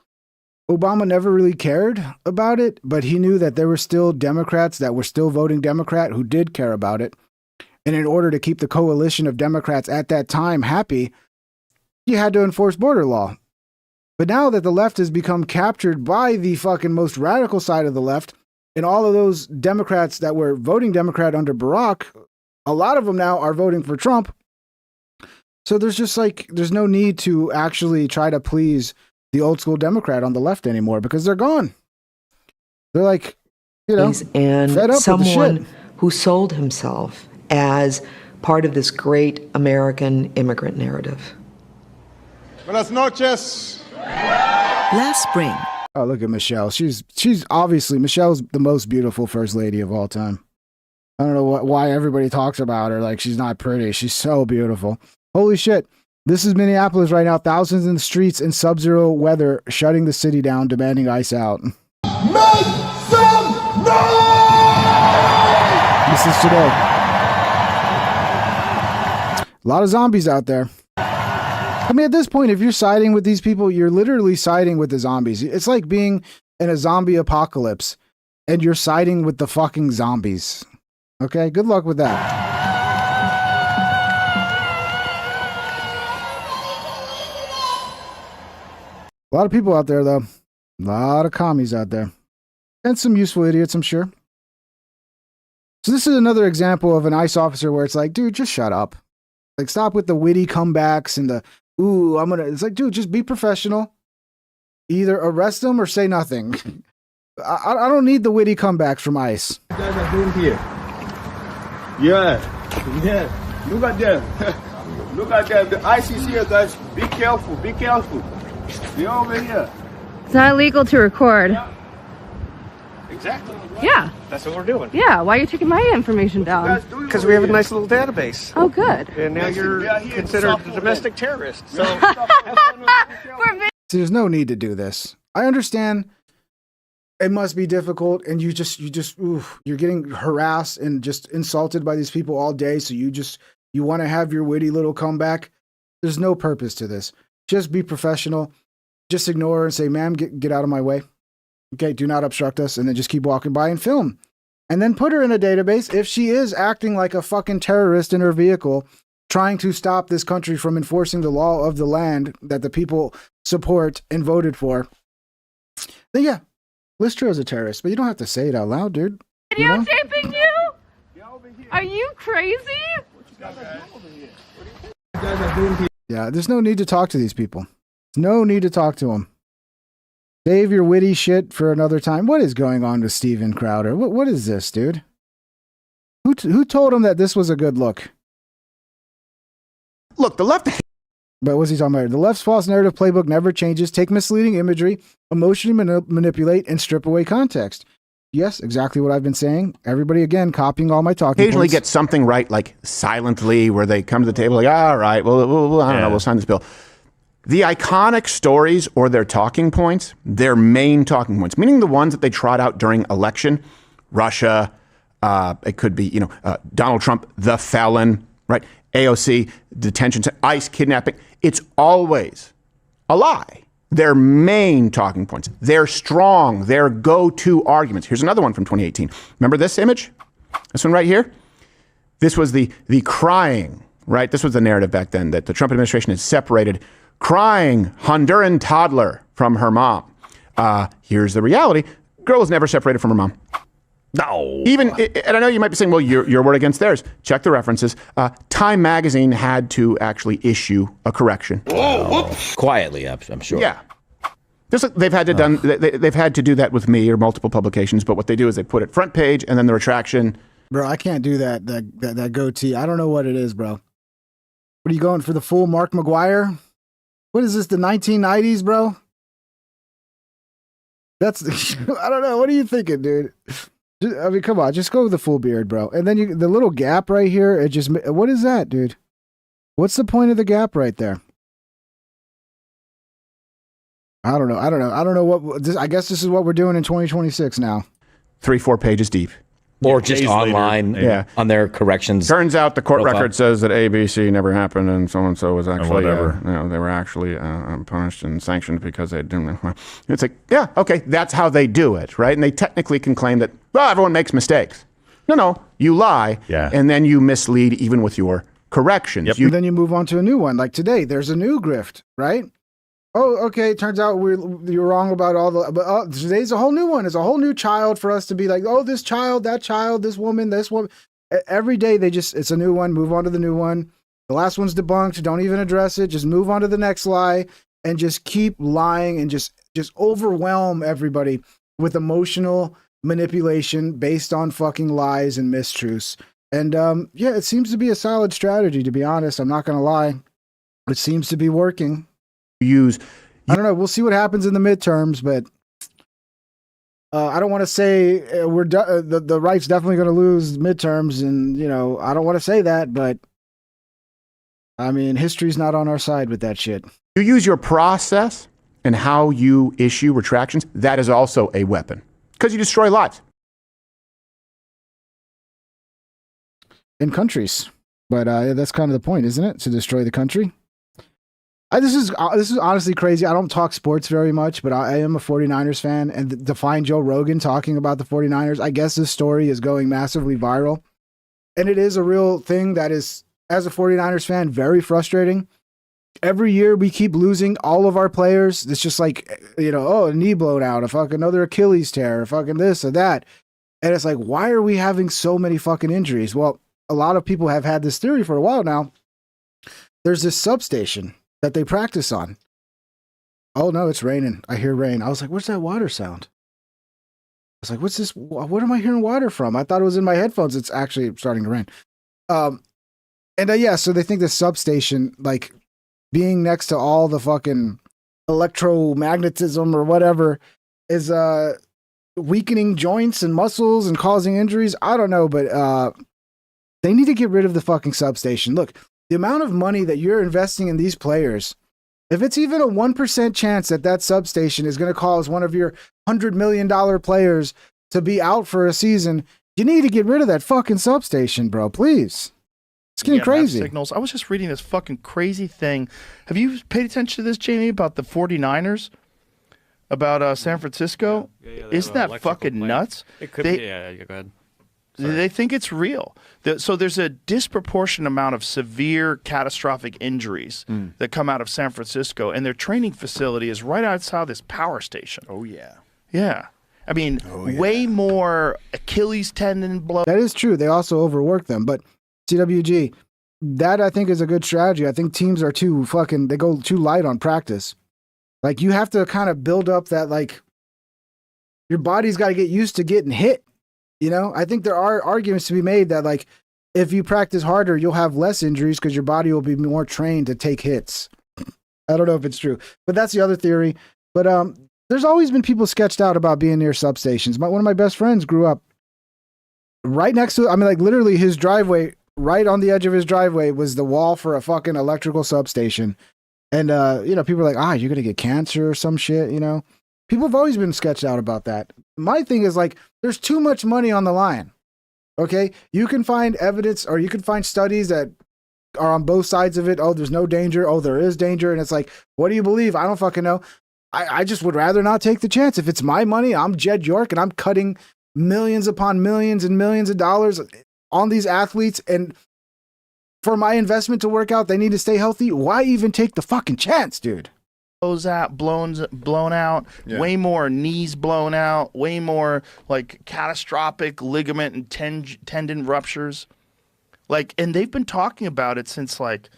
Obama never really cared about it, but he knew that there were still Democrats that were still voting Democrat who did care about it. And in order to keep the coalition of Democrats at that time happy, you had to enforce border law. But now that the left has become captured by the fucking most radical side of the left, and all of those Democrats that were voting Democrat under Barack, a lot of them now are voting for Trump. So there's no need to actually try to please the old school Democrat on the left anymore because they're gone. They're like, you know, and fed up with the someone shit. who sold himself as part of this great American immigrant narrative. Buenas noches. Last spring. Oh, look at Michelle. She's obviously, Michelle's the most beautiful first lady of all time. I don't know why everybody talks about her like she's not pretty. She's so beautiful. Holy shit. This is Minneapolis right now. Thousands in the streets in sub-zero weather, shutting the city down, demanding ICE out. Make some noise! This is today. A lot of zombies out there. I mean, at this point, if you're siding with these people, you're literally siding with the zombies. It's like being in a zombie apocalypse and you're siding with the fucking zombies. Okay, good luck with that. A lot of people out there, though. A lot of commies out there. And some useful idiots, I'm sure. So this is another example of an ICE officer where it's like, dude, just shut up. Like, stop with the witty comebacks and the, ooh, it's like, dude, just be professional. Either arrest them or say nothing. I don't need the witty comebacks from ICE. What you guys are doing here? Yeah. Look at them. Look at them. The ICE is here, guys. Be careful. Be careful. Be over here. It's not illegal to record. Exactly. Yeah. That's what we're doing. Yeah. Why are you taking my information down? Because we have a nice little database. Oh, good. And now you're considered a domestic terrorist. So See, there's no need to do this. I understand it must be difficult and you're getting harassed and just insulted by these people all day. So you want to have your witty little comeback. There's no purpose to this. Just be professional. Just ignore her and say, ma'am, get out of my way. Okay, do not obstruct us. And then just keep walking by and film. And then put her in a database if she is acting like a fucking terrorist in her vehicle, trying to stop this country from enforcing the law of the land that the people support and voted for. Then yeah, list her as a terrorist, but you don't have to say it out loud, dude. Videotaping you? Are you crazy? What you guys are doing here? Yeah, there's no need to talk to these people. There's no need to talk to them. Save your witty shit for another time. What is going on with Steven Crowder? What is this, dude? Who told him that this was a good look? Look, the left. But what's he talking about? The left's false narrative playbook never changes. Take misleading imagery, emotionally manipulate, and strip away context. Yes, exactly what I've been saying. Everybody, again, copying all my talking Occasionally points. get something right, like silently, where they come to the table like, all right, well I don't know, we'll sign this bill. The iconic stories or their talking points, their main talking points, meaning the ones that they trot out during election, Russia, it could be, Donald Trump, the felon, right? AOC, detention, ICE, kidnapping. It's always a lie. Their main talking points, their strong, their go-to arguments. Here's another one from 2018. Remember this image? This one right here? This was the crying, right? This was the narrative back then that the Trump administration had separated crying Honduran toddler from her mom. Here's the reality. Girl was never separated from her mom. No. Even, and I know you might be saying, well, your word against theirs. Check the references. Time magazine had to actually issue a correction. Quietly, I'm sure. Yeah. Just like they've had to they've had to do that with me or multiple publications, but what they do is they put it front page and then the retraction. Bro, I can't do that goatee. I don't know what it is, bro. What are you going for, the full Mark McGuire? What is this, the 1990s, bro? That's I don't know. What are you thinking, dude? I mean, come on, just go with the full beard, bro. And then the little gap right here, it just, what is that, dude? What's the point of the gap right there? I don't know. I don't know what I guess this is what we're doing in 2026 now. 3-4 pages deep. Or just online on their corrections. Turns out the court record says that ABC never happened and so was actually, they were actually punished and sanctioned because they didn't. It's like, yeah, okay, that's how they do it, right? And they technically can claim that, well, everyone makes mistakes. No, you lie, and then you mislead even with your corrections. And then you move on to a new one. Like today, there's a new grift, right? Oh, okay. It turns out you're wrong about all the. But today's a whole new one. It's a whole new child for us to be like, oh, this child, that child, this woman, this woman. Every day it's a new one. Move on to the new one. The last one's debunked. Don't even address it. Just move on to the next lie and just keep lying and just overwhelm everybody with emotional manipulation based on fucking lies and mistruths. And it seems to be a solid strategy. To be honest, I'm not gonna lie. It seems to be working. I don't know. We'll see what happens in the midterms, but I don't want to say the right's definitely going to lose midterms, and I don't want to say that, but I mean, history's not on our side with that shit. You use your process and how you issue retractions. That is also a weapon because you destroy lives in countries. But that's kind of the point, isn't it? To destroy the country. This is honestly crazy. I don't talk sports very much, but I am a 49ers fan, and to find Joe Rogan talking about the 49ers, I guess this story is going massively viral. And it is a real thing that is, as a 49ers fan, very frustrating. Every year we keep losing all of our players. It's just like, a knee blown out, a fucking another Achilles tear, a fucking this or that. And it's like, why are we having so many fucking injuries? Well, a lot of people have had this theory for a while now. There's this substation that they practice on. Oh no, it's raining. I hear rain. I was like, what's that water sound? I was like, what's this? What am I hearing water from? I thought it was in my headphones. It's actually starting to rain. So they think the substation, like being next to all the fucking electromagnetism or whatever, is weakening joints and muscles and causing injuries. I don't know, but they need to get rid of the fucking substation. Look, the amount of money that you're investing in these players, if it's even a 1% chance that substation is going to cause one of your $100 million players to be out for a season, you need to get rid of that fucking substation, bro. Please. It's getting crazy. Signals. I was just reading this fucking crazy thing. Have you paid attention to this, Jamie, about the 49ers? About San Francisco? Isn't that fucking nuts? It could be. Yeah, go ahead. They think it's real. So there's a disproportionate amount of severe catastrophic injuries that come out of San Francisco, and their training facility is right outside this power station. Oh, yeah. Yeah. I mean, way more Achilles tendon blow. That is true. They also overwork them. But CWG, that I think is a good strategy. I think teams are they go too light on practice. Like you have to kind of build up that, like, your body's got to get used to getting hit. You know, I think there are arguments to be made that, like, if you practice harder, you'll have less injuries because your body will be more trained to take hits. I don't know if it's true, but that's the other theory. But there's always been people sketched out about being near substations. One of my best friends grew up right next to, I mean, like literally his driveway, right on the edge of his driveway was the wall for a fucking electrical substation. And, you know, people are like, you're going to get cancer or some shit, you know? People have always been sketched out about that. My thing is, like, there's too much money on the line. Okay? You can find evidence or you can find studies that are on both sides of it. Oh, there's no danger. Oh, there is danger. And it's like, what do you believe? I don't fucking know. I just would rather not take the chance. If it's my money, I'm Jed York and I'm cutting millions upon millions and millions of dollars on these athletes. And for my investment to work out, they need to stay healthy. Why even take the fucking chance, dude? Blown out, way more knees blown out, way more like catastrophic ligament and tendon ruptures. Like, and they've been talking about it since like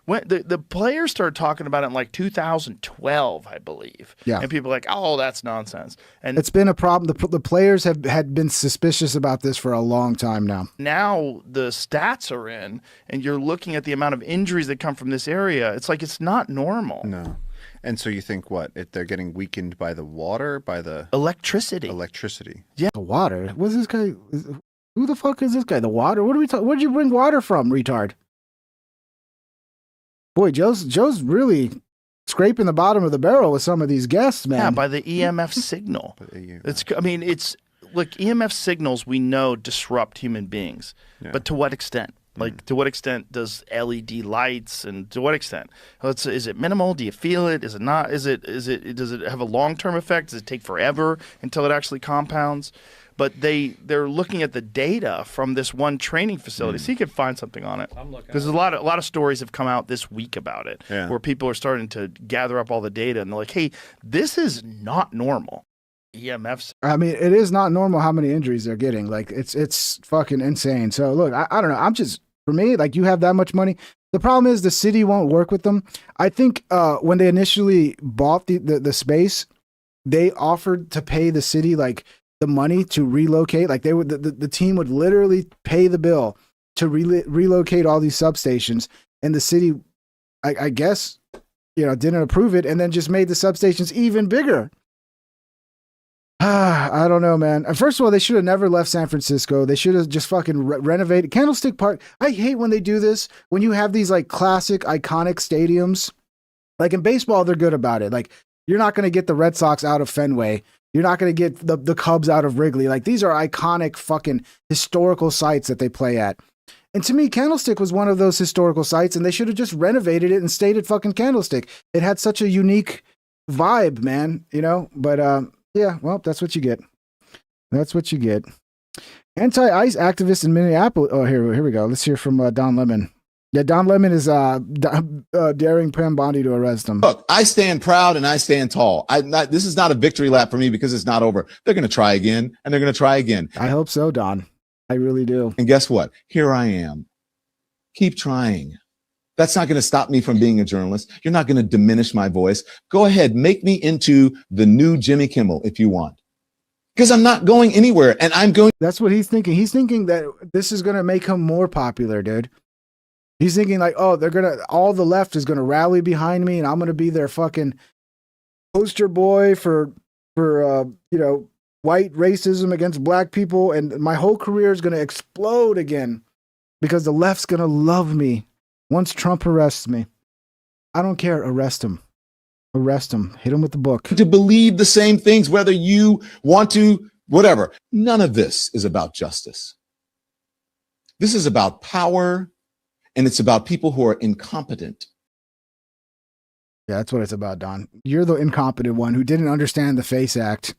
when the players started talking about it in like 2012, I believe. Yeah. And people are like, oh, that's nonsense. And it's been a problem. The players had been suspicious about this for a long time now. Now the stats are in, and you're looking at the amount of injuries that come from this area. It's like it's not normal. No. And so you think what? If they're getting weakened by the water, by the electricity. Yeah, the water. What's this guy? Who the fuck is this guy? The water? What are we talking? Where'd you bring water from, retard? Boy, Joe's really scraping the bottom of the barrel with some of these guests, man. Yeah, by the EMF signal. It's like EMF signals we know disrupt human beings, but to what extent? Like, to what extent does LED lights, and to what extent? Is it minimal? Do you feel it? Is it not? Does it have a long-term effect? Does it take forever until it actually compounds? But they're looking at the data from this one training facility. See if you can find something on it. Because a lot of stories have come out this week about it, where people are starting to gather up all the data, and they're like, hey, this is not normal. EMFs. I mean, it is not normal how many injuries they're getting. Like, it's fucking insane. So look, I don't know. For me, like, you have that much money. The problem is the city won't work with them. I think when they initially bought the space, they offered to pay the city like the money to relocate. Like, they would the team would literally pay the bill to relocate all these substations, and the city, I guess, didn't approve it, and then just made the substations even bigger. I don't know, man. First of all, they should have never left San Francisco. They should have just fucking renovated Candlestick Park. I hate when they do this, when you have these like classic, iconic stadiums. Like in baseball, they're good about it. Like, you're not going to get the Red Sox out of Fenway. You're not going to get the Cubs out of Wrigley. Like, these are iconic fucking historical sites that they play at. And to me, Candlestick was one of those historical sites, and they should have just renovated it and stayed at fucking Candlestick. It had such a unique vibe, man, But, yeah, well, that's what you get. That's what you get. Anti-ICE activists in Minneapolis. Oh, here we go. Let's hear from Don Lemon. Yeah, Don Lemon is daring Pam Bondi to arrest him. Look, I stand proud and I stand tall. This is not a victory lap for me because it's not over. They're going to try again, and they're going to try again. I hope so, Don. I really do. And guess what? Here I am. Keep trying. That's not going to stop me from being a journalist. You're not going to diminish my voice. Go ahead, make me into the new Jimmy Kimmel if you want. Because I'm not going anywhere, and I'm going. That's what he's thinking. He's thinking that this is going to make him more popular, dude. He's thinking like, oh, all the left is going to rally behind me, and I'm going to be their fucking poster boy for white racism against black people, and my whole career is going to explode again because the left's going to love me. Once Trump arrests me, I don't care. Arrest him. Arrest him. Hit him with the book. To believe the same things, whether you want to, whatever. None of this is about justice. This is about power, and it's about people who are incompetent. Yeah, that's what it's about, Don. You're the incompetent one who didn't understand the FACE Act.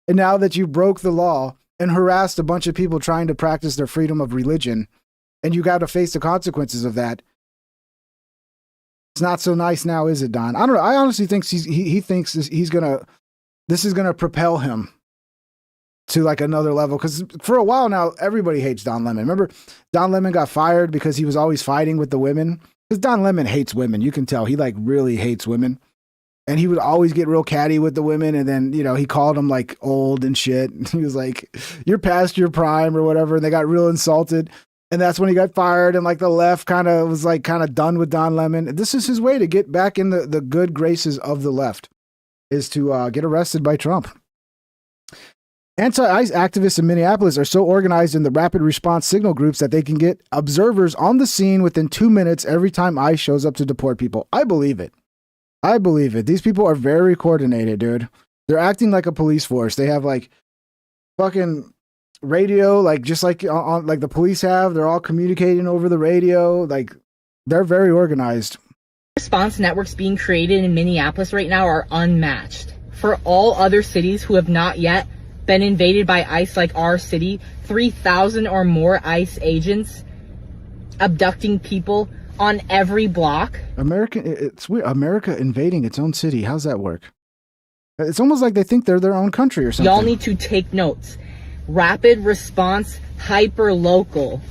And now that you broke the law and harassed a bunch of people trying to practice their freedom of religion, and you got to face the consequences of that. It's not so nice now, is it, Don? I don't know. I honestly think he thinks this is going to propel him to like another level. Because for a while now, everybody hates Don Lemon. Remember, Don Lemon got fired because he was always fighting with the women. Because Don Lemon hates women. You can tell he like really hates women. And he would always get real catty with the women. And then, you know, he called them like old and shit. He was like, you're past your prime or whatever. And they got real insulted. And that's when he got fired. And like the left kind of was like kind of done with Don Lemon. This is his way to get back in the good graces of the left, is to get arrested by Trump. Anti-ICE activists in Minneapolis are so organized in the rapid response signal groups that they can get observers on the scene within 2 minutes every time ICE shows up to deport people. I believe it. I believe it. These people are very coordinated, dude. They're acting like a police force. They have like fucking radio, like just like on like the police have. They're all communicating over the radio. Like they're very organized. Response networks being created in Minneapolis right now are unmatched. For all other cities who have not yet been invaded by ICE like our city, 3,000 or more ICE agents abducting people on every block. It's weird. America invading its own city. How's that work? It's almost like they think they're their own country or something. Y'all need to take notes. Rapid response, hyper local.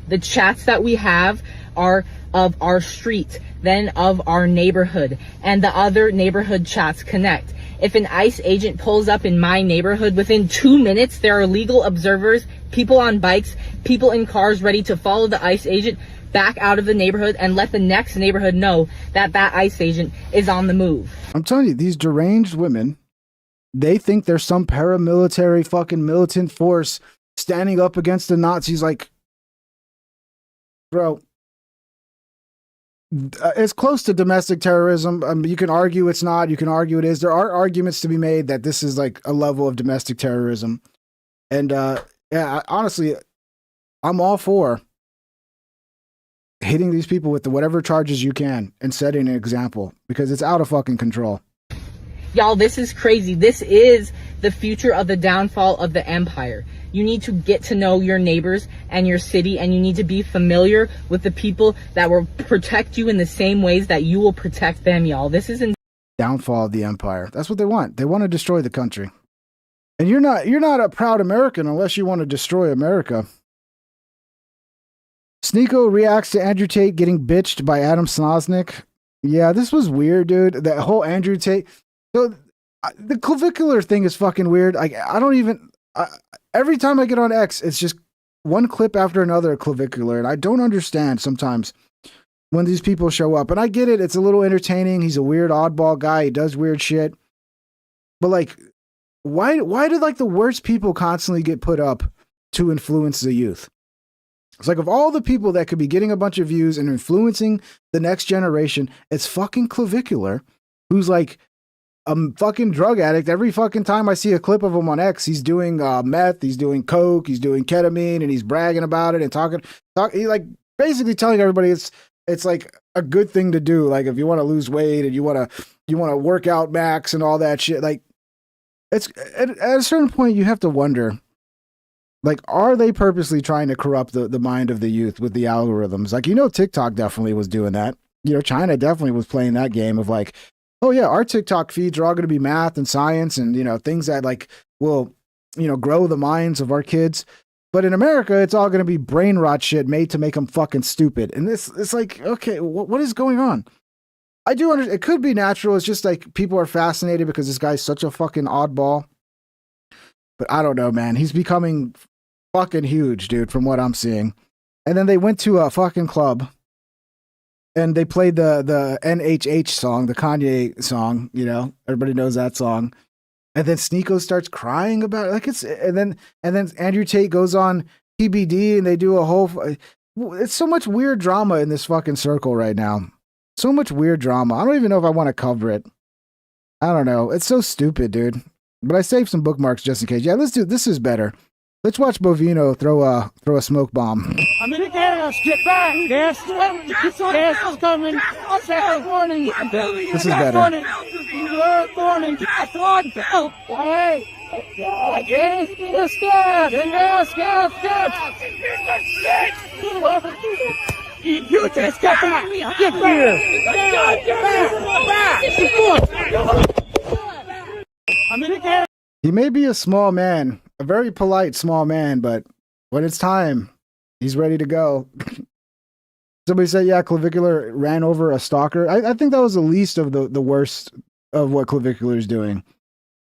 The chats that we have are of our street, then of our neighborhood, and the other neighborhood chats connect. If an ICE agent pulls up in my neighborhood, within 2 minutes, there are legal observers, people on bikes, people in cars ready to follow the ICE agent back out of the neighborhood and let the next neighborhood know that that ICE agent is on the move. I'm telling you, these deranged women, they think there's some paramilitary fucking militant force standing up against the Nazis. Like, bro, it's close to domestic terrorism. You can argue it's not. You can argue it is. There are arguments to be made that this is like a level of domestic terrorism. And yeah, honestly, I'm all for hitting these people with whatever charges you can and setting an example, because it's out of fucking control. Y'all, this is crazy. This is the future of the downfall of the empire. You need to get to know your neighbors and your city, and you need to be familiar with the people that will protect you in the same ways that you will protect them, y'all. This is downfall of the empire. That's what they want. They want to destroy the country. And you're not a proud American unless you want to destroy America. Sneeko reacts to Andrew Tate getting bitched by Adam Slosnick. Yeah, this was weird, dude. That whole Andrew Tate. So the clavicular thing is fucking weird. Every time I get on X, it's just one clip after another clavicular. And I don't understand sometimes when these people show up. And I get it. It's a little entertaining. He's a weird oddball guy. He does weird shit. But like, why did like the worst people constantly get put up to influence the youth? It's like, of all the people that could be getting a bunch of views and influencing the next generation, it's fucking clavicular, who's like a fucking drug addict. Every fucking time I see a clip of him on X, he's doing meth, he's doing coke, he's doing ketamine, and he's bragging about it and talking. He like basically telling everybody it's like a good thing to do. Like if you want to lose weight and you want to work out max and all that shit. Like it's at a certain point you have to wonder. Like, are they purposely trying to corrupt the mind of the youth with the algorithms? Like, TikTok definitely was doing that. China definitely was playing that game of like, oh yeah, our TikTok feeds are all going to be math and science and, things that like will, grow the minds of our kids. But in America, it's all going to be brain rot shit made to make them fucking stupid. And it's like, okay, what is going on? I do understand. It could be natural. It's just like people are fascinated because this guy's such a fucking oddball. But I don't know, man. He's becoming fucking huge, dude, from what I'm seeing. And then they went to a fucking club and they played the NHH song, the Kanye song, everybody knows that song. And then Sneeko starts crying about it. Like and then Andrew Tate goes on PBD and they do a whole, it's so much weird drama in this fucking circle right now. So much weird drama. I don't even know if I want to cover it. I don't know. It's so stupid, dude. But I saved some bookmarks just in case. Yeah, let's do this. Is better. Let's watch Bovino throw a smoke bomb. I'm in the gas. Get back. Gas is coming. Warning. This is better. Warning. Hey. You just get back. Get back. I'm in the gas. He may be a small man, a very polite small man, but when it's time, he's ready to go. Somebody said, yeah, Clavicular ran over a stalker. I think that was the least of the worst of what Clavicular is doing.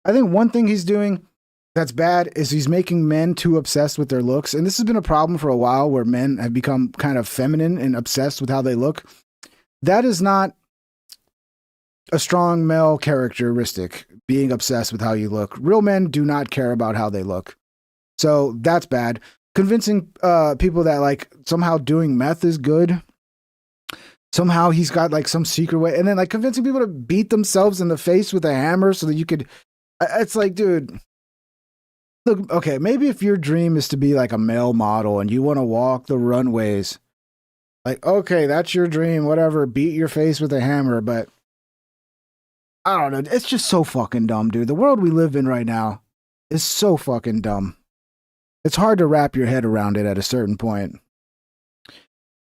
I think one thing he's doing that's bad is he's making men too obsessed with their looks. And this has been a problem for a while where men have become kind of feminine and obsessed with how they look. That is not a strong male characteristic, being obsessed with how you look. Real men do not care about how they look. So that's bad. Convincing people that like somehow doing meth is good. Somehow he's got like some secret way. And then like convincing people to beat themselves in the face with a hammer so that you could. It's like, dude, look, okay, maybe if your dream is to be like a male model and you want to walk the runways, like, okay, that's your dream, whatever, beat your face with a hammer. But I don't know. It's just so fucking dumb, dude. The world we live in right now is so fucking dumb. It's hard to wrap your head around it at a certain point.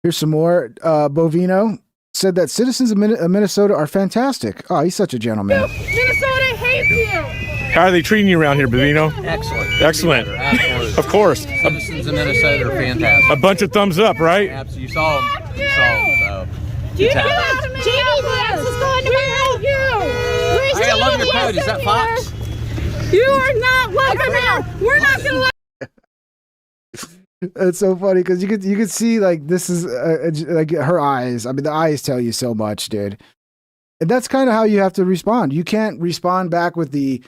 Here's some more. Bovino said that citizens of Minnesota are fantastic. Oh, he's such a gentleman. Minnesota hates you. How are they treating you around here, Bovino? Excellent. Excellent. Absolutely. Of course. Citizens of Minnesota are fantastic. A bunch of thumbs up, right? Absolutely. You saw them. You saw them. So. Do you know JD Vance is going to help you? Where's Hey, I love your coat. Is that Fox? You are not welcome here. We're not going to let. It's so funny because you could see like this is like her eyes. I mean, the eyes tell you so much, dude. And that's kind of how you have to respond. You can't respond back with the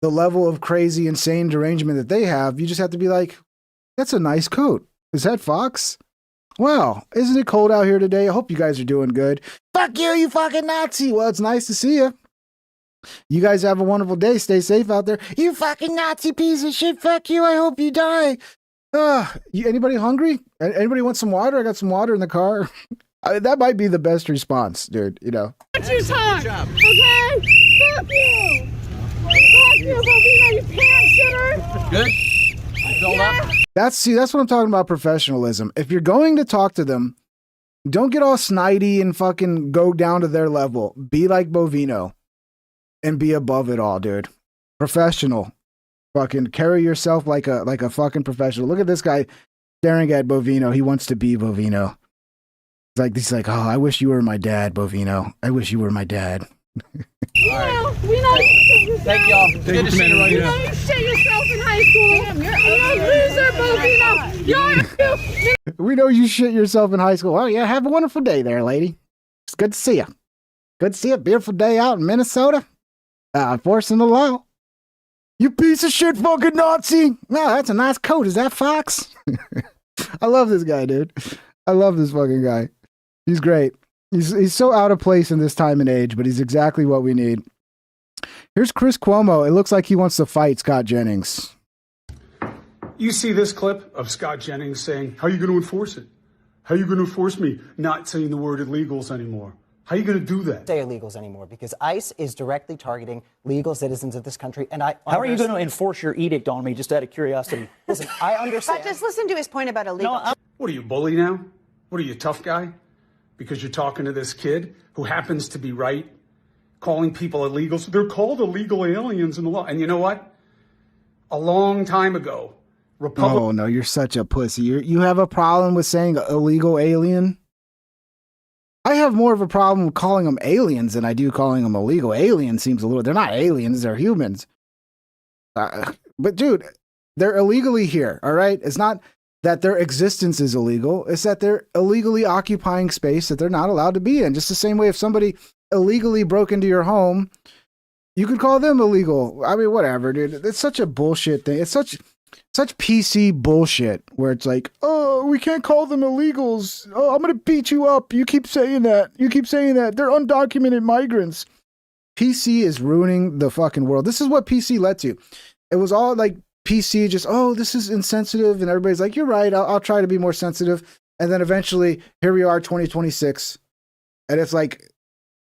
level of crazy, insane derangement that they have. You just have to be like, "That's a nice coat. Is that Fox? Wow, isn't it cold out here today? I hope you guys are doing good. Fuck you, you fucking Nazi. Well, it's nice to see you. You guys have a wonderful day. Stay safe out there. You fucking Nazi piece of shit. Fuck you. I hope you die." Anybody hungry? Anybody want some water? I got some water in the car. That might be the best response, dude. You know. Let you talk, okay? Fuck you. Fuck you, Bovino, you pants shitter. Good. Filled up. That's what I'm talking about. Professionalism. If you're going to talk to them, don't get all snidey and fucking go down to their level. Be like Bovino, and be above it all, dude. Professional. Fucking carry yourself like a fucking professional. Look at this guy staring at Bovino. He wants to be Bovino. He's like, oh, I wish you were my dad, Bovino. I wish you were my dad. We know you shit yourself. Thank y'all. Good to see you. We know you shit yourself in high school. You're a loser, Bovino. We know you shit yourself in high school. Well, yeah, have a wonderful day there, lady. It's good to see you. Good to see you. Beautiful day out in Minnesota. Enforcing the law. You piece of shit fucking Nazi. No, that's a nice coat. Is that Fox? I love this guy, dude. I love this fucking guy. He's great. He's so out of place in this time and age, but he's exactly what we need. Here's Chris Cuomo. It looks like he wants to fight Scott Jennings. You see this clip of Scott Jennings saying, how are you going to enforce it? How are you going to enforce me not saying the word illegals anymore? How are you going to do that? Say illegals anymore because ICE is directly targeting legal citizens of this country. And How are you going to enforce your edict on me, just out of curiosity? Listen, I understand. But just listen to his point about illegals. What are you, bully now? What are you, tough guy? Because you're talking to this kid who happens to be right, calling people illegals. They're called illegal aliens in the law. And you know what? A long time ago, Oh, no, you're such a pussy. You have a problem with saying illegal alien? I have more of a problem with calling them aliens than I do calling them illegal. Alien seems a little... They're not aliens. They're humans. But, dude, they're illegally here, all right? It's not that their existence is illegal. It's that they're illegally occupying space that they're not allowed to be in. Just the same way if somebody illegally broke into your home, you could call them illegal. I mean, whatever, dude. It's such a bullshit thing. It's such PC bullshit where it's like, oh, we can't call them illegals. Oh, I'm going to beat you up. You keep saying that. They're undocumented migrants. PC is ruining the fucking world. This is what PC led to. It was all like PC just, oh, this is insensitive. And everybody's like, you're right. I'll try to be more sensitive. And then eventually here we are, 2026. And it's like,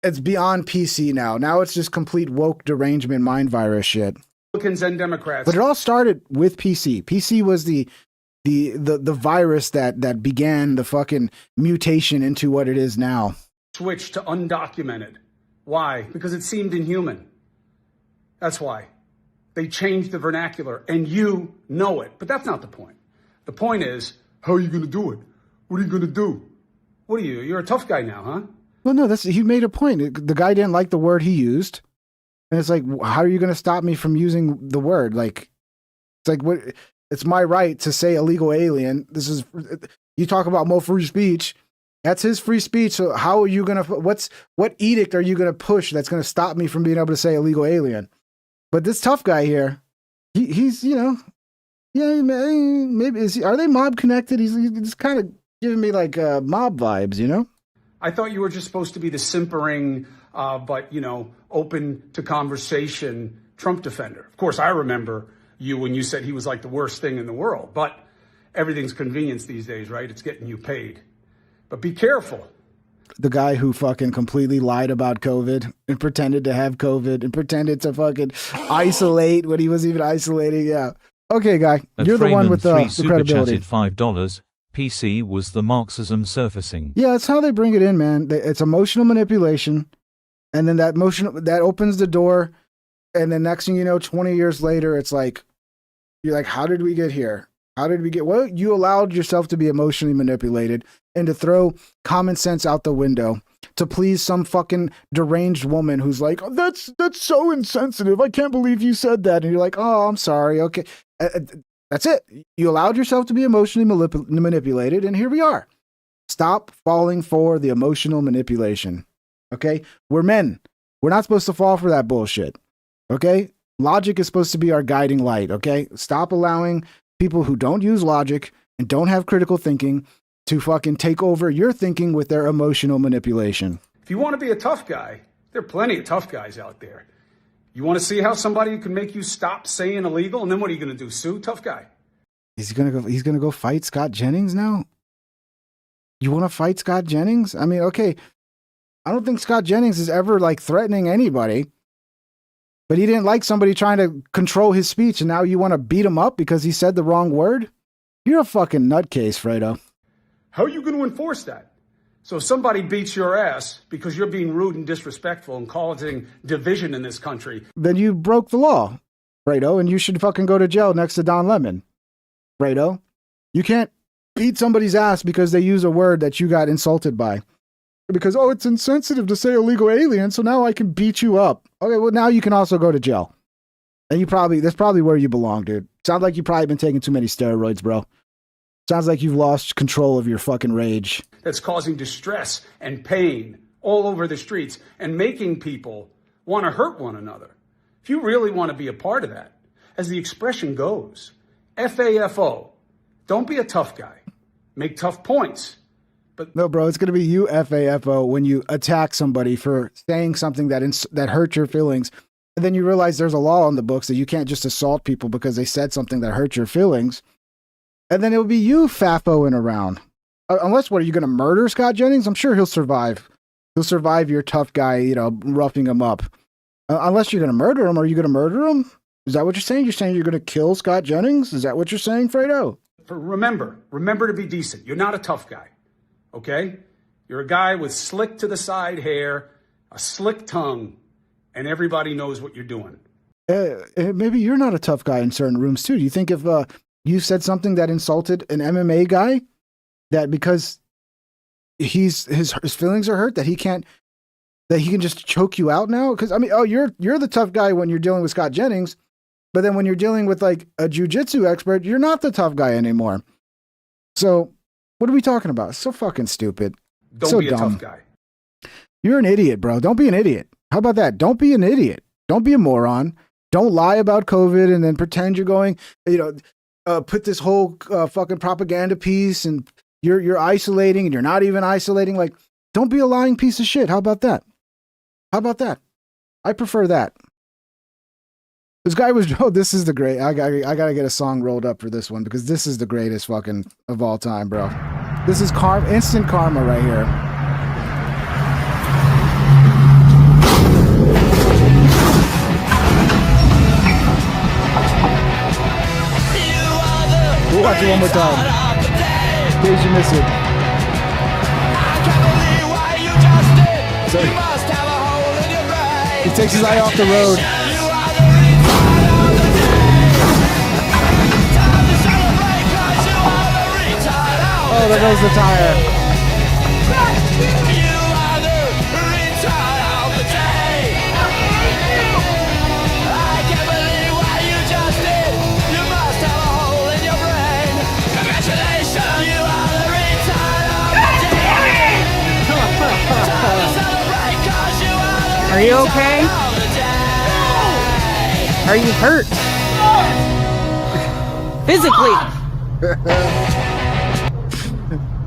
it's beyond PC now. Now it's just complete woke derangement mind virus shit. Republicans and Democrats. But it all started with PC. PC was the virus that began the fucking mutation into what it is now. Switched to undocumented. Why? Because it seemed inhuman. That's why. They changed the vernacular, and you know it. But that's not the point. The point is, how are you going to do it? What are you going to do? What are you? You're a tough guy now, huh? Well, no, he made a point. The guy didn't like the word he used. And it's like, how are you going to stop me from using the word? Like, it's like, what? It's my right to say illegal alien. You talk about more free speech. That's his free speech. So how are you going to, what edict are you going to push that's going to stop me from being able to say illegal alien? But this tough guy here, he's, yeah, maybe, are they mob connected? He's kind of giving me like mob vibes, I thought you were just supposed to be the simpering, but, open to conversation Trump defender. Of course, I remember you when you said he was like the worst thing in the world, but everything's convenience these days, right? It's getting you paid. But be careful. The guy who fucking completely lied about COVID and pretended to have COVID and pretended to fucking isolate when he wasn't even isolating. Yeah. Okay, guy. You're the one with the credibility. $5. PC was the Marxism surfacing. Yeah, that's how they bring it in, man. It's emotional manipulation. And then that opens the door. And then next thing you know, 20 years later, it's like, you're like, how did we get here? Well, you allowed yourself to be emotionally manipulated and to throw common sense out the window to please some fucking deranged woman who's like, oh, that's so insensitive. I can't believe you said that. And you're like, oh, I'm sorry. Okay. That's it. You allowed yourself to be emotionally manipulated, and here we are. Stop falling for the emotional manipulation. Okay? We're men. We're not supposed to fall for that bullshit. Okay? Logic is supposed to be our guiding light. Okay? Stop allowing people who don't use logic and don't have critical thinking to fucking take over your thinking with their emotional manipulation. If you want to be a tough guy, there are plenty of tough guys out there. You want to see how somebody can make you stop saying illegal, and then what are you going to do? Sue? Tough guy. He's gonna go fight Scott Jennings now? You want to fight Scott Jennings? I mean, okay, I don't think Scott Jennings is ever like threatening anybody, but he didn't like somebody trying to control his speech, and now you want to beat him up because he said the wrong word? You're a fucking nutcase, Fredo. How are you going to enforce that? So if somebody beats your ass because you're being rude and disrespectful and causing division in this country, then you broke the law, Fredo, and you should fucking go to jail next to Don Lemon. Fredo, you can't beat somebody's ass because they use a word that you got insulted by. Because, oh, it's insensitive to say illegal alien, so now I can beat you up. Okay, well, now you can also go to jail. And that's probably where you belong, dude. Sounds like you've probably been taking too many steroids, bro. Sounds like you've lost control of your fucking rage. That's causing distress and pain all over the streets and making people want to hurt one another. If you really want to be a part of that, as the expression goes, FAFO, don't be a tough guy. Make tough points. But no, bro, it's going to be you FAFO when you attack somebody for saying something that hurt your feelings. And then you realize there's a law on the books that you can't just assault people because they said something that hurt your feelings. And then it would be you FAFOing around. Unless, what, are you going to murder Scott Jennings? I'm sure he'll survive. He'll survive your tough guy, roughing him up. Unless you're going to murder him. Are you going to murder him? Is that what you're saying? You're saying you're going to kill Scott Jennings? Is that what you're saying, Fredo? Remember to be decent. You're not a tough guy, okay? You're a guy with slick to the side hair, a slick tongue, and everybody knows what you're doing. Maybe you're not a tough guy in certain rooms, too. Do you think if you said something that insulted an MMA guy, that because his feelings are hurt, that he can just choke you out now? Because, I mean, you're the tough guy when you're dealing with Scott Jennings, but then when you're dealing with like a jiu-jitsu expert, you're not the tough guy anymore. So what are we talking about? It's so fucking stupid. Don't be a tough guy. You're an idiot, bro. Don't be an idiot. How about that? Don't be an idiot. Don't be a moron. Don't lie about COVID and then pretend you're going, put this whole fucking propaganda piece and you're isolating and you're not even isolating. Like, don't be a lying piece of shit. How about that? How about that? I prefer that. This guy was, this is the great. I gotta get a song rolled up for this one because this is the greatest fucking of all time, bro. This is instant karma right here. We'll watch it one more time in case you miss it. So, he takes his eye off the road. there goes the tire. Are you okay? Are you hurt? Physically.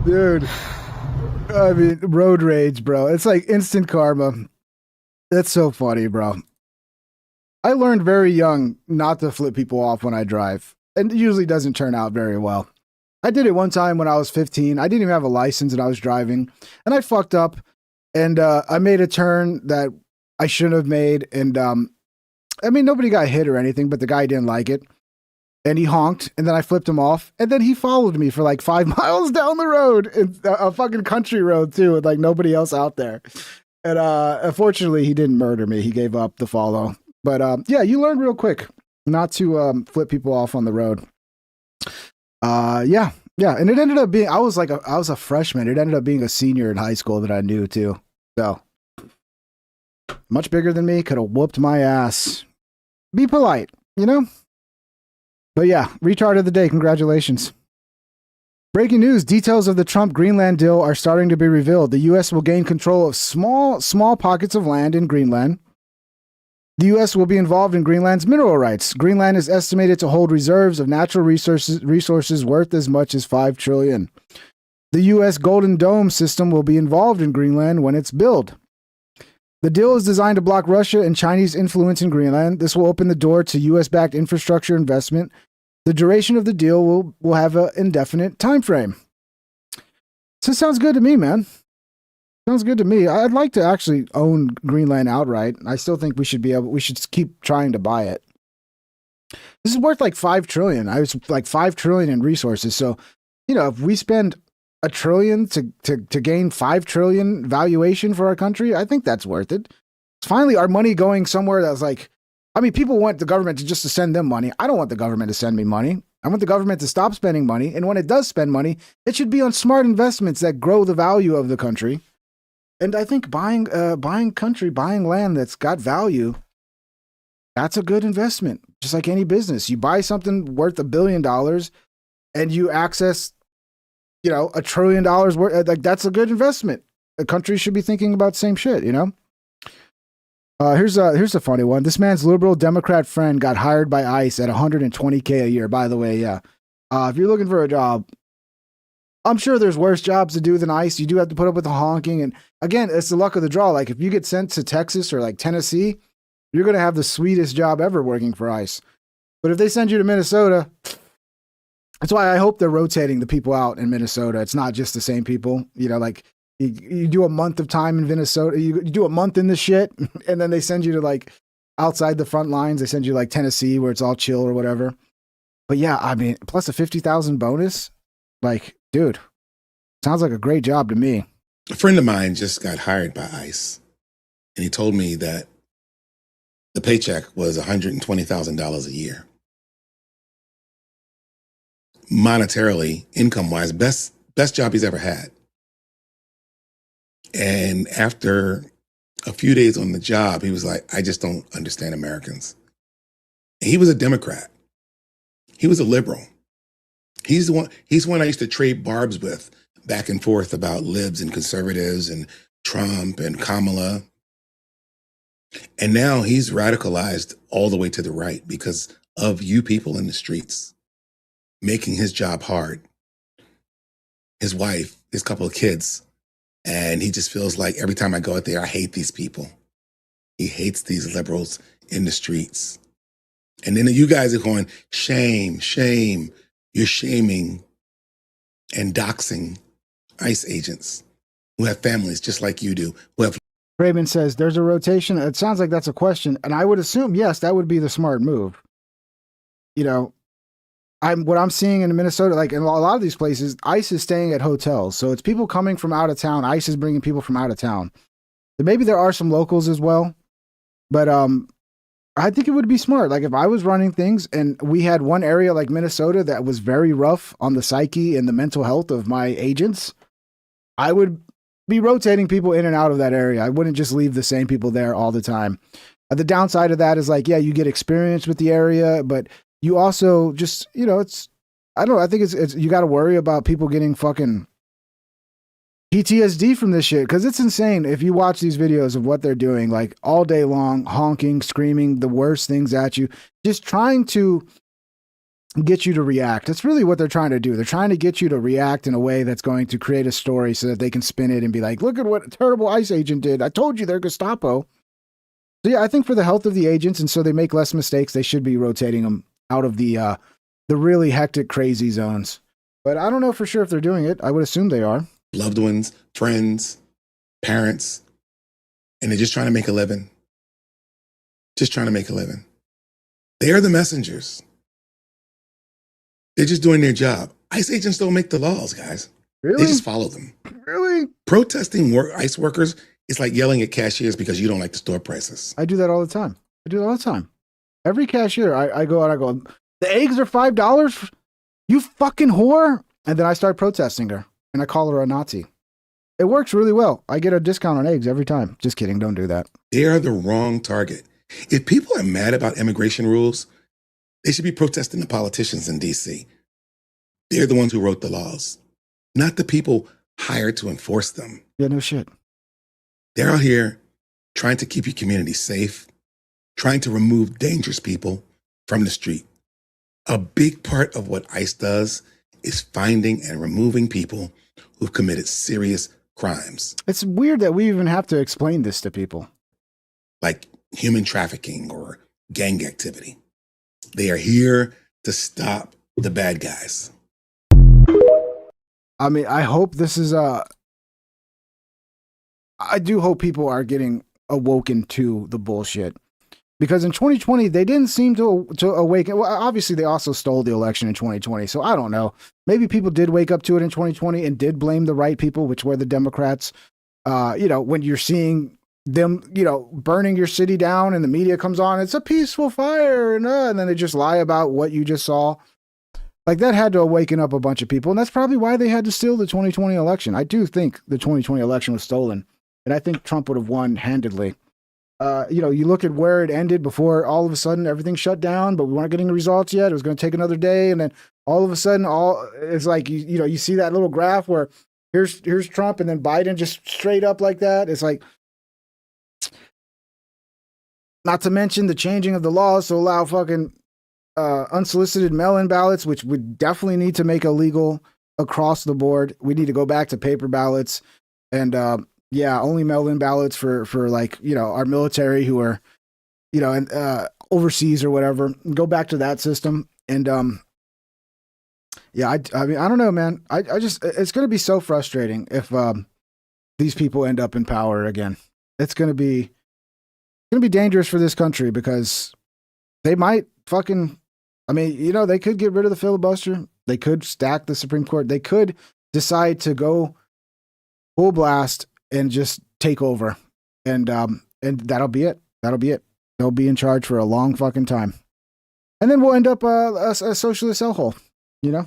Dude. I mean, road rage, bro. It's like instant karma. That's so funny, bro. I learned very young not to flip people off when I drive. And it usually doesn't turn out very well. I did it one time when I was 15. I didn't even have a license and I was driving. And I fucked up. And I made a turn that I shouldn't have made. And I mean, nobody got hit or anything, but the guy didn't like it. And he honked, and then I flipped him off. And then he followed me for like 5 miles down the road, and a fucking country road too, with like nobody else out there. And unfortunately, he didn't murder me. He gave up the follow. But yeah, you learn real quick not to flip people off on the road. Yeah. And it ended up being, I was a freshman. It ended up being a senior in high school that I knew too. So much bigger than me, could have whooped my ass. Be polite, you know? But yeah, retard of the day. Congratulations. Breaking news. Details of the Trump-Greenland deal are starting to be revealed. The U.S. will gain control of small pockets of land in Greenland. The U.S. will be involved in Greenland's mineral rights. Greenland is estimated to hold reserves of natural resources worth as much as $5 trillion. The U.S. Golden Dome system will be involved in Greenland when it's built. The deal is designed to block Russia and Chinese influence in Greenland. This will open the door to U.S.-backed infrastructure investment. The duration of the deal will have an indefinite time frame. So it sounds good to me, man. Sounds good to me. I'd like to actually own Greenland outright. I still think we should keep trying to buy it. This is worth like $5 trillion. I was like $5 trillion in resources. So, you know, if we spend $1 trillion to gain $5 trillion valuation for our country, I think that's worth it. It's finally our money going somewhere that's like, I mean, people want the government to send them money. I don't want the government to send me money. I want the government to stop spending money. And when it does spend money, it should be on smart investments that grow the value of the country. And I think buying land that's got value, that's a good investment. Just like any business, you buy something worth $1 billion and you access, you know, $1 trillion worth, like that's a good investment. A country should be thinking about the same shit, you know? Here's a funny one. This man's liberal Democrat friend got hired by ICE at $120K a year. By the way, yeah. If you're looking for a job, I'm sure there's worse jobs to do than ICE. You do have to put up with the honking. And again, it's the luck of the draw. Like if you get sent to Texas or like Tennessee, you're going to have the sweetest job ever working for ICE. But if they send you to Minnesota, that's why I hope they're rotating the people out in Minnesota. It's not just the same people, you know, like you do a month of time in Minnesota, you do a month in the shit, and then they send you to like outside the front lines. They send you like Tennessee where it's all chill or whatever. But yeah, I mean, plus a 50,000 bonus, like, dude, sounds like a great job to me. A friend of mine just got hired by ICE, and he told me that the paycheck was $120,000 a year. Monetarily, income-wise, best job he's ever had. And after a few days on the job, he was like, I just don't understand Americans. And he was a Democrat. He was a liberal. He's one I used to trade barbs with back and forth about libs and conservatives and Trump and Kamala. And now he's radicalized all the way to the right because of you people in the streets, making his job hard. His wife, his couple of kids. And he just feels like every time I go out there, I hate these people. He hates these liberals in the streets. And then you guys are going, shame, shame. You're shaming and doxing ICE agents who have families just like you do. Who have. Raymond says there's a rotation. It sounds like that's a question. And I would assume, yes, that would be the smart move. You know, what I'm seeing in Minnesota, like in a lot of these places, ICE is staying at hotels. So it's people coming from out of town. ICE is bringing people from out of town. Maybe there are some locals as well. But I think it would be smart. Like if I was running things and we had one area like Minnesota that was very rough on the psyche and the mental health of my agents, I would be rotating people in and out of that area. I wouldn't just leave the same people there all the time. The downside of that is like, yeah, you get experience with the area, but you also just, you know, I don't know. I think it's you got to worry about people getting fucking PTSD from this shit, because it's insane if you watch these videos of what they're doing, like all day long, honking, screaming the worst things at you, just trying to get you to react. That's really what they're trying to do. They're trying to get you to react in a way that's going to create a story so that they can spin it and be like, look at what a terrible ICE agent did. I told you they're Gestapo. So yeah, I think for the health of the agents, and so they make less mistakes, they should be rotating them out of the really hectic, crazy zones. But I don't know for sure if they're doing it. I would assume they are. Loved ones, friends, parents, and they're just trying to make a living. Just trying to make a living. They are the messengers. They're just doing their job. ICE agents don't make the laws, guys. Really? They just follow them. Really? Protesting ICE workers is like yelling at cashiers because you don't like the store prices. I do that all the time. Every cashier, I go out, I go, the eggs are $5? You fucking whore. And then I start protesting her. And I call her a Nazi. It works really well. I get a discount on eggs every time. Just kidding. Don't do that. They are the wrong target. If people are mad about immigration rules, they should be protesting the politicians in D.C. They're the ones who wrote the laws, not the people hired to enforce them. Yeah, no shit. They're out here trying to keep your community safe, trying to remove dangerous people from the street. A big part of what ICE does is finding and removing people who've committed serious crimes. It's weird that we even have to explain this to people. Like human trafficking or gang activity. They are here to stop the bad guys. I mean, I hope this is I do hope people are getting awoken to the bullshit. Because in 2020, they didn't seem to awaken. Well, obviously, they also stole the election in 2020. So I don't know. Maybe people did wake up to it in 2020 and did blame the right people, which were the Democrats. You know, when you're seeing them, you know, burning your city down and the media comes on, it's a peaceful fire. And then they just lie about what you just saw. Like that had to awaken up a bunch of people. And that's probably why they had to steal the 2020 election. I do think the 2020 election was stolen. And I think Trump would have won handedly. You know, you look at where it ended before all of a sudden everything shut down, but we weren't getting the results yet. It was going to take another day. And then all of a sudden, it's like, you know, you see that little graph where here's Trump and then Biden just straight up like that. It's like, not to mention the changing of the laws to allow fucking unsolicited mail-in ballots, which would definitely need to make illegal across the board. We need to go back to paper ballots and, yeah, only mail-in ballots for like, you know, our military who are, you know, and overseas or whatever. Go back to that system. And yeah, I mean, I don't know, man. I just, it's going to be so frustrating if these people end up in power again. It's going to be dangerous for this country because they might fucking, I mean, you know, they could get rid of the filibuster. They could stack the Supreme Court. They could decide to go full blast and just take over. And that'll be it. That'll be it. They'll be in charge for a long fucking time. And then we'll end up a socialist hellhole, you know?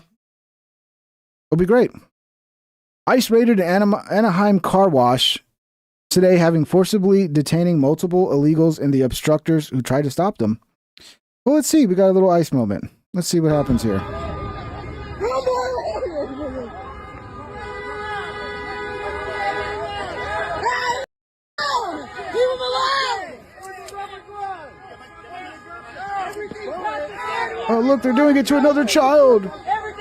It'll be great. ICE raided an Anaheim car wash today, having forcibly detaining multiple illegals and the obstructors who tried to stop them. Well, let's see. We got a little ICE moment. Let's see what happens here. Oh, look, they're doing it to another child.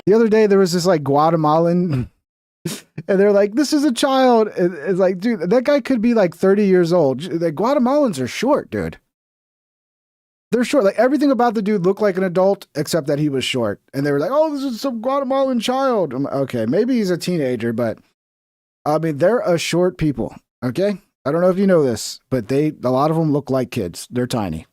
The other day, there was this like Guatemalan, and they're like, this is a child. It's like, dude, that guy could be like 30 years old. The Guatemalans are short, dude. They're short. Like everything about the dude looked like an adult, except that he was short. And they were like, oh, this is some Guatemalan child. I'm like, okay, maybe he's a teenager, but I mean, they're a short people. Okay. I don't know if you know this, but a lot of them look like kids. They're tiny.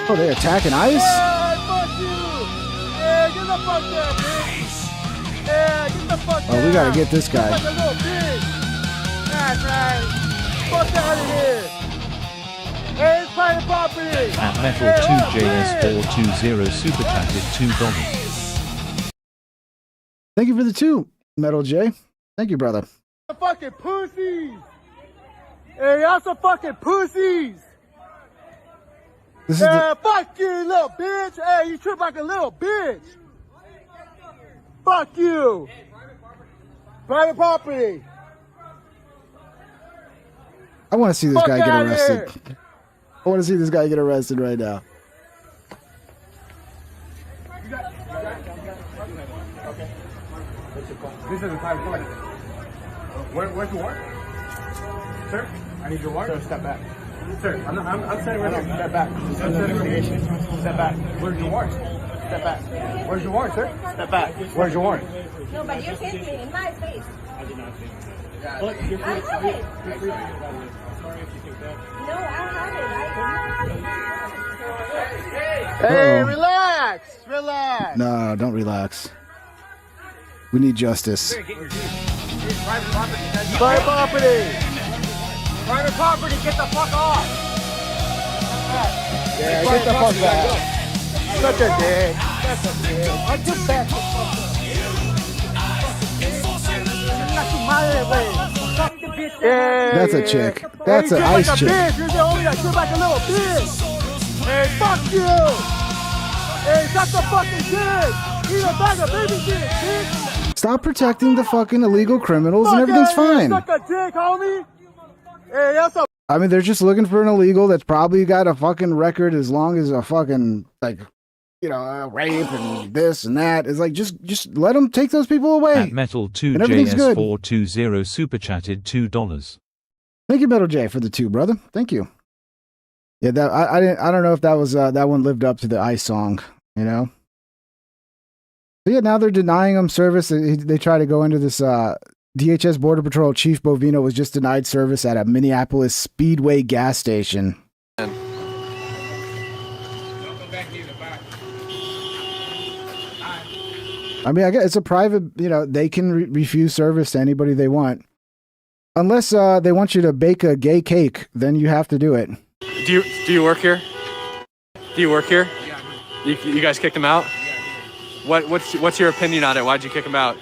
Oh, they attacking ICE? Yeah, get the fuck there, bitch. Yeah, get the fuck Oh, we gotta get this guy. Like a little bitch. That's right. Fuck out of here. Hey, it's private property. At Metal2JS420 Super Chatted $2. Thank you for the 2, Metal J. Thank you, brother. Fucking pussies. Hey, y'all some fucking pussies. This is yeah, fuck you, little bitch. Hey, you trip like a little bitch. Fuck you. Private property. I want to see this Fuck guy get outta arrested. here. I want to see this guy get arrested right now. This is a private party. Where's your warrant? Sir, I need your warrant. Sir, step back. Sir, I'm standing right here. Step back. Step back. Where's your warrant? Step back. Where's your warrant, sir? Step back. Where's your warrant? No, but you're hitting me in my face. I did not think so. I have it. No, I have it. Hey, Uh-oh. relax. Relax. No, don't relax. We need justice. Private property. Private property, get the fuck off. Yeah, get the fuck back. Such a dick. That's a dick. I took back the fuck up. That's a chick. That's an ICE like chick. Bitch. You're the only that trip like a little bitch. Hey, fuck you. Hey, suck the fucking dick. Eat a bag of baby shit, bitch. Stop protecting the fucking illegal criminals and everything's fine. Suck a dick, homie. Hey, that's a. I mean, they're just looking for an illegal that's probably got a fucking record as long as a fucking, like, you know, rape and this and that. It's like, just let them take those people away. At And everything's good. Metal2JS420 Super Chatted $2. Thank you, Metal J, for the 2, brother. Thank you. Yeah, that I don't know if that was that one lived up to the ICE song, you know. But yeah, now they're denying him service. They try to go into this. DHS Border Patrol Chief Bovino was just denied service at a Minneapolis Speedway gas station. I mean, I guess it's a private, you know, they can refuse service to anybody they want. Unless they want you to bake a gay cake, then you have to do it. Do you work here? Do you work here? You guys kicked him out? What's your opinion on it? Why'd you kick him out?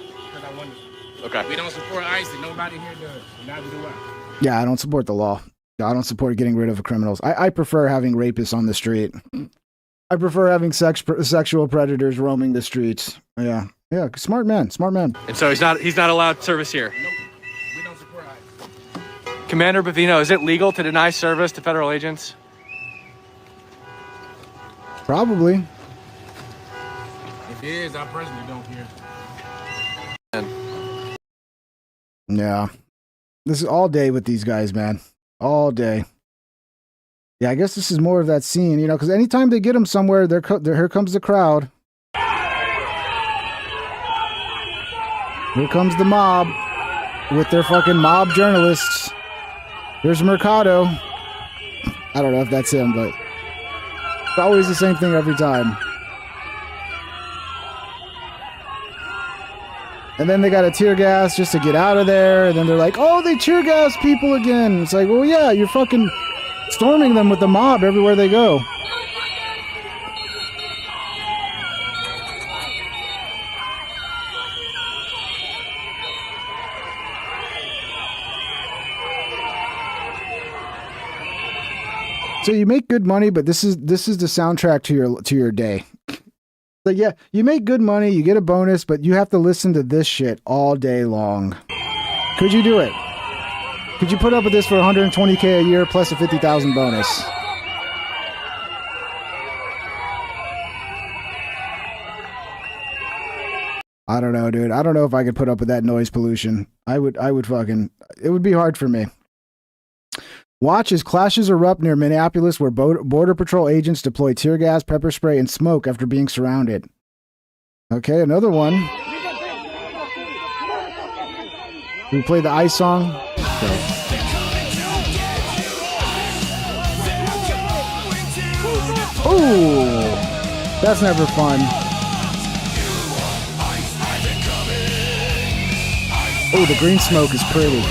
Okay. We don't support ICE, and nobody here does. Neither do I. Yeah, I don't support the law. I don't support getting rid of criminals. I prefer having rapists on the street. I prefer having sexual predators roaming the streets. Yeah, smart man. And so he's not allowed service here. Nope. We don't support ICE. Commander Bovino, is it legal to deny service to federal agents? Probably. If it is, I personally don't care. Yeah. This is all day with these guys, man. All day. Yeah, I guess this is more of that scene, you know, because anytime they get them somewhere, here comes the crowd. Here comes the mob with their fucking mob journalists. Here's Mercado. I don't know if that's him, but it's always the same thing every time. And then they got a tear gas just to get out of there. And then they're like, oh, they tear gas people again. It's like, well, yeah, you're fucking storming them with the mob everywhere they go. So you make good money, but this is the soundtrack to your day. Like, yeah, you make good money, you get a bonus, but you have to listen to this shit all day long. Could you do it? Could you put up with this for $120K a year plus a $50,000 bonus? I don't know, dude. I don't know if I could put up with that noise pollution. I would fucking, it would be hard for me. Watch as clashes erupt near Minneapolis where Border Patrol agents deploy tear gas, pepper spray, and smoke after being surrounded. Okay, another one. We play the ICE song. Okay. Ooh, that's never fun. Oh, the green smoke is pretty.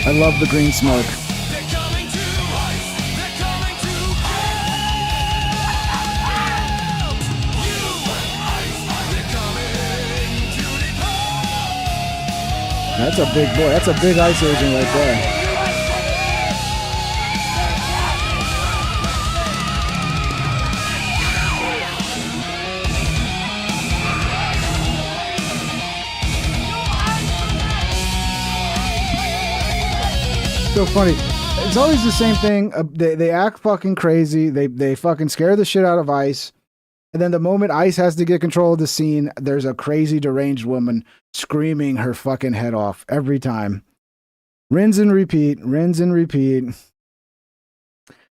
I love the green smoke. That's a big boy. That's a big ice agent right there. So funny. It's always the same thing. They act fucking crazy. They fucking scare the shit out of Ice. And then the moment Ice has to get control of the scene, there's a crazy deranged woman screaming her fucking head off every time. Rinse and repeat. Rinse and repeat.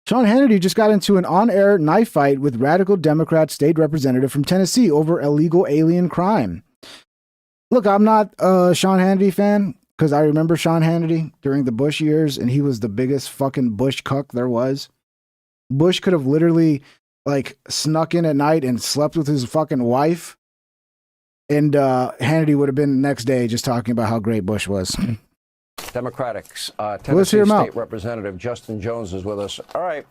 Sean Hannity just got into an on-air knife fight with radical Democrat state representative from Tennessee over illegal alien crime. Look, I'm not a Sean Hannity fan because I remember Sean Hannity during the Bush years, and he was the biggest fucking Bush cuck there was. Bush could have literally like snuck in at night and slept with his fucking wife, and Hannity would have been the next day just talking about how great Bush was. Democrats, Tennessee State Representative Justin Jones is with us. All right,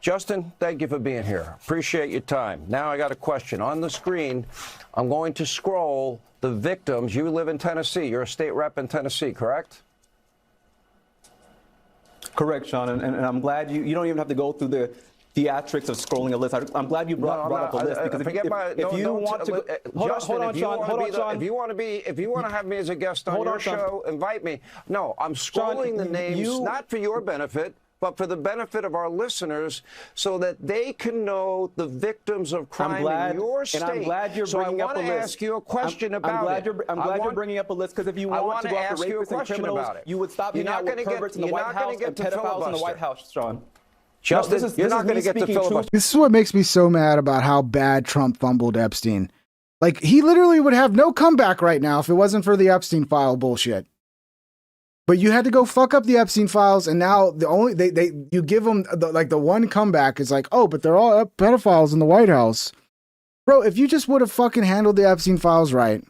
Justin, thank you for being here. Appreciate your time. Now I got a question. On the screen, I'm going to scroll the victims. You live in Tennessee. You're a state rep in Tennessee, correct? Correct, Sean, and I'm glad you don't even have to go through the theatrics of scrolling a list. I'm glad you brought up a list because if you want to have me as a guest on your show, invite me. No, I'm scrolling the names not for your benefit, but for the benefit of our listeners, so that they can know the victims of crime in your state. And I'm glad you're bringing up a list. So I want to ask you a question about it. I'm glad you're bringing up a list because if you want to go after rapists and criminals, you would stop being out with perverts in the White House and pedophiles in the White House, Sean. Justin, you're not going to get the filibuster. This is what makes me so mad about how bad Trump fumbled Epstein. Like, he literally would have no comeback right now if it wasn't for the Epstein file bullshit. But you had to go fuck up the Epstein files, and now the only you give them the one comeback is like, oh, but they're all pedophiles in the White House, bro. If you just would have fucking handled the Epstein files right,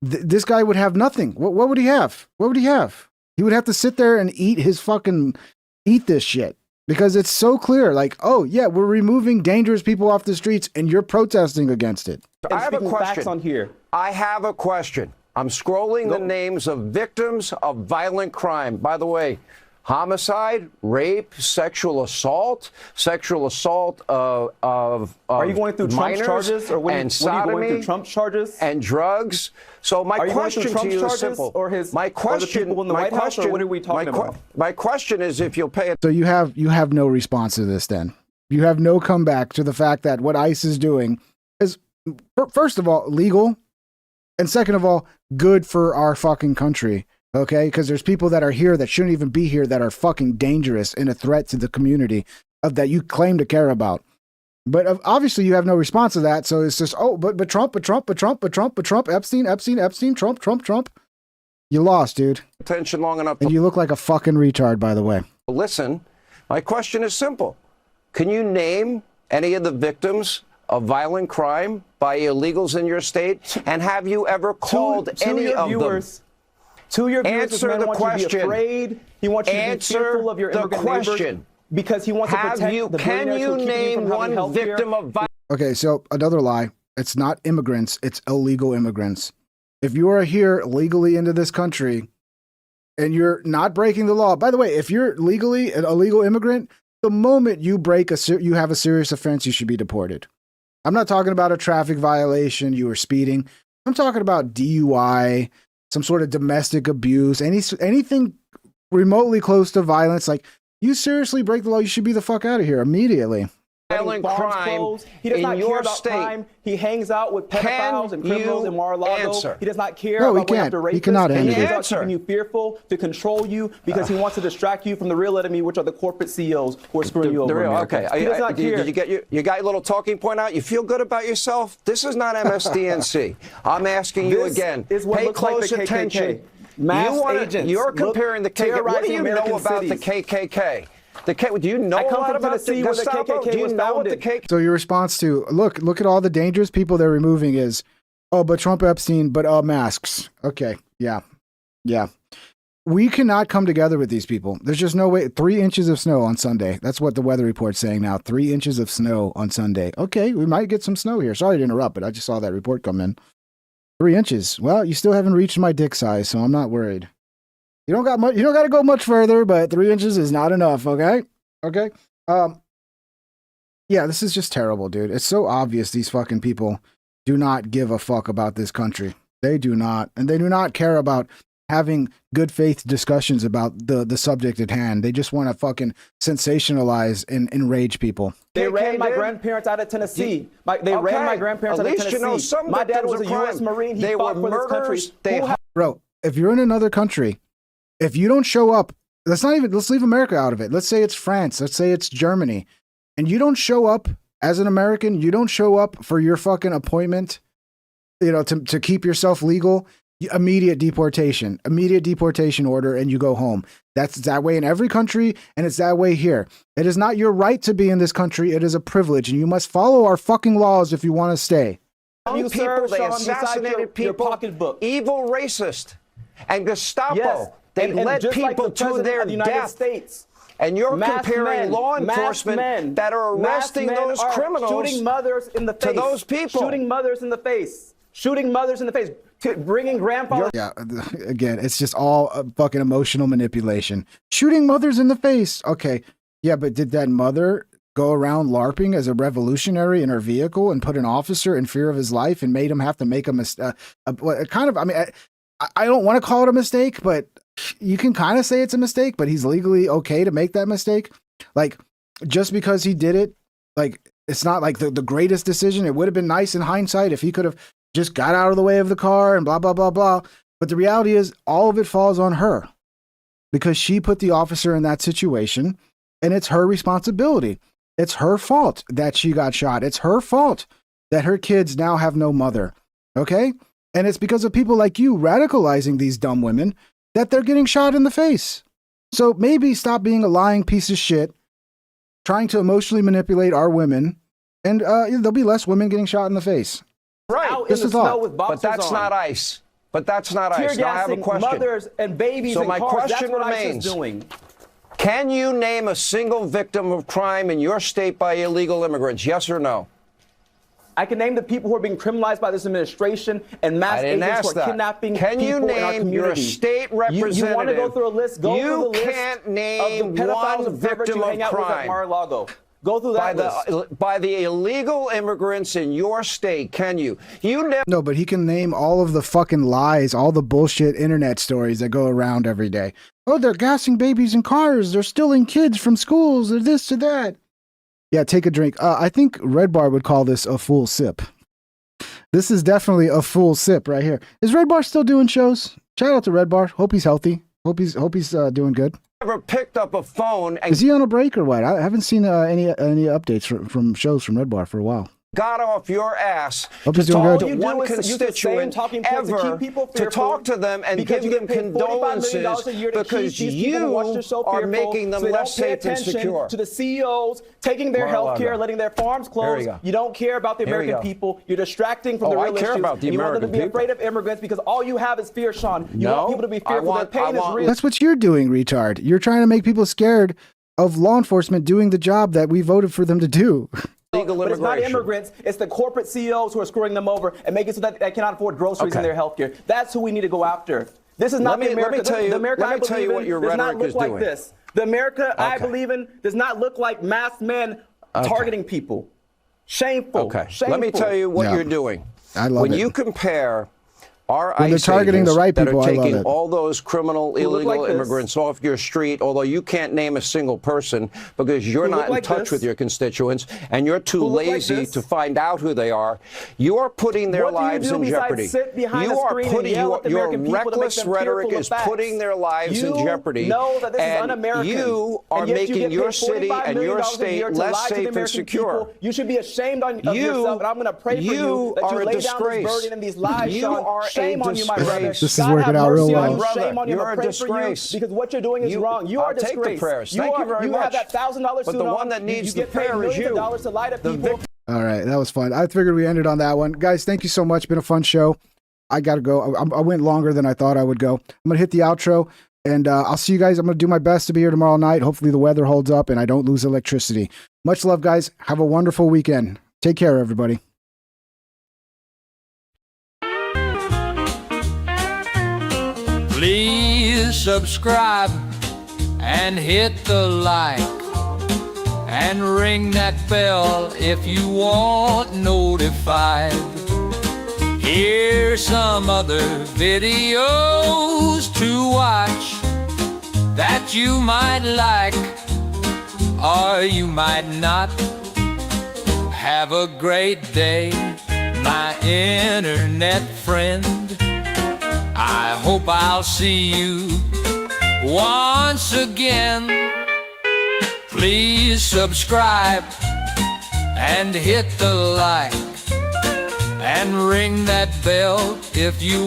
this guy would have nothing. What would he have? What would he have? He would have to sit there and eat this shit. Because it's so clear, like, oh, yeah, we're removing dangerous people off the streets and you're protesting against it. I have a question. I have a question. I'm scrolling the names of victims of violent crime. By the way, homicide, rape, sexual assault of are you going through Trump's charges or and sodomy, are you going through Trump's charges and drugs? So my question to you is simple. Or my question, people in the White House, or what are we talking about? My question is, if you'll pay it. So you have no response to this. Then you have no comeback to the fact that what ICE is doing is, first of all, legal, and second of all, good for our fucking country. Okay, because there's people that are here that shouldn't even be here that are fucking dangerous and a threat to the community that you claim to care about. But obviously you have no response to that. So it's just, oh, but Trump, Epstein, Trump. You lost, dude. Attention long enough. And you look like a fucking retard, by the way. Listen, my question is simple. Can you name any of the victims of violent crime by illegals in your state? And have you ever called any of them? To your viewers, answer this man the wants question. You to be afraid. He wants you to be fearful of your immigrant neighbors because he wants to protect the billionaires who keep you from having health care. Okay, so another lie. It's not immigrants. It's illegal immigrants. If you are here legally into this country and you're not breaking the law, by the way, if you're legally an illegal immigrant, the moment you you have a serious offense, you should be deported. I'm not talking about a traffic violation. You were speeding. I'm talking about DUI, some sort of domestic abuse, anything remotely close to violence. Like, you seriously break the law, you should be the fuck out of here immediately. Violent crime he does in not your care about state. Crime. He hangs out with pedophiles and criminals in Mar-a-Lago. Answer. He does not care No, he about going can't. after rapists. He cannot He answer. hangs out keeping you fearful to control you because he wants to distract you from the real enemy, which are the corporate CEOs who are screwing you over. Okay. He does not care. Did you get you got your little talking point out? You feel good about yourself? This is not MSDNC. I'm asking you again. Is what Pay looks like close the KKK. attention. Mass agents You're comparing the KKK. What do you know American about cities. the KKK? Do you know a lot about the Gestapo? Do you know what the KKK? So your response to look at all the dangerous people they're removing is, oh, but Trump, Epstein, but masks. Okay, yeah. We cannot come together with these people. There's just no way. 3 inches of snow on Sunday. That's what the weather report's saying now. 3 inches of snow on Sunday. Okay, we might get some snow here. Sorry to interrupt, but I just saw that report come in. 3 inches. Well, you still haven't reached my dick size, so I'm not worried. You don't got much. You don't got to go much further, but 3 inches is not enough. Okay. Yeah, this is just terrible, dude. It's so obvious these fucking people do not give a fuck about this country. They do not, and they do not care about having good faith discussions about the subject at hand. They just want to fucking sensationalize and enrage people. They ran my grandparents out of Tennessee. They ran my grandparents out of Tennessee. You know, some my dad was a U.S. Marine. He fought for this country. Bro, if you're in another country, if you don't show up, let's leave America out of it. Let's say it's France. Let's say it's Germany. And you don't show up as an American, you don't show up for your fucking appointment, to keep yourself legal. Immediate deportation order, and you go home. That's that way in every country, and it's that way here. It is not your right to be in this country. It is a privilege, and you must follow our fucking laws if you want to stay. People, they assassinated people, evil racist, and Gestapo. Yes. They led people like to their death. States. And you're comparing law enforcement that are arresting those criminals, shooting mothers in the face, to those people, shooting mothers in the face, bringing grandfathers. Yeah, again, it's just all fucking emotional manipulation. Shooting mothers in the face. Okay, yeah, but did that mother go around LARPing as a revolutionary in her vehicle and put an officer in fear of his life and made him have to make a mistake? I don't want to call it a mistake, but you can kind of say it's a mistake, but he's legally okay to make that mistake. Like, just because he did it, like, it's not like the greatest decision. It would have been nice in hindsight if he could have just got out of the way of the car and blah, blah, blah, blah. But the reality is all of it falls on her because she put the officer in that situation, and it's her responsibility. It's her fault that she got shot. It's her fault that her kids now have no mother. Okay? And it's because of people like you radicalizing these dumb women that they're getting shot in the face. So maybe stop being a lying piece of shit, trying to emotionally manipulate our women, and there'll be less women getting shot in the face. Right. Just a thought. But that's not ICE. Now I have a question. Mothers and babies so in my cars. question That's what remains, ICE is doing. Can you name a single victim of crime in your state by illegal immigrants? Yes or no? I can name the people who are being criminalized by this administration and mass agents who are kidnapping people in our community. Can you name your state representative? You want to go through a list? Go through the list. You can't name of the pedophiles one and victim you of hang out crime. With at Mar-a-Lago. Go through that list. By the illegal immigrants in your state, can you? No, but he can name all of the fucking lies, all the bullshit internet stories that go around every day. Oh, they're gassing babies in cars. They're stealing kids from schools. They're this to that. Yeah, take a drink. I think Red Bar would call this a full sip. This is definitely a full sip right here. Is Red Bar still doing shows? Shout out to Red Bar. Hope he's healthy. Hope he's doing good. Never picked up a phone and is he on a break or what? I haven't seen any updates from shows from Red Bar for a while. Got off your ass Hope to he's doing talk good. to one constituent ever to talk to them and give them condolences because you are making them less safe and secure. To the CEOs taking their health care, letting their farms close. You don't care about the American people. You're distracting from the real issues. About the you American want them to be people. afraid of immigrants because all you have is fear, Sean. You want people to be fearful. Their pain is real. That's what you're doing, retard. You're trying to make people scared of law enforcement doing the job that we voted for them to do. But it's not immigrants, it's the corporate CEOs who are screwing them over and making it so that they cannot afford groceries in their health care. That's who we need to go after. This is not the America. The America I believe in does not look like this. The America I believe in does not look like masked men targeting people. Shameful. Okay. Shameful. Let me tell you what you're doing. I love when it. you compare our when ICE they're targeting the right that people, are I love taking it. all those criminal, illegal immigrants off your street, although you can't name a single person because you're not in touch with your constituents and you're too lazy to find out who they are, you're putting their lives in jeopardy. You are putting your reckless rhetoric is putting their lives in jeopardy. And you are making your city and your state less safe and secure. You should be ashamed of yourself, and I'm going to pray for you that you lay down this burden and these lies, Sean. shame on you, my brother. This is God working have out real mercy on well. you. Shame on you. You're a Pray disgrace. for you because what you're doing is wrong. You are a I'll take disgrace. the prayers. Thank you very You much. have that $1,000 But suit the on. one that needs you the get paid prayer is millions of you. dollars to light up people. All right, that was fun. I figured we ended on that one. Guys, thank you so much. Been a fun show. I got to go. I went longer than I thought I would go. I'm going to hit the outro, and I'll see you guys. I'm going to do my best to be here tomorrow night. Hopefully the weather holds up and I don't lose electricity. Much love, guys. Have a wonderful weekend. Take care, everybody. Please subscribe and hit the like and ring that bell if you want notified. Here's some other videos to watch that you might like or you might not. Have a great day, my internet friend. I hope I'll see you once again. Please subscribe and hit the like and ring that bell if you